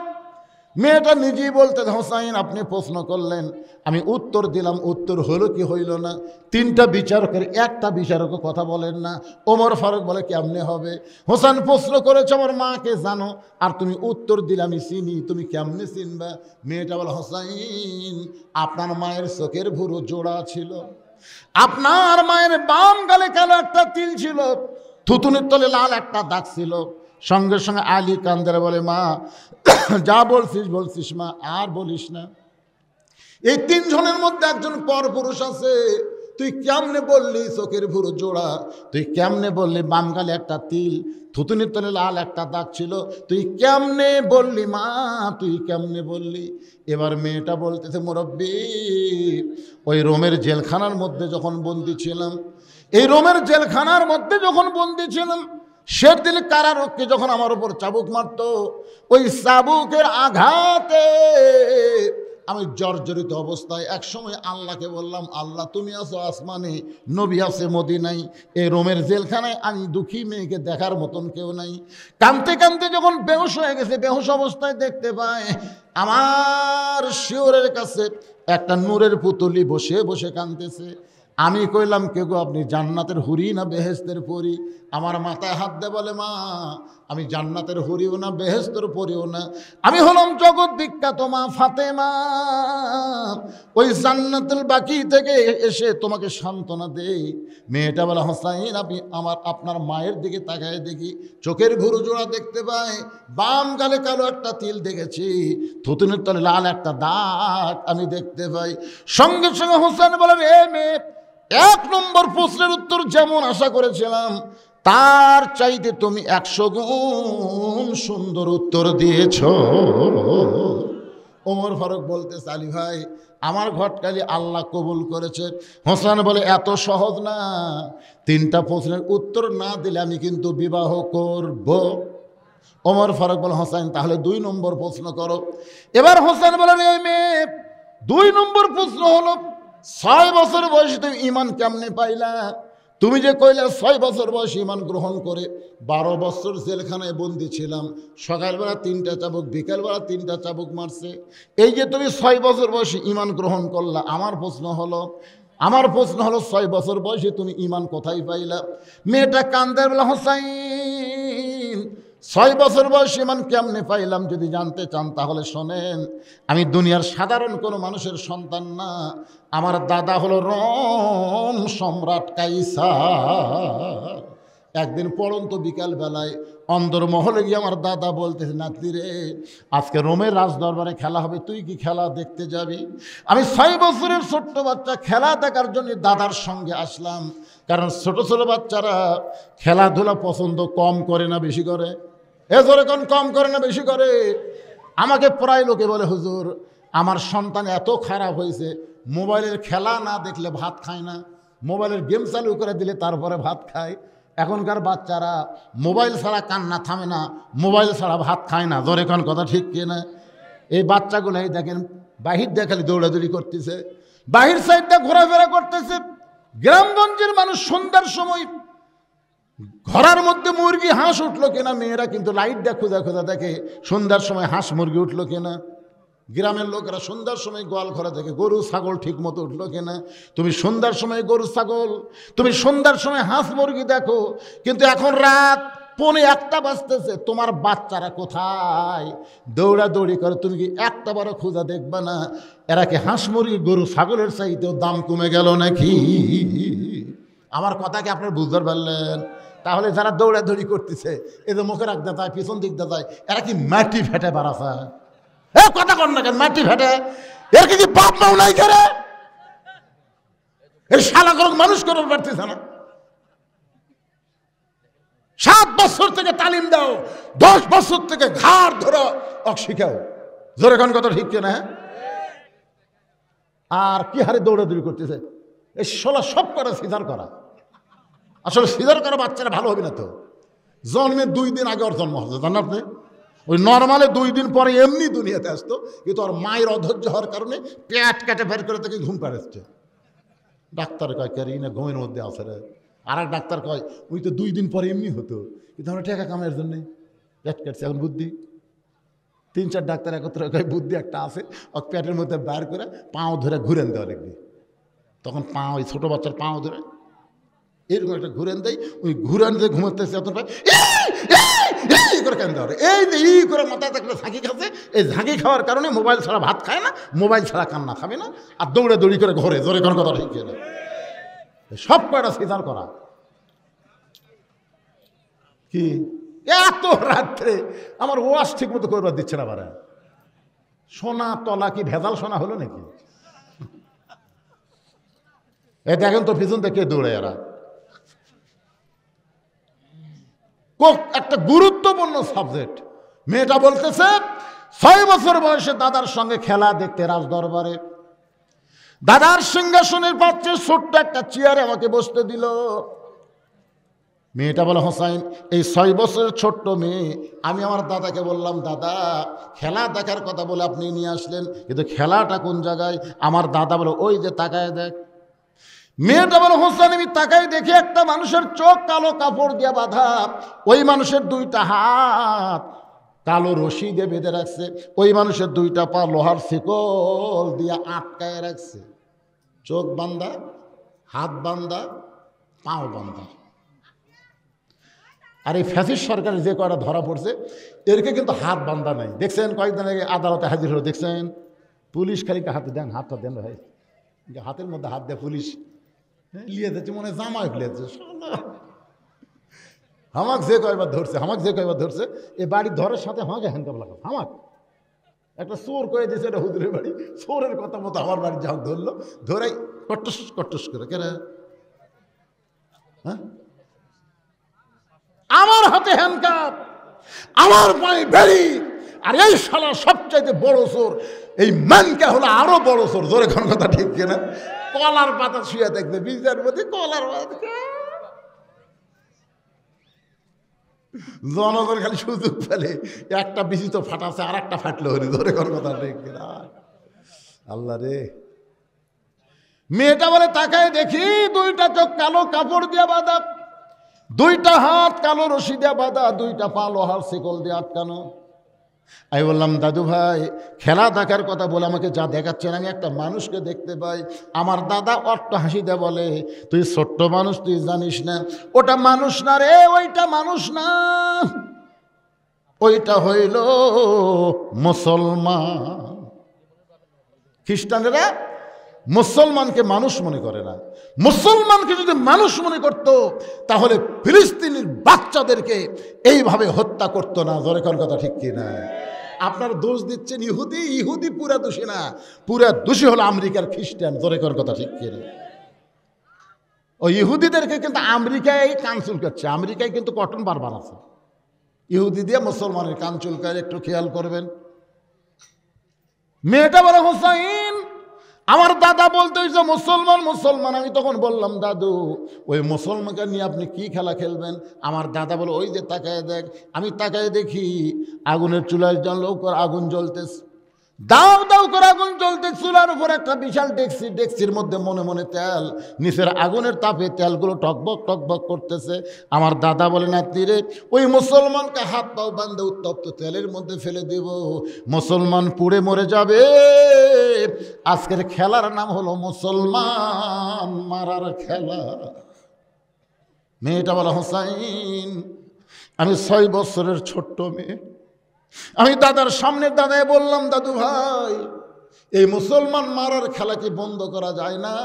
মেয়েটা নিজেই বলতে, হোসাইন আপনি প্রশ্ন করলেন, আমি উত্তর দিলাম, উত্তর হলো কি হইল না। তিনটা বিচারকের একটা বিচারকও কথা বলেন না। ওমর ফারুক বলে কেমনে হবে? হোসেন প্রশ্ন করেছে আমার মাকে জানো, আর তুমি উত্তর দিলে আমি চিনি, তুমি কেমনে চিনবা? মেয়েটা বলে, হোসাইন আপনার মায়ের চোখের ভুরু জোড়া ছিল, আপনার মায়ের বাম গালে কালো একটা তিল ছিল, থুতুনির তলে লাল একটা দাগ ছিল। সঙ্গে সঙ্গে আলী কান্দারে বলে, মা যা বলছিস বলছিস মা, আর বলিস না। এই তিনজনের মধ্যে একজন পরপুরুষ আছে। তুই কেমনে বললি চোখের ভুরু জোড়া? তুই কেমনে বললি বাম গালে একটা তিল, থুতুনির তলে লাল একটা দাগ ছিল? তুই কেমনে বললি মা, তুই কেমনে বললি? এবার মেয়েটা বলতেছে, মুরব্বি ওই রোমের জেলখানার মধ্যে যখন বন্দি ছিলাম, এই রোমের জেলখানার মধ্যে যখন বন্দি ছিলাম, শেরদিল কারারক্ষী যখন আমার উপর চাবুক মারত, ওই চাবুকের আঘাতে আমি জর্জরিত অবস্থায় এক সময় আল্লাহকে বললাম, আল্লাহ তুমি আছো আসমানে, নবী আছে মদিনায়, এই রোমের জেলখানায় আমি দুঃখী মেয়েকে দেখার মতন কেউ নাই। কাঁদতে কাঁদতে যখন বেহুশ হয়ে গেছে, বেহুশ অবস্থায় দেখতে পায় আমার শিওরের কাছে একটা নূরের পুতুলি বসে বসে কাঁদতেছে। আমি কইলাম, কে গো আপনি, জান্নাতের হুরি না বেহেশতের পরি? আমার মাথায় হাত দে বলে, মা আমি জান্নাতের হুরিও না বেহেশতের পরিও না, আমি হলাম জগৎ বিখ্যাত মা ফাতেমা। ওই জান্নাতুল বাকি থেকে এসে তোমাকে সান্ত্বনা দেই। মেয়েটা বলে, হোসাইন আপনি আপনার মায়ের দিকে তাকায় দেখি, চোখের ভুরু জোড়া দেখতে পাই, বাম গালে কালো একটা তিল দেখেছি, থুতুনির তলে লাল একটা দাগ আমি দেখতে পাই। সঙ্গে সঙ্গে হোসেন বলেন, এ মেয়ে, এক নম্বর প্রশ্নের উত্তর যেমন আশা করেছিলাম তার চাইতে তুমি 100 গুণ সুন্দর উত্তর দিয়েছ। ওমর ফারুক বলতে, আলী ভাই আমার ঘটকালি আল্লাহ কবুল করেছে। হোসেন বলে, এত সহজ না, 3টা প্রশ্নের উত্তর না দিলে আমি কিন্তু বিবাহ করব। ওমর ফারুক বলে, হোসেন তাহলে 2 নম্বর প্রশ্ন করো। এবার হোসেন বলেন, এই মেয়ে 2 নম্বর প্রশ্ন হলো, 6 বছর বয়সে তুমি ইমান কেমনে পাইলা? তুমি যে কইলে 6 বছর বয়সে ইমান গ্রহণ করে 12 বছর জেলখানায় বন্দি ছিলাম, সকালবেলা 3টা চাবুক, বিকালবেলা 3টা চাবুক মারছে, এই যে তুমি 6 বছর বয়সে ইমান গ্রহণ করলা, আমার প্রশ্ন হলো 6 বছর বয়সে তুমি ইমান কোথায় পাইলা? মেয়েটা কান্দার বেলা, হোসাইন 6 বছর বয়সে ইমান কেমনে পাইলাম যদি জানতে চান তাহলে শোনেন। আমি দুনিয়ার সাধারণ কোনো মানুষের সন্তান না, আমার দাদা হলো রোম সম্রাট কাইসার। একদিন পড়ন্ত বিকাল বেলায় অন্দরমহলে গিয়ে আমার দাদা বলতেছে, নাতি রে আজকে রোমের রাজদরবারে খেলা হবে, তুই কি খেলা দেখতে যাবি? আমি 6 বছরের ছোট্ট বাচ্চা, খেলা দেখার জন্য দাদার সঙ্গে আসলাম। কারণ ছোট ছোট বাচ্চারা খেলাধুলা পছন্দ কম করে না বেশি করে? এখন কম করে না বেশি করে? আমাকে প্রায় লোকে বলে, হুজুর আমার সন্তান এত খারাপ হয়েছে, মোবাইলের খেলা না দেখলে ভাত খায় না, মোবাইলের গেম চালু করে দিলে তারপরে ভাত খায়। এখনকার বাচ্চারা মোবাইল ছাড়া কান্না থামে না, মোবাইল ছাড়া ভাত খায় না। ধরে কোন কথা ঠিক কিনা? এই বাচ্চাগুলোই দেখেন বাহির দিয়ে খালি দৌড়াদৌড়ি করতেছে, বাহির সাইডটা ঘোরাফেরা করতেছে। গ্রামগঞ্জের মানুষ সন্ধ্যার সময় ঘরের মধ্যে মুরগি হাঁস উঠলো কিনা, মেয়েরা কিন্তু লাইট দিয়ে খোঁজা খোঁজা দেখে সন্ধ্যার সময় হাঁস মুরগি উঠলো কিনা। গ্রামের লোকেরা সন্ধ্যার সময় গোয়াল ঘরে দেখে গরু ছাগল ঠিক মতো উঠলো কিনা। তুমি সন্ধ্যার সময় গরু ছাগল, তুমি সন্ধ্যার সময় হাঁস মুরগি দেখো, কিন্তু এখন রাত পৌনে 1টা বাজতেছে, তোমার বাচ্চারা কোথায়? দৌড়াদৌড়ি করে, তুমি কি একটা বড় খোঁজা দেখবা না এরা কি হাঁস মুরগি গরু ছাগলের চাইতেও দাম কমে গেল নাকি? আমার কথা কি আপনার বুঝতে পারলেন? তাহলে যারা দৌড়াদৌড়ি করতেছে, এই যে মুখে রাখতে যায়, পিছন দিক দিয়ে যায়, এরা কি মাটি ফেটে বাড়াছে? এ কথা কর না কেন, মাটি ফেটে? এর কি বাপ মাও নাই করে? এর শালা করুক মানুষ করার পারতেছে না। 7 বছর থেকে তালিম দাও, 10 বছর থেকে ঘাড় ধরো শিখাও। জোরে কোন কথা ঠিক কিনা? আর কি হারে দৌড়াদৌড়ি করতেছে? এই শালা সব করা সিজার করা। আসলে সিজার করা বাচ্চারা ভালো হবে না তো। জন্মের 2 দিন আগে ওর জন্ম হচ্ছে, জানেন আপনি? ওই নর্মালে 2 দিন পরে এমনি দুনিয়াতে আসতো, কিন্তু ওর মায়ের অধৈর্য হওয়ার কারণে পেট কেটে বের করে থেকে ঘুম পাড়াচ্ছে। ডাক্তার কয় ক্যারি না ঘুমের মধ্যে আছে রে। আর এক ডাক্তার কয় ওই তো 2 দিন পরে এমনি হতো, কিন্তু আমরা টাকা কামাইয়ের জন্যে পেট কাটছে, এখন বুদ্ধি। 3-4 ডাক্তার একত্রে কয় বুদ্ধি একটা আছে, ওর পেটের মধ্যে বের করে পাও ধরে ঘুরেন দেওয়া লিখবে। তখন পা, ওই ছোটো বাচ্চার পাও ধরে এরকম একটা ঘুরেন দেয়, ওই ঘুরান দিয়ে ঘুমাতেছে, এত পায় করে কেন দেওয়া, এই যে ই করে মাথায় একটা ঝাঁকি খাচ্ছে। এই ঝাঁকি খাওয়ার কারণে মোবাইল ছাড়া ভাত খায় না, মোবাইল ছাড়া কান্না খাবে না, আর দৌড়াদৌড়ি করে ঘরে। জোরে কোন কথা ঠিক না? সব কয়টা সিজার করা। কি এত রাত্রে আমার ওয়াশ ঠিক মতো করবার দিচ্ছে না। বারা সোনা তলা কি ভেজাল সোনা হলো নাকি? এ দেখেন তো পিছন থেকে দৌড়ে এরা। একটা গুরুত্বপূর্ণ সাবজেক্ট। মেয়েটা বলতেছে 6 বছর বয়সে দাদার সঙ্গে খেলা দেখতে রাজ দরবারে, দাদার সিংহাসনের পাচ্ছে ছোট্ট একটা চেয়ারে আমাকে বসতে দিল। মেয়েটা বলে হোসাইন, এই 6 বছরের ছোট্ট মেয়ে, আমি আমার দাদাকে বললাম দাদা খেলা দেখার কথা বলে আপনি নিয়ে আসলেন, কিন্তু খেলাটা কোন জায়গায়? আমার দাদা বলে ওই যে তাকায় দেখ। মেয়েটা বলে হোসেন আমি তাকাই দেখি একটা মানুষের চোখ কালো কাপড় দিয়ে বাঁধা, ওই মানুষের 2টা হাত কালো রশি দিয়ে বেঁধে রাখছে, ওই মানুষের 2টা পা লোহার শিকল দিয়ে আটকায় রাখছে। চোখ বান্ধা, হাত বান্ধা, পাও বান্ধা। আর এই ফ্যাসিস্ট সরকারের যে কয়টা ধরা পড়ছে এরকে কিন্তু হাত বান্ধা নাই। দেখছেন কয়েকদিন আগে আদালতে হাজির হলো, দেখছেন পুলিশ খালি হাতে দেন, হাতটা দেন ভাই, হাতের মধ্যে হাত দেয় পুলিশ লিয়ে যাচ্ছে, মনে হয় জামাই লিয়েছে। হামাক যে কয়বার ধরছে, এ বাড়ি ধরার সাথে আমাকে হ্যান্ডকাপ লাগা। হামাক একটা চোর করে দিয়েছে, এটা হুজুরের বাড়ি, চোরের কথা মতো আমার বাড়ি যাও ধরলো, ধরাই কট্টস কট্টস করে কেন? হ্যাঁ, আমার হাতে হ্যান্ডকাপ, আমার পায়ে বেড়ি, আর এই শালা সবচাইতে বড় চোর, এই ম্যানকা হলো আরো বড় চোর। জোরে কোন কথা ঠিক কিনা? কলার পাতা শুয়ে দেখবে বিচার প্রতি কলার পাতা, জনগণ খালি সুযোগ পেলে একটা বিচি তো ফাটাছে, আর একটা ফাটলো হরি। ধরে কোন কথা ঠিক কিনা? আল্লাহ রে। মেয়েটা বলে তাকায় দেখি 2টা চোখ কালো কাপড় দিয়ে বাঁধা, 2টা হাত কালো রশি দিয়ে বাঁধা, 2টা পা লোহার শিকল দিয়ে আটকানো। আমি বললাম দাদু ভাই খেলা দেখার কথা বলে আমাকে যা দেখাচ্ছেন আমি একটা মানুষকে দেখতে পাই। আমার দাদা অট্ট হাসি দিয়ে বলে তুই ছোট্ট মানুষ, তুই জানিস না ওটা মানুষ না রে, ওইটা মানুষ না, ওইটা হইল মুসলমান। খ্রিস্টানেরা মুসলমানকে মানুষ মনে করে না। মুসলমানকে যদি মানুষ মনে করত তাহলে ফিলিস্তিনের বাচ্চাদেরকে এইভাবে হত্যা করতো না। জোরে কোন কথা ঠিক কি না? আপনার দোষ দিচ্ছেন ইহুদি, ইহুদি পুরা দোষী না, পুরা দোষী হলো আমেরিকার খ্রিস্টান। জোরে কোন কথা ঠিক কি না? ওই ইহুদিদেরকে কিন্তু আমেরিকায় কান চুলকাচ্ছে, আমেরিকায় কিন্তু কটন বারবার আছে। ইহুদি দিয়ে মুসলমানের কান চুলকায়, একটু খেয়াল করবেন। মেয়েটা বলে হোসাইন আমার দাদা বলতে হয়েছে মুসলমান মুসলমান। আমি তখন বললাম দাদু ওই মুসলমানকে নিয়ে আপনি কি খেলা খেলবেন? আমার দাদা বলে ওই যে তাকায় দেখ। আমি তাকায় দেখি আগুনের চুলায় করে আগুন জ্বলতেছে, দাও দাও করে আগুন জ্বলতে, চুলার উপর একটা বিশাল ডেকসি, ডেকসির মধ্যে মনে মনে তেল, নিচের আগুনের তাপে তেলগুলো টকবক টকবক করতেছে। আমার দাদা বলে না তীরে ওই মুসলমানকে হাত পাও বান্ধে উত্তপ্ত তেলের মধ্যে ফেলে দেব, মুসলমান পুড়ে মরে যাবে। আজকের খেলার নাম হলো মুসলমান মারার খেলা। মেয়েটা বলে হোসাইন আমি 6 বছরের ছোট্ট মেয়ে। আমি দাদার সামনে দাদায় বললাম, দাদু ভাই, এই মুসলমান মারার খেলা কি বন্ধ করা যায় না?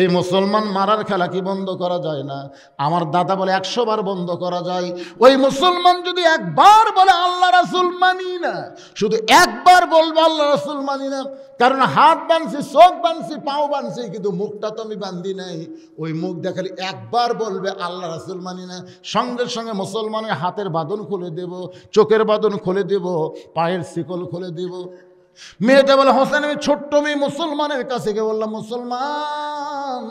এই মুসলমান মারার খেলা কি বন্ধ করা যায় না? আমার দাদা বলে 100 বার বন্ধ করা যায়। ওই মুসলমান যদি একবার বলে আল্লাহ রাসূল মানি না, শুধু একবার বলবো আল্লাহ রাসূল মানি না, কারণ হাত বানছি, চোখ বানছি, পাও বানছি, কিন্তু মুখটা তো আমি বান্ধি নাই। ওই মুখ দেখালে একবার বলবে আল্লাহ রাসূল মানি না, সঙ্গে সঙ্গে মুসলমানের হাতের বাঁধন খুলে দেব, চোখের বাঁধন খুলে দেব, পায়ের শিকল খুলে দেব। মেয়েটা বলে, হোসেন আমি ছোট্ট মেয়ে, মুসলমানের কাছে গিয়ে বললাম, মুসলমান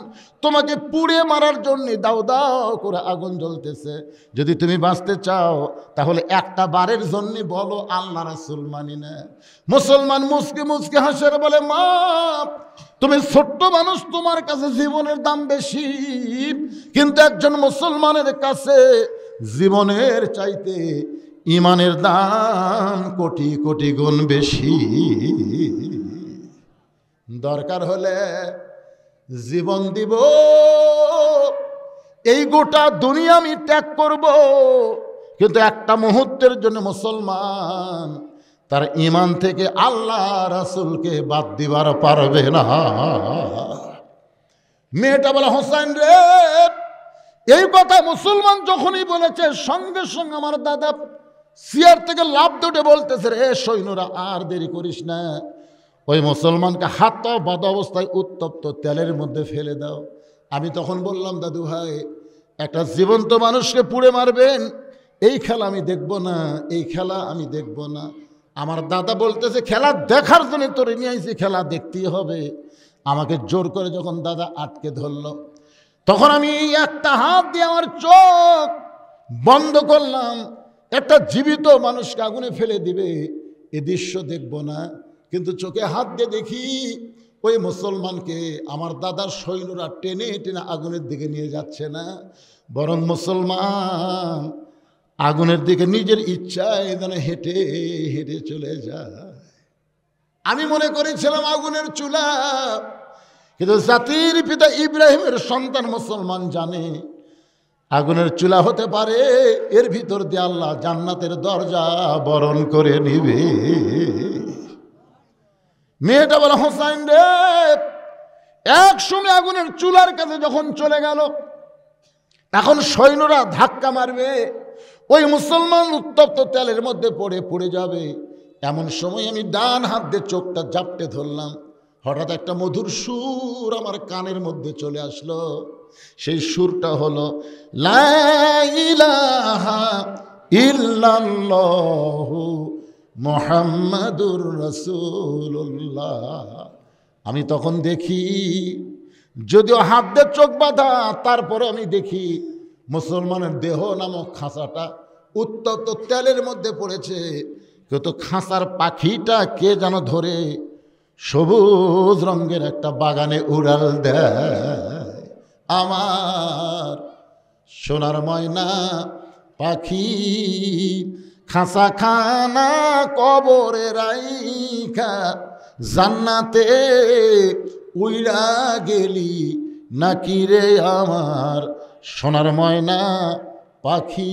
তোমাকে পুড়ে মারার জন্য দাও দাও করে আগুন জ্বলতেছে, যদি তুমি বাঁচতে চাও তাহলে একটা বারের জন্য বলো আল্লাহ রাসূল মানি না। মুসলমান মুচকে মুচকে হাসে বলে, মা তুমি ছোট্ট মানুষ, তোমার কাছে জীবনের দাম বেশি, কিন্তু একজন মুসলমানের কাছে জীবনের চাইতে ইমানের দাম কোটি কোটি গুণ বেশি। দরকার হলে জীবন দিব, এই গোটা দুনিয়া আমি ত্যাগ করব, কিন্তু একটা মুহূর্তের জন্য মুসলমান তার ইমান থেকে আল্লাহ রাসূলকে বাদ দিবার পারবে না। মেয়েটা বলে, হোসেন রে, এই কথা মুসলমান যখনই বলেছে, সঙ্গে সঙ্গে আমার দাদা চেয়ার থেকে লাফ দুটে বলতেছে, রে সৈন্যরা আর দেরি করিস না, ওই মুসলমানকে হাত বাঁধা অবস্থায় উত্তপ্ত তেলের মধ্যে ফেলে দাও। আমি তখন বললাম, দাদু ভাই, একটা জীবন্ত মানুষকে পুড়ে মারবেন, এই খেলা আমি দেখব না, এই খেলা আমি দেখব না। আমার দাদা বলতেছে, খেলা দেখার জন্য তোরে নিয়ে আইছি, খেলা দেখতেই হবে। আমাকে জোর করে যখন দাদা আটকে ধরল, তখন আমি একটা হাত দিয়ে আমার চোখ বন্ধ করলাম। একটা জীবিত মানুষকে আগুনে ফেলে দিবে, এ দৃশ্য দেখব না, কিন্তু চোখে হাত দিয়ে দেখি ওই মুসলমানকে আমার দাদার সৈন্যরা টেনে টেনে আগুনের দিকে নিয়ে যাচ্ছে না, বরং মুসলমান আগুনের দিকে নিজের ইচ্ছায় যেন হেঁটে হেঁটে চলে যায়। আমি মনে করেছিলাম আগুনের চুলা, কিন্তু জাতির পিতা ইব্রাহিমের সন্তান মুসলমান জানে আগুনের চুলা হতে পারে, এর ভিতর দিয়ে আল্লাহ জান্নাতের দরজা বরণ করে নিবে। মেয়েটা বলে, হোসেন রে, এক সময় আগুনের চুলার কাছে যখন চলে গেল, এখন সৈন্যরা ধাক্কা মারবে, ওই মুসলমান উত্তপ্ত তেলের মধ্যে পড়ে যাবে। এমন সময় আমি ডান হাত দিয়ে চোখটা জাপটে ধরলাম। হঠাৎ একটা মধুর সুর আমার কানের মধ্যে চলে আসলো। সেই সুরটা হলো, লা ইলাহা ইল্লাল্লাহু মুহাম্মাদুর রাসূলুল্লাহ। আমি তখন দেখি, যদিও হাত দিয়ে চোখ বাঁধা, তারপরে আমি দেখি মুসলমানের দেহ নামক খাঁচাটা উত্তপ্ত তেলের মধ্যে পড়েছে, কিন্তু খাঁচার পাখিটা কে যেন ধরে সবুজ রঙের একটা বাগানে উড়াল দেয়। আমার সোনার ময়না পাখি খাঁচা খানা কবরে রাইখা জান্নাতে উইড়া গেলি নাকি রে আমার সোনার ময়না পাখি।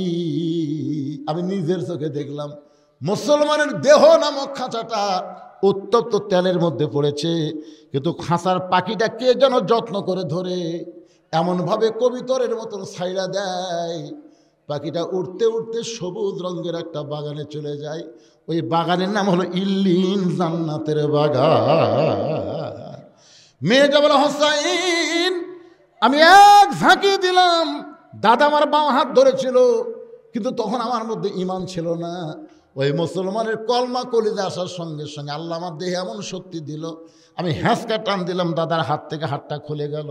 আমি নিজের চোখে দেখলাম মুসলমানের দেহ নামক খাঁচাটা উত্তপ্ত তেলের মধ্যে পড়েছে, কিন্তু খাঁচার পাখিটা কে যেন যত্ন করে ধরে এমনভাবে কবিতরের মতন ছাইড়া দেয়, পাখিটা উড়তে উড়তে সবুজ রঙের একটা বাগানে চলে যায়। ওই বাগানের নাম হলো ইল্লিন, জান্নাতের বাগান। মেয়েটা বলে, হোসাইন, আমি এক ঝাঁকি দিলাম। দাদা আমার বাম হাত ধরেছিল, কিন্তু তখন আমার মধ্যে ঈমান ছিল না। ওই মুসলমানের কলমা কলিজা আসার সঙ্গে সঙ্গে আল্লাহ আমার দেহে এমন শক্তি দিল, আমি হ্যাঁচকা টান দিলাম, দাদার হাত থেকে হাতটা খুলে গেল।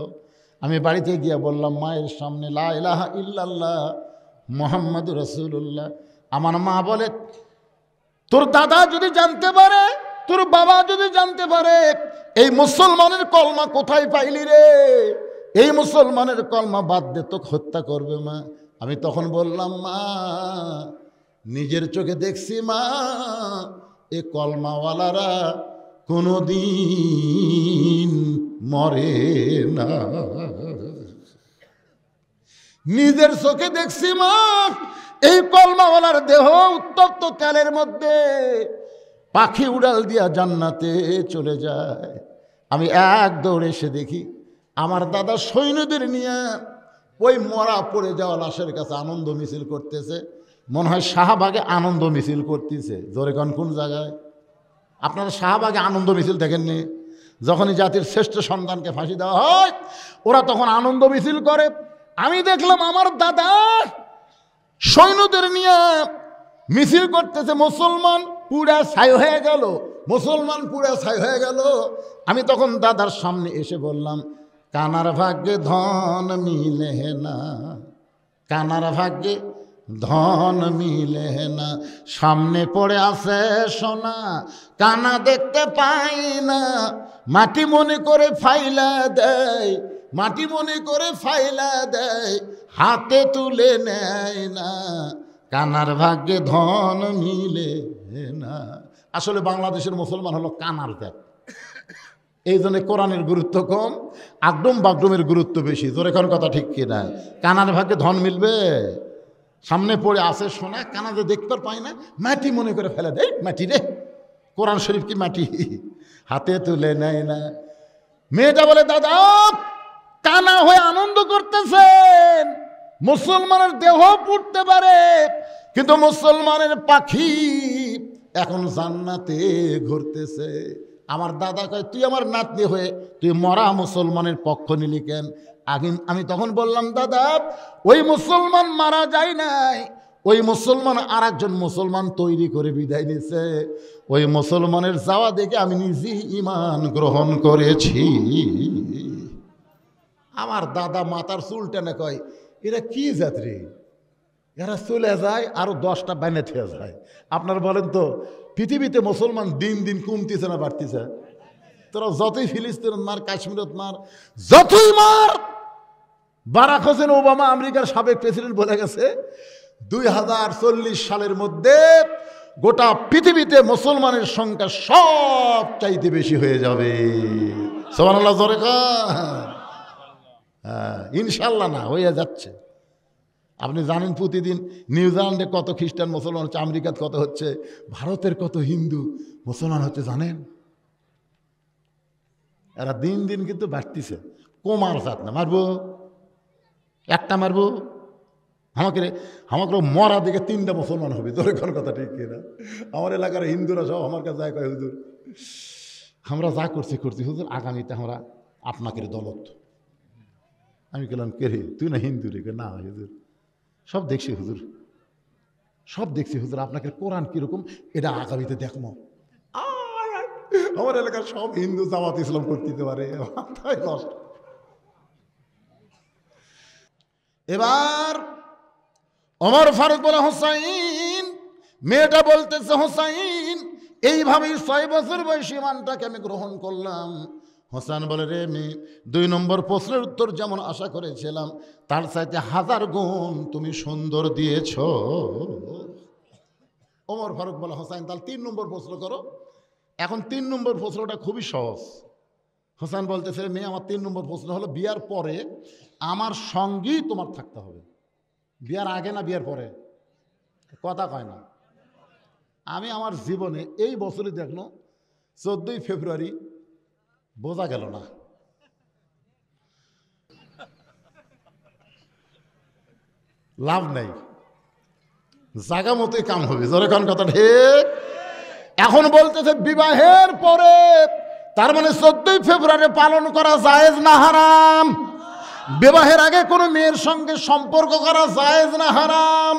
আমি বাড়িতে গিয়ে বললাম মায়ের সামনে, লা ইলাহা ইল্লাল্লাহ মুহাম্মাদুর রাসূলুল্লাহ। আমার মা বলে, তোর দাদা যদি জানতে পারে, তোর বাবা যদি জানতে পারে এই মুসলমানের কলমা কোথায় পাইলি রে, এই মুসলমানের কলমা বাদ দে, তোকে হত্যা করবে মা। আমি তখন বললাম, মা নিজের চোখে দেখছি মা, এ কলমাওয়ালারা কোনোদিন মরে না। নিজের চোখে দেখছি মা, এই কলমাওয়ালার দেহ উত্তপ্ত তেলের মধ্যে পাখি উড়াল দিয়া জান্নাতে চলে যায়। আমি এক দৌড়ে এসে দেখি আমার দাদা সৈন্যদের নিয়ে ওই মরা পড়ে যাওয়া লাশের কাছে আনন্দ মিছিল করতেছে। মনে হয় শাহবাগে আনন্দ মিছিল করতেছে। জোরে কোন জায়গায়? আপনারা শাহবাগে আনন্দ মিছিল দেখেননি? যখনই জাতির শ্রেষ্ঠ সন্তানকে ফাঁসি দেওয়া হয় ওরা তখন আনন্দ মিছিল করে। আমি দেখলাম আমার দাদা সৈন্যদের নিয়ে মিছিল করতেছে। মুসলমান পুরা ছাই হয়ে গেল, মুসলমান পুরা ছাই হয়ে গেল। আমি তখন দাদার সামনে এসে বললাম, কানার ভাগ্যে ধন মিলে না, কানার ভাগ্যে ধন মিলে না, সামনে পড়ে আছে সোনা কানা দেখতে পাই না, মাটি মনে করে ফাইলা দেয়, মাটি মনে করে ফাইলা দেয়, হাতে তুলে নেয় না, কানার ভাগ্যে ধন মিলে না। আসলে বাংলাদেশের মুসলমান হলো কানার জাত। এই জন্য কোরআনের গুরুত্ব কম, আগডুম বাগডুমের গুরুত্ব বেশি। জোরে কোন কথা ঠিক কিনা? কানার ভাগ্যে ধন মিলবে, সামনে পড়ে আসে সোনা কানা যে দেখতে পাই না, মাটি মনে করে ফেলে দেয়, মাটি রে, কোরআন শরীফ কি মাটি, হাতে তুলে নেয় না। মেয়েটা বলে, দাদা কানা হয়ে আনন্দ করতেছেন, মুসলমানের দেহ পুড়তে পারে কিন্তু মুসলমানের পাখি এখন জান্নাতে ঘুরতেছে। আমার দাদা কয়, তুই আমার নাতনি হয়ে তুই মরা মুসলমানের পক্ষ নিলি কেন? আমি তখন বললাম, দাদা ওই মুসলমান মারা যায় নাই, ওই মুসলমান আর একজন মুসলমান তৈরি করে বিদায় দিয়েছে। ওই মুসলমানের যাওয়া দেখে আমি নিজেই ঈমান গ্রহণ করেছি। আমার দাদা মাথার চুল টেনে কয়, এরা কি যাত্রী, এরা চলে যায় আরো 10টা বাইনে থেকে যায়। আপনারা বলেন তো, পৃথিবীতে মুসলমান দিন দিন কমতেছে না বাড়তেছে? তোরা যতই ফিলিস্তিন মার, কাশ্মীরত মার, যতই মার, বারাক হোসেন ওবামা আমেরিকার সাবেক প্রেসিডেন্ট বলে গেছে 2040 সালের মধ্যে গোটা পৃথিবীতে মুসলমানের সংখ্যা সব চাইতে বেশি হয়ে যাবে। সুবহানাল্লাহ জোরে কর। হ্যাঁ, ইনশাল্লাহ না, হয়ে যাচ্ছে। আপনি জানেন প্রতিদিন নিউজিল্যান্ডে কত খ্রিস্টান মুসলমান হচ্ছে, আমেরিকাতে কত হচ্ছে, ভারতের কত হিন্দু মুসলমান হচ্ছে জানেন? এরা দিন দিন কিন্তু বাড়তিছে, কমার সাথ না। মারবো একটা, মারবো আমাকে মরা দিকে 3টা মুসলমান হবে। তোর কোন কথা ঠিক কিনা? আমার এলাকার হিন্দুরা সব আমার কাছে যায়, কয় হুজুর আমরা যা করছি হুজুর, আগামীতে আমরা আপনাকে দলত। আমি বললাম, কে রে তুই না হিন্দু রে? না হুজুর সব দেখছি হুজুর, সব দেখছি হুজুর, আপনাকে কোরআন কিরকম এটা আগামীতে দেখবো। আমার এলাকার সব হিন্দু জামাত ইসলাম করতে পারে, তাই নষ্ট। এবার ওমর ফারুক বলে, হোসাইন, মেয়েটা বলতেছে, হোসাইন এইভাবেই 6 বছর বয়সী মানটাকে আমি গ্রহণ করলাম। হোসেন বলে, রে মেয়ে, 2 নম্বর প্রশ্নের উত্তর যেমন আশা করেছিলাম তার চাইতে 1000 গুণ তুমি সুন্দর দিয়েছ। ওমর ফারুক বলে, হোসেন তাহলে 3 নম্বর প্রশ্ন করো। এখন 3 নম্বর প্রশ্নটা খুবই সহজ। হোসেন বলতেছে, মেয়ে আমার 3 নম্বর প্রশ্ন হলো, বিয়ার পরে আমার সঙ্গেই তোমার থাকতে হবে। বিয়ার আগে না বিয়ার পরে? কথা কয় না। আমি আমার জীবনে এই বছরই দেখলো 14ই ফেব্রুয়ারি বোঝা গেল না। লাভ নাই, জায়গা মতোই কাম হবে। জোরে কোন কথা ঠিক? এখন বলতেছে বিবাহের পরে, তার মানে 14ই ফেব্রুয়ারি পালন করা জায়েজ না হারাম? বিবাহের আগে কোনো মেয়ের সঙ্গে সম্পর্ক করা জায়েজ না হারাম?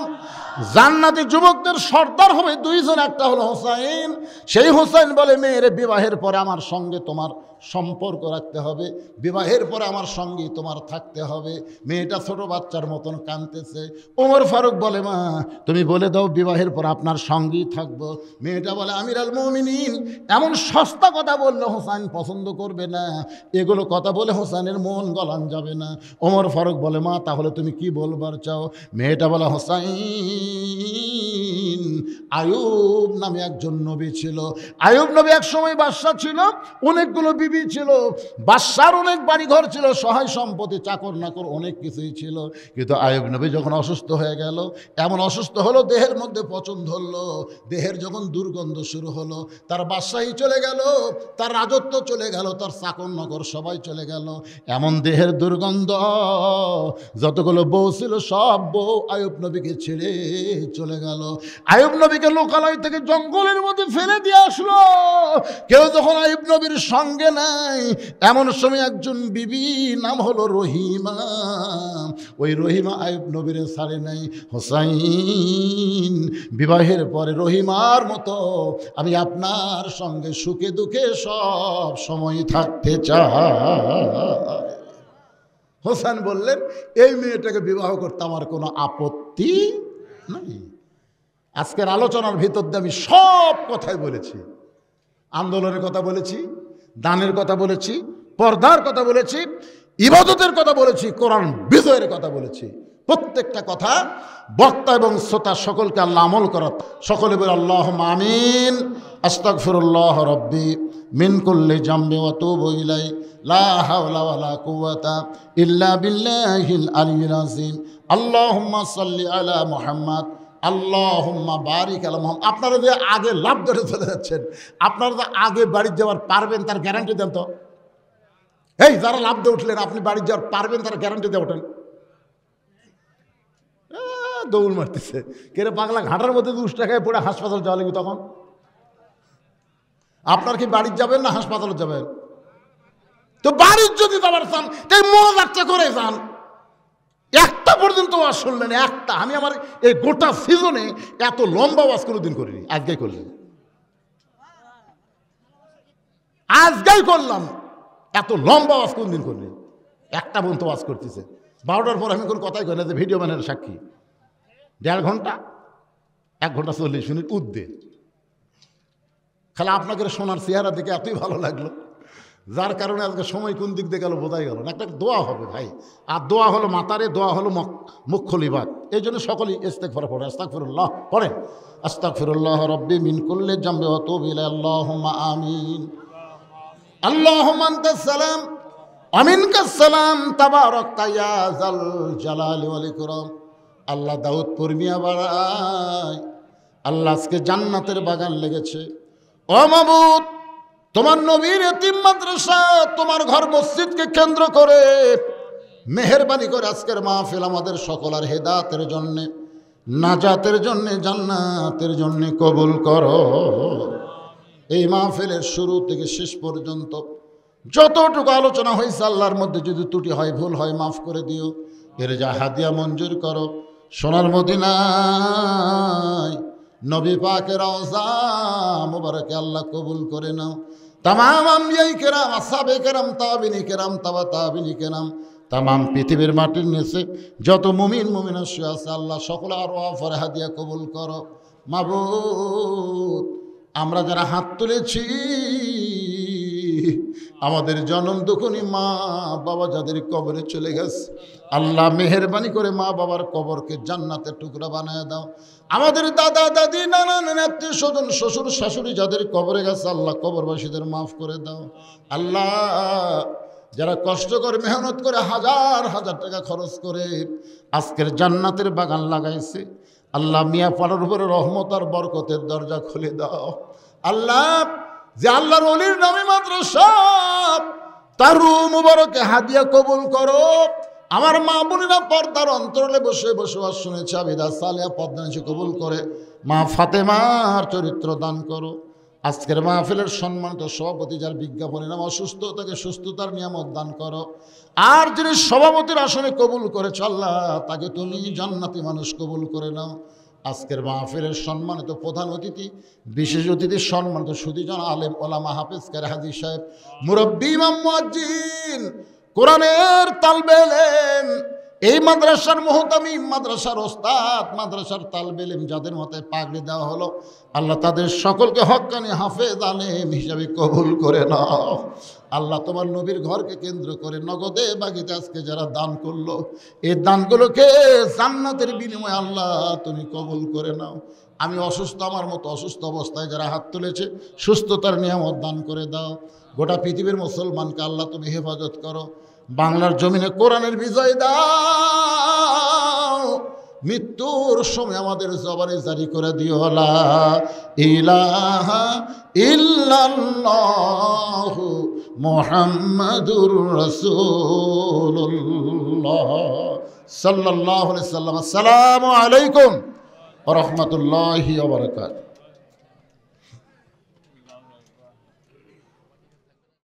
জান্নাতি যুবকদের সর্দার হবে 2 জন, একটা হলো হোসাইন। সেই হোসাইন বলে, মেয়ের বিবাহের পরে আমার সঙ্গে তোমার সম্পর্ক রাখতে হবে, বিবাহের পরে আমার সঙ্গে তোমার থাকতে হবে। মেয়েটা ছোট বাচ্চার মতন কাঁদতেছে। ওমর ফারুক বলে, মা তুমি বলে দাও বিবাহের পর আপনার সঙ্গেই থাকবো। মেয়েটা বলে, আমির আল মুমিনিন, এমন সস্তা কথা বললে হোসাইন পছন্দ করবে না, এগুলো কথা বলে হোসাইনের মন গলান যাবে না। ওমর ফারুক বলে, মা তাহলে তুমি কি বলবার চাও? মেয়েটা বলে, হোসাইন হুসাইন। আয়ুব নামে একজন নবী ছিল। আয়ুব নবী এক সময় বাদশা ছিল, অনেকগুলো বিবি ছিল, বাদশার অনেক বাড়িঘর ছিল, সহায় সম্পত্তি, চাকর নাকর অনেক কিছুই ছিল। কিন্তু আয়ুব নবী যখন অসুস্থ হয়ে গেল, এমন অসুস্থ হলো দেহের মধ্যে পচন ধরলো, দেহের যখন দুর্গন্ধ শুরু হলো, তার বাদশাহী চলে গেল, তার রাজত্ব চলে গেল, তার চাকর নগর সবাই চলে গেল। এমন দেহের দুর্গন্ধ, যতগুলো বউ ছিল সব বউ আয়ুব নবীকে ছেড়ে চলে গেল। আয়ুব নবীকে লোকালয় থেকে জঙ্গলের মধ্যে ফেলে দিয়ে আসলো। কেউ যখন আয়ুব নবীর সঙ্গে নাই, এমন সময় একজন বিবি, নাম হলো রহিমা, ওই রহিমা আয়ুব নবীর ছাড়ে নাই। হুসাইন, বিবাহের পরে রহিমার মতো আমি আপনার সঙ্গে সুখে দুঃখে সব সময় থাকতে চাই। হোসেন বললেন, এই মেয়েটাকে বিবাহ করতে আমার কোনো আপত্তি নাই। আজকের আলোচনার ভিতর দিয়ে আমি সব কথাই বলেছি, আন্দোলনের কথা বলেছি, দানের কথা বলেছি, পর্দার কথা বলেছি, ইবাদতের কথা বলেছি, কোরআন বিজয়ের কথা বলেছি। প্রত্যেকটা কথা বক্তা এবং শ্রোতা সকলকে আল্লাহ আমল করা। সকলে বলে আল্লাহুম্মা আমিন। আস্তাগফিরুল্লাহ রাব্বি মিন কুল্লি জামবি ওয়া তুবু ইলাইহি লা হাওলা ওয়ালা কুওয়াতা ইল্লা বিল্লাহিল আলিয়্যিল আযীম। আল্লাহুম্মা সাল্লি আলা মুহাম্মাদ আল্লাহুম্মা বারিক আলা মুহাম্মাদ। আপনারা যে আগে লাভ ধরে চলে যাচ্ছেন, আপনারা যে আগে বাড়ি যাওয়ার পারবেন তার গ্যারান্টি দেন তো। এই যারা লাভ দিয়ে উঠলেন, আপনি বাড়ি যাওয়ার পারবেন তার গ্যারান্টি দিয়ে ওঠেন। দৌড় মারতেছে কেরে পাগলা, ঘাটার মধ্যে 2 টাকায় পড়ে হাসপাতাল যাওয়া লাগবে তখন। আপনার কি বাড়ি যাবেন না হাসপাতালে যাবেন? তো বাড়ির যদি যাবার চান তাই মজাটা করে যান। একটা পর্যন্ত ওয়াজ শুনলেন, একটা। আমি আমার এই গোটা সিজনে এত লম্বা ওয়াজ কোনোদিন করিনি, আজকেই করলেন, আজকেই করলাম। এত লম্বা ওয়াজ কোনদিন করিনি, একটা পর্যন্ত ওয়াজ করতেছে। 12টার পর আমি কোনো কথাই কই না, যে ভিডিও ম্যানের সাক্ষী। 1.5 ঘন্টা, 1 ঘন্টা 40 মিনিট উদ্দে। খালি আপনাকে শোনার চেহারা দেখে এতই ভালো লাগলো, যার কারণে আজকে সময় কোন দিক দিয়ে গেল বোঝাই গেল না। একটা দোয়া হবে ভাই, আর দোয়া হলো মাতারে, দোয়া হলো মুখ্য লিবাদ। এই জন্য সকলেই ইস্তেগফার পড়ে, আস্তাগফিরুল্লাহ পড়েন। আস্তাগফিরুল্লাহ রাব্বি মিন কুল্লি জামবি ওয়া তুবু ইলাইহি। আল্লাহুম্মা আমিন। আল্লাহুম্মা আনতাস সালাম ওয়া মিনকাস সালাম তাবারাকতা ইয়া যাল জালালি ওয়াল ইকরাম। আল্লাহ দাউদপুর মিয়া বাড়ায়, আল্লাহ আজকে জান্নাতের বাগান লেগেছে। ও মাবুদ, তোমার নবীর এতিম মাদ্রাসা, তোমার ঘর মসজিদকে কেন্দ্র করে মেহেরবানি করে আজকের মাহফিল আমাদের সকলের হেদায়েতের জন্য, নাজাতের জন্য, জান্নাতের জন্য কবুল করো। এই মাহফিলের শুরু থেকে শেষ পর্যন্ত যতটুকু আলোচনা হয়েছে, আল্লাহর মধ্যে যদি ত্রুটি হয়, ভুল হয়, মাফ করে দিও। এর যা হাদিয়া মঞ্জুর করো। সোনার মদিনায় নবী পাকের রওজা মুবারকে আল্লাহ কবুল করে নাও। তামাম আম্বিয়াই কেরাম, আসহাবে কেরাম, তাবিনী কেরাম, তাবিনী কেরাম, তামাম পৃথিবীর মাটির নিচে যত মুমিন মুমিনা শুয়ে আছে, আল্লাহ সকল আরো ফরহা দিয়া কবুল করো। মাবুদ, আমরা যারা হাত তুলেছি, আমাদের জনম দুঃখনি মা বাবা যাদের কবরে চলে গেছে, আল্লাহ মেহেরবানি করে মা বাবার কবরকে জান্নাতের টুকরা বানায় দাও। আমাদের দাদা দাদি, নানা নানি, আত্মীয় স্বজন, শ্বশুর শাশুড়ি যাদের কবরে গেছে, আল্লাহ কবরবাসীদের মাফ করে দাও। আল্লাহ, যারা কষ্ট করে মেহনত করে হাজার হাজার টাকা খরচ করে আজকের জান্নাতের বাগান লাগাইছে, আল্লাহ মিয়া পাড়ার উপরে রহমত আর বরকতের দরজা খুলে দাও। আল্লাহ, যে আল্লাহর ওলির নামে মাদ্রাসা, তার মুবারকে হাদিয়া কবুল করো। আমার মা বোনেরা পর্দার অন্তরালে বসে বসবাস শুনেছে, আবিদা সালেহা পদ্মানিসি কবুল করে মা ফাতেমার চরিত্র দান করো। আজকের মাহফিলের সম্মানিত সভাপতি, যার বিজ্ঞাপনের নাম অসুস্থ, তাকে সুস্থতার নিয়ামত দান করো। আর যিনি সভাপতির আসনে কবুল করেছ, আল্লাহ তাকে তুমি জান্নাতি মানুষ কবুল করে নাও। আজকের মাহফিলের সম্মানিত প্রধান অতিথি, বিশেষ অতিথি, সম্মানিত সুধীজন আলেম ওলামা, হাফেজ কারি হাজী সাহেব, মুরব্বী ইমাম মুয়াজ্জিন, কোরআনের তালবে এলেম, এই মাদ্রাসার মুহতামিম, মাদ্রাসার ওস্তাদ, মাদ্রাসার তালবে ইলম যাদের মাথায় পাগড়ি দেওয়া হলো, আল্লাহ তাদের সকলকে হক্কানি হাফেজ আলেম হিসাবে কবুল করে নাও। আল্লাহ তোমার নবীর ঘরকে কেন্দ্র করে নগদে বাগিতে আজকে যারা দান করলো, এই দানগুলোকে জান্নাতের বিনিময়ে আল্লাহ তুমি কবুল করে নাও। আমি অসুস্থ, আমার মতো অসুস্থ অবস্থায় যারা হাত তুলেছে, সুস্থতার নিয়ামত দান করে দাও। গোটা পৃথিবীর মুসলমানকে আল্লাহ তুমি হেফাজত করো। বাংলার জমিনে কোরআনের বিজয় দাও। মৃত্যুর সময় আমাদের জবানে জারি করে দিও লা ইলাহা ইল্লাল্লাহু মুহাম্মাদুর রাসূলুল্লাহ সাল্লাল্লাহু আলাইহি ওয়াসাল্লাম। আসসালামু আলাইকুম ওয়া রাহমাতুল্লাহি ওয়া বারাকাতুহু।